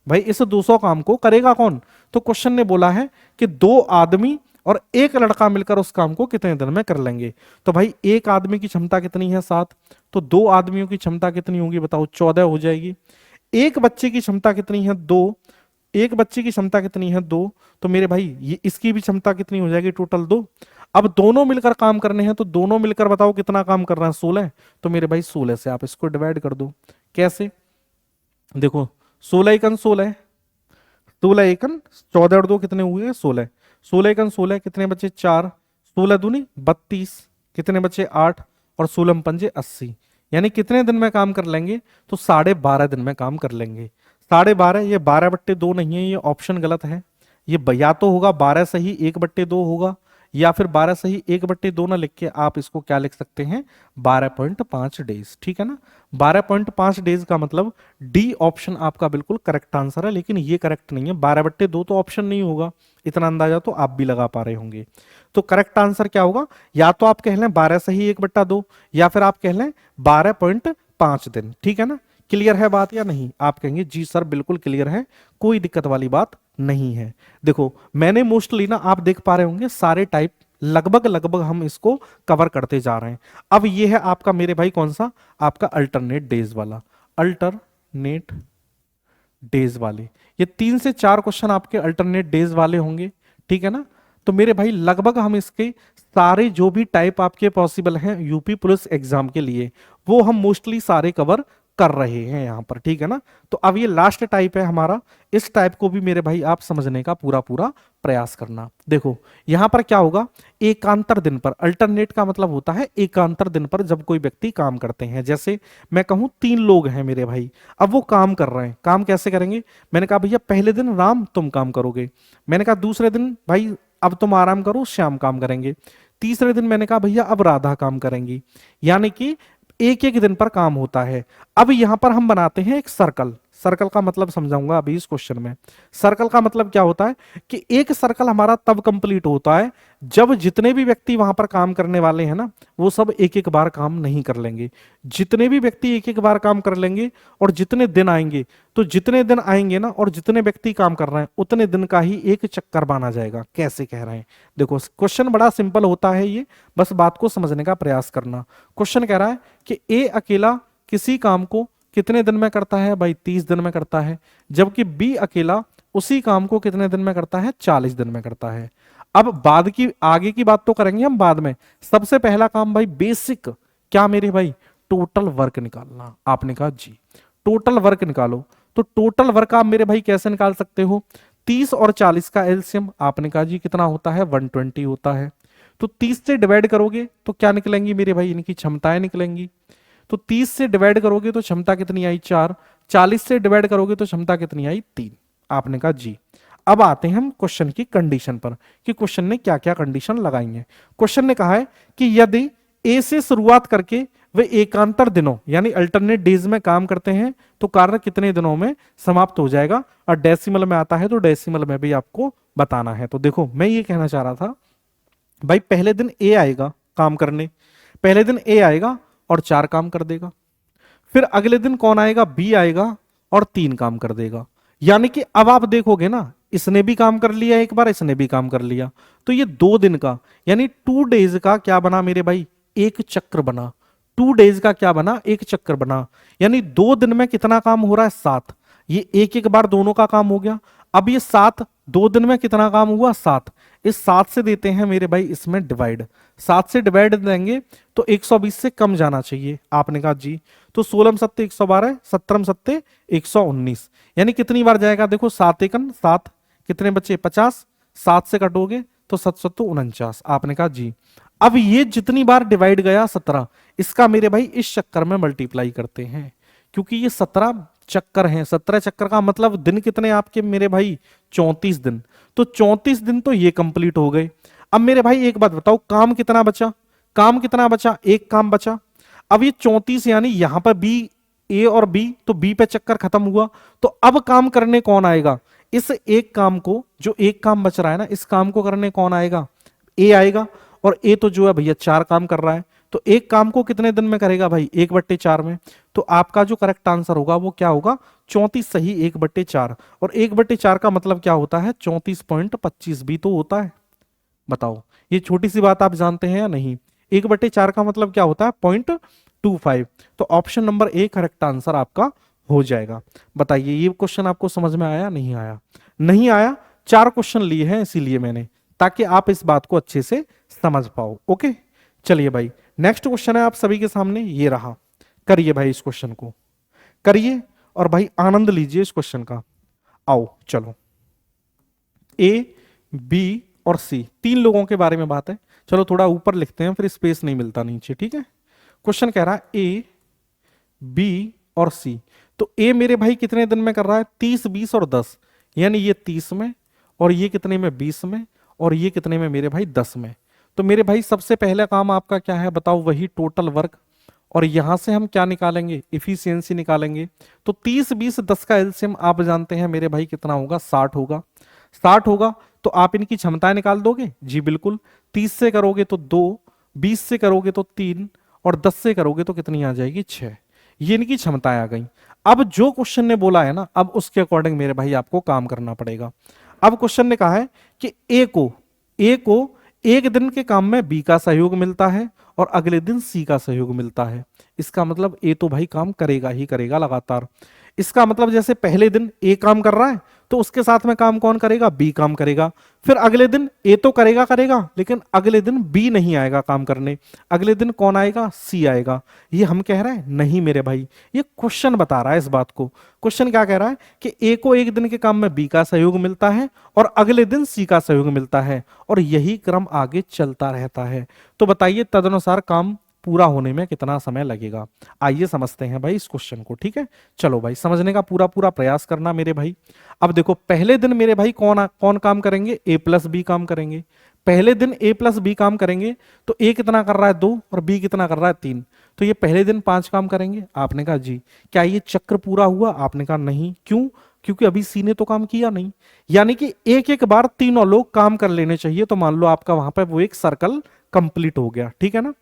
भाई इस 200 काम को करेगा कौन। तो क्वेश्चन ने बोला है कि दो आदमी और एक लड़का मिलकर उस काम को कितने दिन में कर लेंगे। तो भाई एक आदमी की क्षमता कितनी है, 7, तो दो आदमियों की क्षमता कितनी होगी बताओ, 14 हो जाएगी। एक बच्चे की क्षमता कितनी है, 2, एक बच्चे की क्षमता कितनी है, 2, तो मेरे भाई ये इसकी भी क्षमता कितनी हो जाएगी, टोटल 2। अब दोनों मिलकर काम करने हैं तो दोनों मिलकर बताओ कितना काम कर रहे हैं, 16। तो मेरे भाई 16 से आप इसको डिवाइड कर दो। कैसे, देखो 16 एकन 16, 16 एकन 14 और 2 कितने हुए, 16। 16 एकन 16 कितने बचे, 4। 16 दूनी 32, कितने बचे, 8। और 16 पंजे 80। यानी कितने दिन में काम कर लेंगे, तो 12.5 दिन में काम कर लेंगे। 12.5, ये 12/2 नहीं है, ये ऑप्शन गलत है। ये या तो होगा 12 सही 1/2 होगा, या फिर 12 सही 1/2 ना लिख के आप इसको क्या लिख सकते हैं, 12.5 डेज, ठीक है ना। 12.5 डेज का मतलब डी ऑप्शन आपका बिल्कुल करेक्ट आंसर है, लेकिन ये करेक्ट नहीं है, 12/2 तो ऑप्शन नहीं होगा। इतना अंदाजा तो आप भी लगा पा रहे होंगे। तो करेक्ट आंसर क्या होगा, या तो आप कह लें 12 सही 1/2, या फिर आप कह लें 12.5 दिन, ठीक है ना। क्लियर है बात या नहीं, आप कहेंगे जी सर बिल्कुल क्लियर है, कोई दिक्कत वाली बात नहीं है। देखो मैंने मोस्टली ना, आप देख पा रहे होंगे सारे टाइप लगभग लगभग हम इसको कवर करते जा रहे हैं। अब ये है आपका मेरे भाई कौन सा, आपका अल्टरनेट डेज वाला, अल्टरनेट डेज वाले। ये 3 से 4 क्वेश्चन आपके अल्टरनेट डेज वाले होंगे, ठीक है ना। तो मेरे भाई लगभग हम इसके सारे जो भी टाइप आपके पॉसिबल हैं यूपी पुलिस एग्जाम के लिए, वो हम मोस्टली सारे कवर कर रहे हैं यहां पर, ठीक है ना। तो अब ये लास्ट टाइप है हमारा, इस टाइप को भी मेरे भाई आप समझने का पूरा पूरा प्रयास करना। देखो यहां पर क्या होगा, एकांतर दिन पर, अल्टरनेट का मतलब होता है एकांतर दिन पर जब कोई व्यक्ति काम करते हैं। जैसे मैं कहूं 3 लोग हैं मेरे भाई, अब वो काम कर रहे हैं, काम कैसे करेंगे, मैंने कहा भैया पहले दिन राम तुम काम करोगे, मैंने कहा दूसरे दिन भाई अब तुम आराम करो श्याम काम करेंगे, तीसरे दिन मैंने कहा भैया अब राधा काम करेंगी। यानी कि एक एक दिन पर काम होता है। अब यहां पर हम बनाते हैं एक सर्कल, सर्कल का मतलब समझाऊंगा अभी इस क्वेश्चन में। सर्कल का मतलब क्या होता है कि एक सर्कल हमारा तब कंप्लीट होता है जब जितने भी व्यक्ति वहां पर काम करने वाले हैं ना, वो सब एक एक बार काम नहीं कर लेंगे। जितने भी व्यक्ति एक एक बार काम कर लेंगे और जितने दिन आएंगे, तो जितने दिन आएंगे ना और जितने व्यक्ति काम कर रहे हैं उतने दिन का ही एक चक्कर बांधा जाएगा। कैसे कह रहे हैं, देखो क्वेश्चन बड़ा सिंपल होता है, ये बस बात को समझने का प्रयास करना। क्वेश्चन कह रहा है कि ए अकेला किसी काम को कितने दिन में करता है, भाई 30 दिन में करता है, जबकि बी अकेला उसी काम को कितने दिन में करता है, 40 दिन में करता है। अब बाद की आगे की बात तो करेंगे हम बाद में, सबसे पहला काम भाई बेसिक क्या मेरे भाई, टोटल वर्क निकालना। आपने कहा जी टोटल वर्क निकालो। तो टोटल वर्क आप मेरे भाई कैसे निकाल सकते हो, 30 और 40 का एलसीएम। आपने कहा जी कितना होता है, 120 होता है। तो 30 से डिवाइड करोगे तो क्या निकलेंगी मेरे भाई, इनकी क्षमताएं निकलेंगी। तो 30 से डिवाइड करोगे तो क्षमता कितनी आई, 4। 40 से डिवाइड करोगे तो क्षमता कितनी आई, 3। आपने कहा जी। अब आते हैं हम क्वेश्चन की कंडीशन पर कि क्वेश्चन ने क्या क्या कंडीशन लगाई है। क्वेश्चन ने कहा है कि यदि ए से शुरुआत करके वे एकांतर दिनों यानी अल्टरनेट डेज में काम करते हैं तो कार्य कितने दिनों में समाप्त हो जाएगा। और डेसिमल में आता है तो डेसिमल में भी आपको बताना है। तो देखो मैं ये कहना चाह रहा था भाई, पहले दिन ए आएगा काम करने, पहले दिन ए आएगा और 4 काम कर देगा। फिर अगले दिन कौन आएगा, बी आएगा और 3 काम कर देगा। यानी कि अब आप देखोगे ना, इसने भी काम कर लिया एक बार, इसने भी काम कर लिया, तो ये 2 दिन का यानी 2 डेज का क्या बना मेरे भाई, एक चक्र बना। 2 डेज का क्या बना, एक चक्र बना। यानी 2 दिन में कितना काम हो रहा है, 7। ये एक एक बार दोनों का काम हो गया। अब ये 7 2 दिन में कितना काम हुआ, 7। इस 7 से देते हैं मेरे भाई इसमें डिवाइड, 7 से डिवाइड देंगे तो 120 से कम जाना चाहिए। आपने कहा जी। तो 16 सत्ते 112, 17 सत्ते 119, यानी कितनी बार जाएगा, देखो 7 एकन 7, कितने बचे 50, 7 से कटोगे तो 7 सत्तो 49। आपने कहा जी। अब ये जितनी बार डिवाइड गया 17, इसका मेरे भाई इस चक्कर में मल्टीप्लाई करते हैं, क्योंकि ये 17 चक्कर हैं। 17 चक्कर का मतलब दिन कितने आपके मेरे भाई, 34 दिन। तो 34 दिन तो ये कंप्लीट हो गए। अब मेरे भाई एक बात बताओ, काम कितना बचा, काम कितना बचा, एक काम बचा। अब ये 34 यानी यहां पर बी, ए और बी, तो बी पे चक्कर खत्म हुआ। तो अब काम करने कौन आएगा, इस एक काम को, जो एक काम बच रहा है ना, इस काम को करने कौन आएगा, ए आएगा। और ए तो जो है भैया 4 काम कर रहा है, तो एक काम को कितने दिन में करेगा भाई, 1/4 में। तो आपका जो करेक्ट आंसर होगा वो क्या होगा, 34 सही 1/4। और 1/4 का मतलब क्या होता है, 34.25 भी तो होता है। बताओ ये छोटी सी बात आप जानते हैं या नहीं, 1/4 का मतलब क्या होता है, 0.25। तो option number A correct answer आपका हो जाएगा। बताइए ये क्वेश्चन आपको समझ में आया, नहीं आया, नहीं आया। 4 क्वेश्चन लिए हैं इसीलिए मैंने, ताकि आप इस बात को अच्छे से समझ पाओ। ओके चलिए भाई, नेक्स्ट क्वेश्चन है आप सभी के सामने, ये रहा। करिए भाई इस क्वेश्चन को, करिए और भाई आनंद लीजिए इस क्वेश्चन का। आओ चलो, ए बी और सी 3 लोगों के बारे में बात है। चलो थोड़ा ऊपर लिखते हैं, फिर स्पेस नहीं मिलता नीचे, ठीक है। क्वेश्चन कह रहा है ए बी और सी। तो ए मेरे भाई कितने दिन में कर रहा है, 30 20 और 10, यानी ये 30 में और ये कितने में, 20 में, और ये कितने में मेरे भाई, 10 में। तो मेरे भाई सबसे पहला काम आपका क्या है बताओ, वही टोटल वर्क। और यहां से हम क्या निकालेंगे, इफिशियंसी निकालेंगे। तो 30 20 10 का एलसीएम आप जानते हैं मेरे भाई कितना होगा, 60 होगा। 60 होगा तो आप इनकी क्षमताएं निकाल दोगे, जी बिल्कुल। 30 से करोगे तो 2, 20 से करोगे तो 3, और 10 से करोगे तो कितनी आ जाएगी, 6। ये इनकी क्षमताएं आ गई। अब जो क्वेश्चन ने बोला है ना, अब उसके अकॉर्डिंग मेरे भाई आपको काम करना पड़ेगा। अब क्वेश्चन ने कहा है कि ए को एक दिन के काम में बी का सहयोग मिलता है और अगले दिन सी का सहयोग मिलता है। इसका मतलब ए तो भाई काम करेगा ही करेगा लगातार। इसका मतलब जैसे पहले दिन ए काम कर रहा है तो उसके साथ में काम कौन करेगा, बी काम करेगा। फिर अगले दिन ए तो करेगा करेगा, लेकिन अगले दिन बी नहीं आएगा काम करने, अगले दिन कौन आएगा, सी आएगा। ये हम कह रहे हैं नहीं मेरे भाई, ये क्वेश्चन बता रहा है इस बात को। क्वेश्चन क्या कह रहा है कि ए को एक दिन के काम में बी का सहयोग मिलता है और अगले दिन सी का सहयोग मिलता है, और यही क्रम आगे चलता रहता है। तो बताइए तदनुसार काम पूरा होने में कितना समय लगेगा। आइए समझते हैं भाई इस क्वेश्चन को, ठीक है। चलो भाई समझने का पूरा पूरा प्रयास करना मेरे भाई। अब देखो पहले दिन मेरे भाई कौन कौन काम करेंगे, ए प्लस बी काम करेंगे। पहले दिन ए प्लस बी काम करेंगे तो ए कितना कर रहा है, 2, और बी कितना कर रहा है, 3। तो ये पहले दिन 5 काम करेंगे। आपने कहा जी। क्या ये चक्र पूरा हुआ, आपने कहा नहीं। क्यों, क्योंकि अभी सी ने तो काम किया नहीं। यानी कि एक एक बार तीनों लोग काम कर लेने चाहिए, तो मान लो आपका वहां पर वो एक सर्कल कंप्लीट हो गया, ठीक है ना।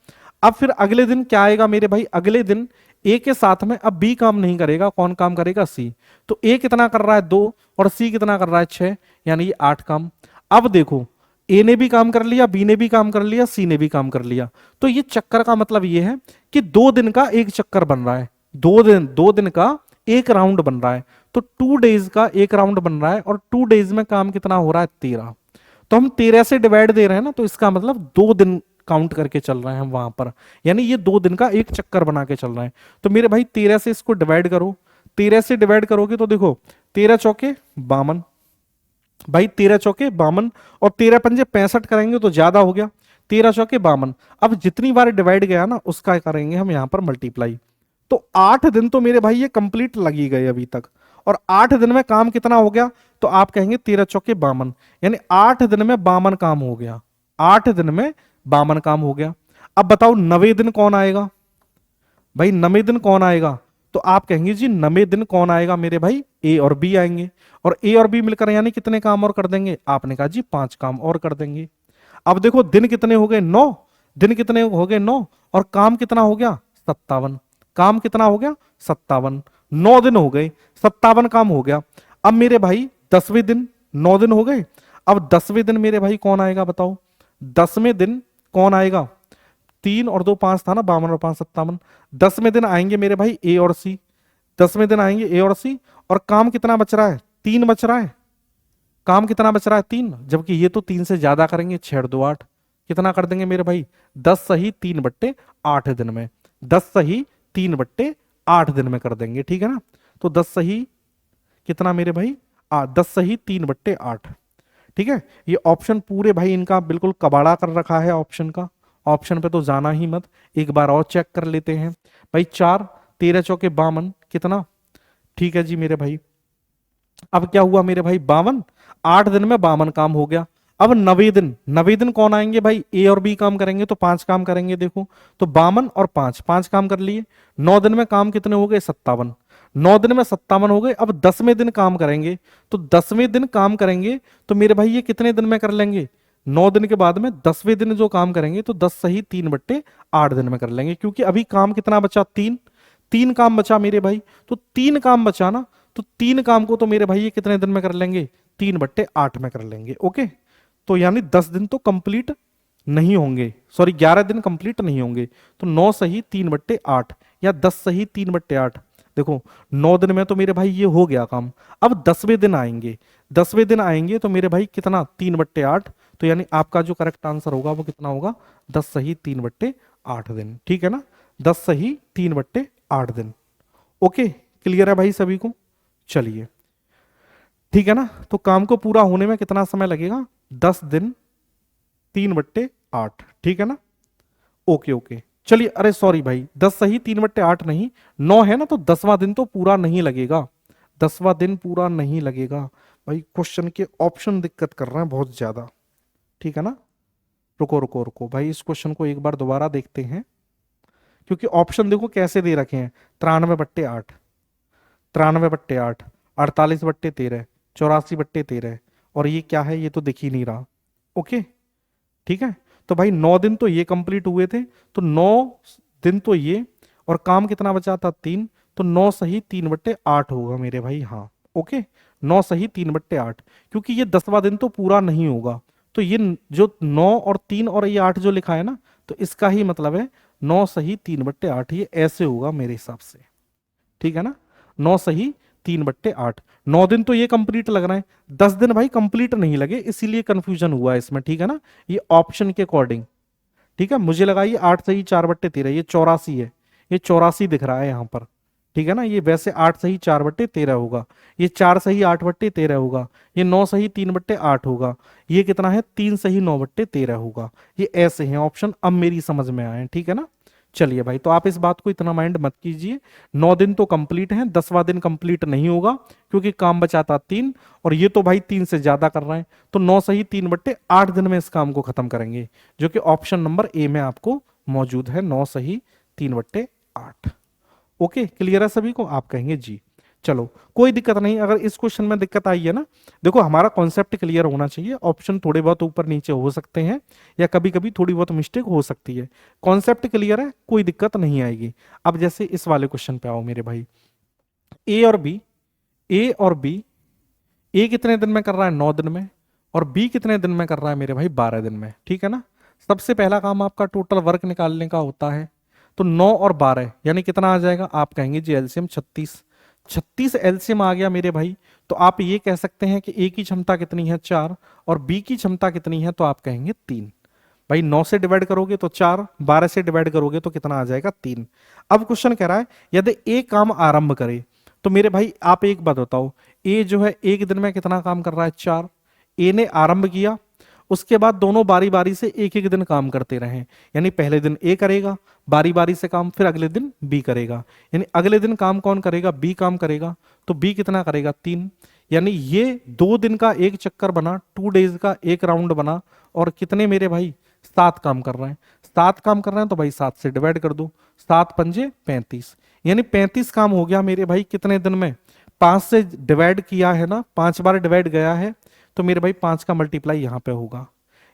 अब फिर अगले दिन क्या आएगा मेरे भाई, अगले दिन ए के साथ में अब बी काम नहीं करेगा, कौन काम करेगा, सी। तो ए कितना कर रहा है, 2, और सी कितना कर रहा है, 6, यानी ये 8 काम। अब देखो ए ने भी काम कर लिया, बी ने भी काम कर लिया, सी ने भी काम कर लिया। तो ये चक्कर का मतलब ये है कि 2 दिन का एक चक्कर बन रहा है, 2 दिन का एक राउंड बन रहा है। तो 2 डेज का एक राउंड बन रहा है, और 2 डेज में काम कितना हो रहा है, 13। तो हम 13 से डिवाइड दे रहे हैं ना, तो इसका मतलब 2 दिन काउंट करके चल रहे हैं हम वहां पर, यानी ये 2 दिन का एक चक्कर बना के चल रहे हैं। तो मेरे भाई 13 से इसको डिवाइड करो, 13 से डिवाइड करोगे तो देखो 13 चौके 52, भाई 13 चौके 52 और 13 पंजे 65 करेंगे तो ज्यादा हो गया, 13 चौके 52। अब जितनी बार डिवाइड गया ना उसका करेंगे हम यहां पर मल्टीप्लाई। तो 8 दिन तो मेरे भाई ये कंप्लीट लगी गए अभी तक, और 8 दिन में काम कितना हो गया, तो आप कहेंगे 13 चौके 52, यानी 8 दिन में 52 काम हो गया, 8 दिन में 52 काम हो गया। अब बताओ 9वें दिन कौन आएगा, भाई 9वें दिन कौन आएगा, तो आप कहेंगे जी 9वें दिन कौन आएगा मेरे भाई, ए और बी आएंगे, और ए और बी मिलकर यानी कितने काम और कर देंगे, आपने कहा जी 5 काम और कर देंगे। अब देखो दिन कितने हो गए 9, दिन कितने हो गए 9, और काम कितना हो गया 57, काम कितना हो गया 57, 9 दिन हो गए 57 काम हो गया। अब मेरे भाई 10वें दिन, 9 दिन हो गए, अब 10वें दिन मेरे भाई कौन आएगा बताओ, 10वें दिन कौन आएगा, 3 और 2 5 था ना, 52 और 5 57, 10वें दिन आएंगे मेरे भाई ए और सी, 10वें दिन आएंगे ए और सी, और काम कितना बच रहा है 3 बच रहा है, काम कितना बच रहा है 3, जबकि ये तो 3 से ज्यादा करेंगे, 6 2 8, कितना कर देंगे मेरे भाई 10 सही 3/8 दिन में, 10 सही 3/8 दिन में कर देंगे, ठीक है ना। तो 10 सही कितना मेरे भाई 10 सही 3/8, ठीक है। ये ऑप्शन पूरे भाई इनका बिल्कुल कबाड़ा कर रखा है ऑप्शन का, ऑप्शन पे तो जाना ही मत, एक बार और चेक कर लेते हैं भाई। 4 13 चौके 52 कितना, ठीक है जी मेरे भाई। अब क्या हुआ मेरे भाई 52, 8 दिन में 52 काम हो गया। अब 9वें दिन, 9वें दिन कौन आएंगे भाई, ए और बी काम करेंगे तो 5 काम करेंगे, देखो तो 52 और 5, 5 काम कर लिए। 9 दिन में काम कितने हो गए 57, 9 दिन में 57 हो गए। अब 10वें दिन काम करेंगे, तो 10वें दिन काम करेंगे तो मेरे भाई ये कितने दिन में कर लेंगे, 9 दिन के बाद में 10वें दिन जो काम करेंगे तो 10 सही 3/8 दिन में कर लेंगे, क्योंकि अभी काम कितना बचा 3, 3 काम बचा मेरे भाई, तो 3 काम बचा ना, तो 3 काम को तो मेरे भाई ये कितने दिन में कर लेंगे 3/8 में कर लेंगे, ओके। तो यानी 10 दिन तो कंप्लीट नहीं होंगे, सॉरी 11 दिन कंप्लीट नहीं होंगे, तो 9 सही 3/8 या 10 सही 3/8। देखो 9 दिन में तो मेरे भाई ये हो गया काम। अब 10वें दिन आएंगे, 10वें दिन आएंगे तो मेरे भाई कितना 3/8, तो यानी आपका जो करेक्ट आंसर होगा वो कितना होगा 10 सही 3/8 दिन, ठीक है ना, 10 सही 3/8 दिन। ओके, क्लियर है भाई सभी को, चलिए ठीक है ना। तो काम को पूरा होने में कितना समय लगेगा, 10 दिन 3/8, ठीक है ना। ओके ओके, चलिए, अरे सॉरी भाई 10 सही 3/8 नहीं, 9 है ना, तो 10वां दिन तो पूरा नहीं लगेगा, 10वां दिन पूरा नहीं लगेगा भाई। क्वेश्चन के ऑप्शन दिक्कत कर रहे हैं बहुत ज्यादा, ठीक है ना। रुको रुको रुको भाई, इस क्वेश्चन को एक बार दोबारा देखते हैं, क्योंकि ऑप्शन देखो कैसे दे रखे हैं, 93/8, 93/8, 48/13, 84/13, और ये क्या है, ये तो दिख ही नहीं रहा। ओके ठीक है, तो भाई 9 दिन तो ये कंप्लीट हुए थे, तो 9 दिन तो ये, और काम कितना बचा था 3, तो 9 सही 3/8 होगा मेरे भाई, हाँ ओके, 9 सही 3/8, क्योंकि ये 10वां दिन तो पूरा नहीं होगा, तो ये जो 9 और 3 और ये 8 जो लिखा है ना, तो इसका ही मतलब है 9 सही 3/8, ये ऐसे होगा मेरे हिसाब से, ठीक है ना। 9 सही 3/8, 9 दिन तो ये कंप्लीट लग रहा है, 10 दिन भाई कंप्लीट नहीं लगे, इसीलिए कंफ्यूजन हुआ है इसमें, ठीक है ना। ये ऑप्शन के अकॉर्डिंग, ठीक है, मुझे लगा ये 8 सही 4/13, ये 84 है, ये 84 दिख रहा है यहाँ पर, ठीक है ना। ये वैसे 8 सही 4/13 होगा, ये 4 सही 8/13 होगा, ये 9 सही 3/8 होगा, ये कितना है 3 सही 9/13 होगा। ये ऐसे हैं ऑप्शन, अब मेरी समझ में आए, ठीक है ना। चलिए भाई, तो आप इस बात को इतना माइंड मत कीजिए, 9 दिन तो कंप्लीट हैं, 10वां दिन कंप्लीट नहीं होगा, क्योंकि काम बचाता 3, और ये तो भाई 3 से ज्यादा कर रहे हैं, तो 9 सही 3/8 दिन में इस काम को खत्म करेंगे, जो कि ऑप्शन नंबर ए में आपको मौजूद है, 9 सही 3/8। ओके, क्लियर है सभी को, आप कहेंगे जी। चलो कोई दिक्कत नहीं, अगर इस क्वेश्चन में दिक्कत आई है ना, देखो हमारा कॉन्सेप्ट क्लियर होना चाहिए, ऑप्शन थोड़े बहुत ऊपर नीचे हो सकते हैं, या कभी कभी थोड़ी बहुत मिस्टेक हो सकती है, कॉन्सेप्ट क्लियर है, कोई दिक्कत नहीं आएगी। अब जैसे इस वाले क्वेश्चन पे आओ मेरे भाई, ए और बी, ए और बी, ए कितने दिन में कर रहा है 9 दिन में, और बी कितने दिन में कर रहा है मेरे भाई 12 दिन में, ठीक है ना। सबसे पहला काम आपका टोटल वर्क निकालने का होता है, तो 9 और 12 यानी कितना आ जाएगा, आप कहेंगे जी एलसीएम 36, 36 एलसीएम आ गया मेरे भाई। तो आप ये कह सकते हैं कि ए की क्षमता कितनी है 4, और बी की क्षमता कितनी है, तो आप कहेंगे 3। भाई 9 से डिवाइड करोगे तो 4, 12 से डिवाइड करोगे तो कितना आ जाएगा 3। अब क्वेश्चन कह रहा है यदि ए काम आरंभ करे, तो मेरे भाई आप एक बात बताओ, ए जो है एक दिन में कितना काम कर रहा है 4। ए ने आरंभ किया, उसके बाद दोनों बारी बारी से एक एक दिन काम करते रहे, यानी पहले दिन ए करेगा बारी बारी से काम, फिर अगले दिन बी करेगा, यानी अगले दिन काम कौन करेगा, बी काम करेगा, तो बी कितना करेगा 3। यानी ये 2 दिन का एक चक्कर बना, 2 डेज का एक राउंड बना, और कितने मेरे भाई 7 काम कर रहे हैं। 7 काम कर रहे हैं तो भाई 7 से डिवाइड कर दो, 7 पंजे 35, यानी 35 काम हो गया मेरे भाई कितने दिन में, 5 से डिवाइड किया है ना, 5 बार डिवाइड गया है, तो मेरे भाई 5 का मल्टीप्लाई यहां पे होगा,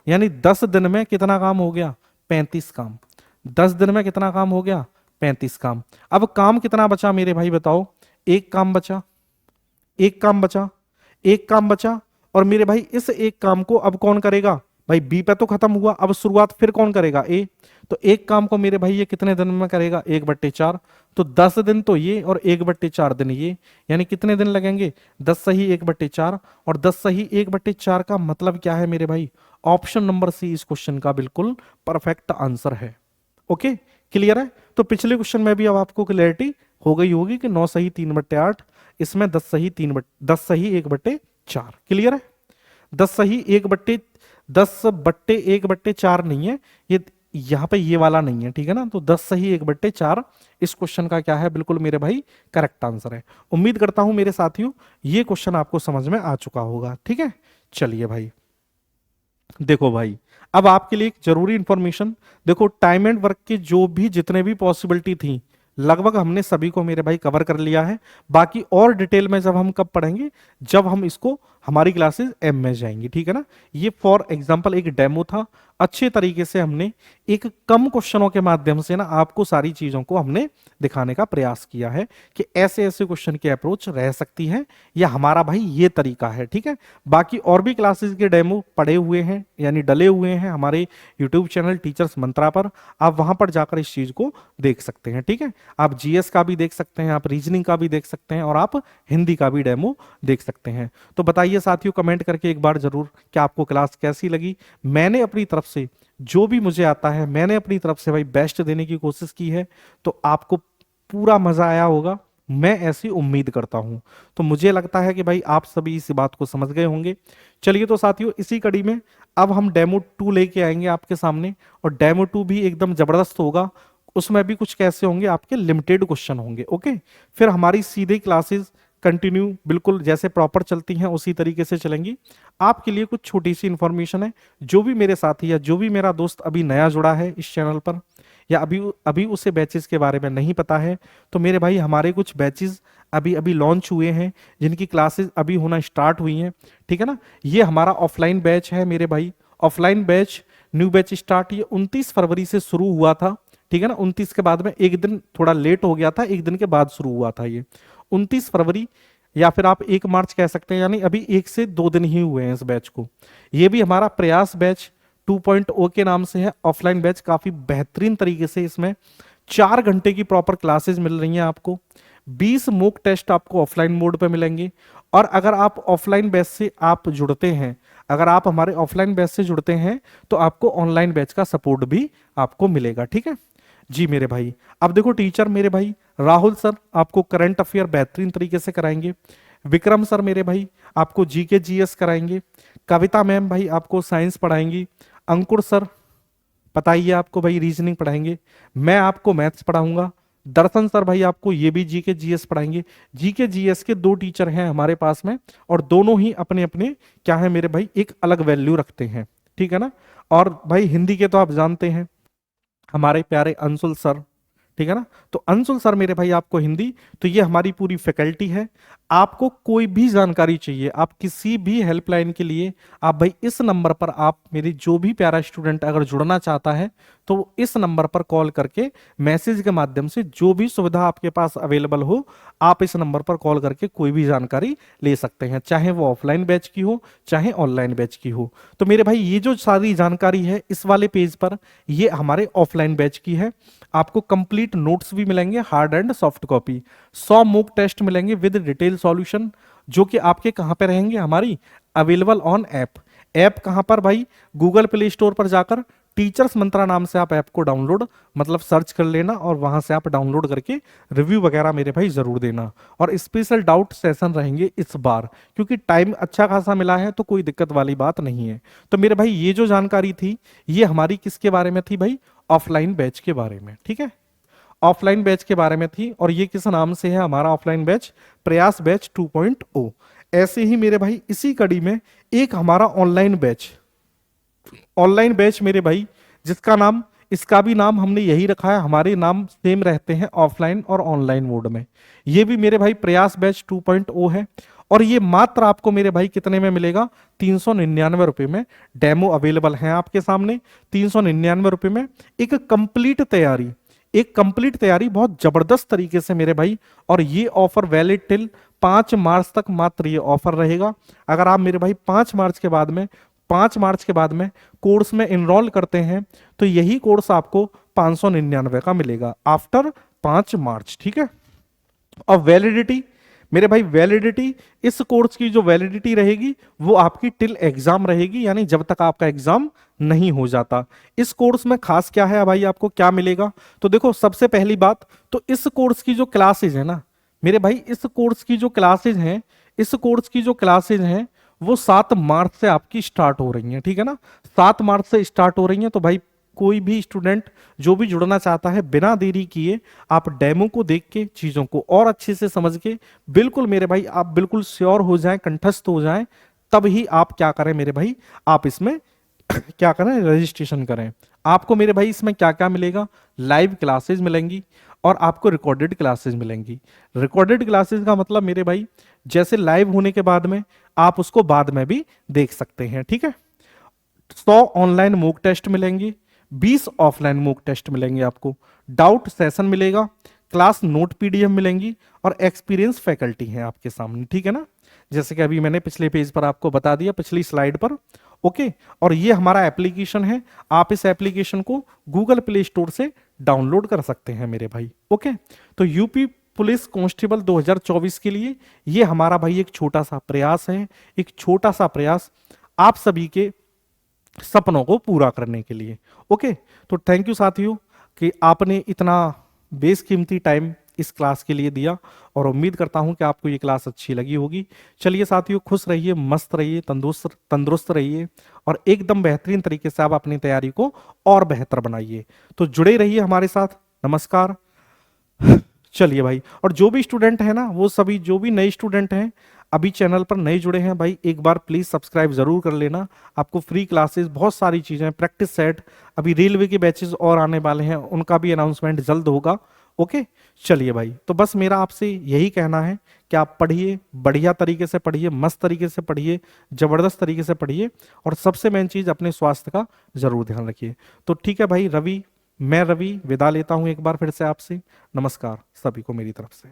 यानी 10 दिन में कितना काम हो गया 35 काम। 10 दिन में कितना काम हो गया 35 काम। अब काम कितना बचा मेरे भाई बताओ, एक काम बचा, एक काम बचा, एक काम बचा, और मेरे भाई इस एक काम को अब कौन करेगा, भाई बी पे तो खत्म हुआ, अब शुरुआत फिर कौन करेगा ए, तो एक काम को मेरे भाई ये कितने दिन में करेगा 1/4, तो 10 दिन तो ये और 1/4 दिन ये, यानी कितने दिन लगेंगे 10 सही 1/4, और 10 सही 1/4 का मतलब क्या है मेरे भाई, ऑप्शन नंबर सी इस क्वेश्चन का बिल्कुल परफेक्ट आंसर है। ओके, क्लियर है। तो पिछले क्वेश्चन में भी अब आपको क्लैरिटी हो गई होगी कि 9 सही 3/8, इसमें 10 सही 1/4, क्लियर है। 10 सही 1/4 नहीं है ये, यहां पे ये वाला नहीं है, ठीक है ना, तो 10 सही 1/4 इस क्वेश्चन का क्या है, बिल्कुल मेरे भाई करेक्ट आंसर है। उम्मीद करता हूं मेरे साथियों ये क्वेश्चन आपको समझ में आ चुका होगा, ठीक है। चलिए भाई देखो भाई, अब आपके लिए एक जरूरी इंफॉर्मेशन, देखो टाइम एंड वर्क के जो भी जितने भी पॉसिबिलिटी थी लगभग हमने सभी को मेरे भाई कवर कर लिया है। बाकी और डिटेल में जब हम कब पढ़ेंगे, जब हम इसको हमारी क्लासेस एम में जाएंगी, ठीक है ना। ये फॉर एग्जांपल एक डेमो था, अच्छे तरीके से हमने एक कम क्वेश्चनों के माध्यम से ना आपको सारी चीजों को हमने दिखाने का प्रयास किया है कि ऐसे ऐसे क्वेश्चन की अप्रोच रह सकती है, या हमारा भाई ये तरीका है, ठीक है। बाकी और भी क्लासेस के डेमो पड़े हुए हैं, यानी डले हुए हैं हमारे यूट्यूब चैनल टीचर्स मंत्रा पर, आप वहां पर जाकर इस चीज को देख सकते हैं, ठीक है। आप जीएस का भी देख सकते हैं, आप रीजनिंग का भी देख सकते हैं, और आप हिंदी का भी डेमो देख सकते हैं। तो बताइए साथियों कमेंट करके एक बार जरूर कि आपको क्लास कैसी लगी। मैंने अपनी तरफ से जो भी मुझे आता है, मैंने अपनी तरफ से भाई बेस्ट देने की कोशिश की है, तो आपको पूरा मजा आया होगा, मैं ऐसी उम्मीद करता हूं। तो मुझे लगता है कि भाई आप सभी इस बात को समझ गए होंगे। चलिए तो साथियों इसी कड़ी में अब हम डेमो 2 लेके आएंगे आपके सामने, और डेमो 2 भी एकदम जबरदस्त होगा। उसमें भी कुछ कैसे होंगे, आपके लिमिटेड क्वेश्चन होंगे, ओके। फिर हमारी सीधे क्लासेस कंटिन्यू बिल्कुल जैसे प्रॉपर चलती हैं उसी तरीके से चलेंगी। आपके लिए कुछ छोटी सी इंफॉर्मेशन है, जो भी मेरे साथी या जो भी मेरा दोस्त अभी नया जुड़ा है इस चैनल पर, या अभी अभी उसे बैचेस के बारे में नहीं पता है, तो मेरे भाई हमारे कुछ बैचेस अभी अभी लॉन्च हुए हैं, जिनकी क्लासेस अभी होना स्टार्ट हुई हैं, ठीक है ना। ये हमारा ऑफलाइन बैच है मेरे भाई, offline batch new batch start ये 29 फरवरी से शुरू हुआ था, ठीक है ना। 29 के बाद में एक दिन थोड़ा लेट हो गया था, एक दिन के बाद शुरू हुआ था ये 29 फरवरी, या फिर आप 1 मार्च कह सकते हैं, यानी अभी 1 से 2 दिन ही हुए हैं इस बैच को। ये भी हमारा प्रयास बैच 2.0 के नाम से है, ऑफलाइन बैच, काफी बेहतरीन तरीके से इसमें 4 घंटे की प्रॉपर क्लासेस मिल रही हैं आपको। 20 मॉक टेस्ट आपको ऑफलाइन मोड पे मिलेंगे, और अगर आप ऑफलाइन बैच से आप जुड़ते हैं, अगर आप हमारे ऑफलाइन बैच से जुड़ते हैं, तो आपको ऑनलाइन बैच का सपोर्ट भी आपको मिलेगा, ठीक है जी मेरे भाई। अब देखो टीचर मेरे भाई राहुल सर आपको करंट अफेयर बेहतरीन तरीके से कराएंगे, विक्रम सर मेरे भाई आपको जीके जीएस कराएंगे, कविता मैम भाई आपको साइंस पढ़ाएंगी, अंकुर सर पता ही है आपको भाई रीजनिंग पढ़ाएंगे, मैं आपको मैथ्स पढ़ाऊंगा, दर्शन सर भाई आपको ये भी जीके जीएस पढ़ाएंगे। जीके जीएस के 2 टीचर हैं हमारे पास में, और दोनों ही अपने अपने क्या है मेरे भाई एक अलग वैल्यू रखते हैं, ठीक है ना। और भाई हिंदी के तो आप जानते हैं हमारे प्यारे अंशुल सर, ठीक है ना। तो अंशुल सर मेरे भाई आपको हिंदी, तो ये हमारी पूरी फैकल्टी है। आपको कोई भी जानकारी चाहिए, आप किसी भी हेल्पलाइन के लिए आप भाई इस नंबर पर, आप मेरी जो भी प्यारा स्टूडेंट अगर जुड़ना चाहता है तो इस नंबर पर कॉल करके मैसेज के माध्यम से जो भी सुविधा आपके पास अवेलेबल हो, आप इस नंबर पर कॉल करके कोई भी जानकारी ले सकते हैं, चाहे वो ऑफलाइन बैच की हो चाहे ऑनलाइन बैच की हो। तो मेरे भाई ये जो सारी जानकारी है इस वाले पेज पर, ये हमारे ऑफलाइन बैच की है। आपको कंप्लीट नोट्स भी मिलेंगे, hard and soft copy, 100 mock test मिलेंगे विद डिटेल सॉल्यूशन, जो कि आपके कहां पे रहेंगे, हमारी अवेलेबल ऑन ऐप। ऐप कहां पर भाई, गूगल प्ले स्टोर पर जाकर टीचर्स मंत्रा नाम से आप ऐप को डाउनलोड मतलब सर्च कर लेना और वहां से आप डाउनलोड करके रिव्यू वगैरह मेरे भाई जरूर देना। और स्पेशल डाउट सेशन रहेंगे इस बार, क्योंकि टाइम अच्छा खासा मिला है तो कोई दिक्कत वाली बात नहीं है। तो मेरे भाई ये जो जानकारी थी ये हमारी किसके बारे में थी भाई, ऑफलाइन बैच के बारे में, ठीक है, ऑफलाइन बैच के बारे में थी। और ये किस नाम से है हमारा ऑफलाइन बैच, प्रयास बैच 2.0। ऐसे ही मेरे भाई इसी कड़ी में एक हमारा ऑनलाइन बैच, ऑनलाइन बैच मेरे भाई जिसका नाम, इसका भी नाम हमने यही रखा है, हमारे नाम सेम रहते हैं ऑफलाइन और ऑनलाइन मोड में। ये भी मेरे भाई प्रयास बैच 2.0 है। और ये मात्र आपको मेरे भाई कितने में मिलेगा, 399 रुपए में। डेमो अवेलेबल है आपके सामने 399 रुपए में। एक कंप्लीट तैयारी, एक कंप्लीट तैयारी बहुत जबरदस्त तरीके से मेरे भाई। और ये ऑफर वैलिड टिल 5 मार्च तक मात्र ये ऑफर रहेगा। अगर आप मेरे भाई 5 मार्च के बाद में, 5 मार्च के बाद में कोर्स में इनरोल करते हैं तो यही कोर्स आपको 599 का मिलेगा आफ्टर 5 मार्च, ठीक है। और वैलिडिटी मेरे भाई, वैलिडिटी इस कोर्स की जो वैलिडिटी रहेगी वो आपकी टिल एग्जाम रहेगी, यानी जब तक आपका एग्जाम नहीं हो जाता। इस कोर्स में खास क्या है भाई, आपको क्या मिलेगा, तो देखो सबसे पहली बात तो इस कोर्स की जो क्लासेज है ना मेरे भाई, इस कोर्स की जो क्लासेज हैं, इस कोर्स की जो क्लासेज हैं वो 7 मार्च से आपकी स्टार्ट हो रही हैं, ठीक है ना, 7 मार्च से स्टार्ट हो रही हैं। तो भाई कोई भी स्टूडेंट जो भी जुड़ना चाहता है बिना देरी किए आप डेमो को देख के चीजों को और अच्छे से समझ के बिल्कुल मेरे भाई आप बिल्कुल श्योर हो जाएं, कंठस्थ हो जाएं, तब ही आप क्या करें मेरे भाई, आप इसमें क्या करें, रजिस्ट्रेशन करें। आपको मेरे भाई इसमें क्या क्या मिलेगा, लाइव क्लासेस मिलेंगी और आपको रिकॉर्डेड क्लासेस मिलेंगी। रिकॉर्डेड क्लासेस का मतलब मेरे भाई जैसे लाइव होने के बाद में आप उसको बाद में भी देख सकते हैं, ठीक है। 100 ऑनलाइन मॉक टेस्ट मिलेंगे, 20 ऑफलाइन मॉक टेस्ट मिलेंगे आपको, डाउट सेशन मिलेगा, क्लास नोट पीडीएफ मिलेंगी और एक्सपीरियंस फैकल्टी है आपके सामने, ठीक है ना, जैसे कि अभी मैंने पिछले पेज पर आपको बता दिया, पिछली स्लाइड पर। ओके, और ये हमारा एप्लीकेशन है, आप इस एप्लीकेशन को गूगल प्ले स्टोर से डाउनलोड कर सकते हैं मेरे भाई। ओके, तो यूपी पुलिस कांस्टेबल 2024 के लिए ये हमारा भाई एक छोटा सा प्रयास है, एक छोटा सा प्रयास आप सभी के सपनों को पूरा करने के लिए। ओके, तो थैंक यू साथियों कि आपने इतना बेशकीमती टाइम इस क्लास के लिए दिया और उम्मीद करता हूं कि आपको ये क्लास अच्छी लगी होगी। चलिए साथियों, खुश रहिए, मस्त रहिए, तंदुरुस्त रहिए और एकदम बेहतरीन तरीके से आप अपनी तैयारी को और बेहतर बनाइए। तो जुड़े रहिए हमारे साथ। नमस्कार। चलिए भाई, और जो भी स्टूडेंट है ना, वो सभी जो भी नए स्टूडेंट हैं अभी चैनल पर नए जुड़े हैं भाई, एक बार प्लीज सब्सक्राइब जरूर कर लेना। आपको फ्री क्लासेस, बहुत सारी चीजें, प्रैक्टिस सेट, अभी रेलवे के बैचेस और आने वाले हैं, उनका भी अनाउंसमेंट जल्द होगा। ओके, चलिए भाई, तो बस मेरा आपसे यही कहना है कि आप पढ़िए, बढ़िया तरीके से पढ़िए, मस्त तरीके से पढ़िए, जबरदस्त तरीके से पढ़िए और सबसे मेन चीज अपने स्वास्थ्य का जरूर ध्यान रखिए। तो ठीक है भाई, मैं रवि विदा लेता हूं एक बार फिर से आपसे। नमस्कार सभी को मेरी तरफ से।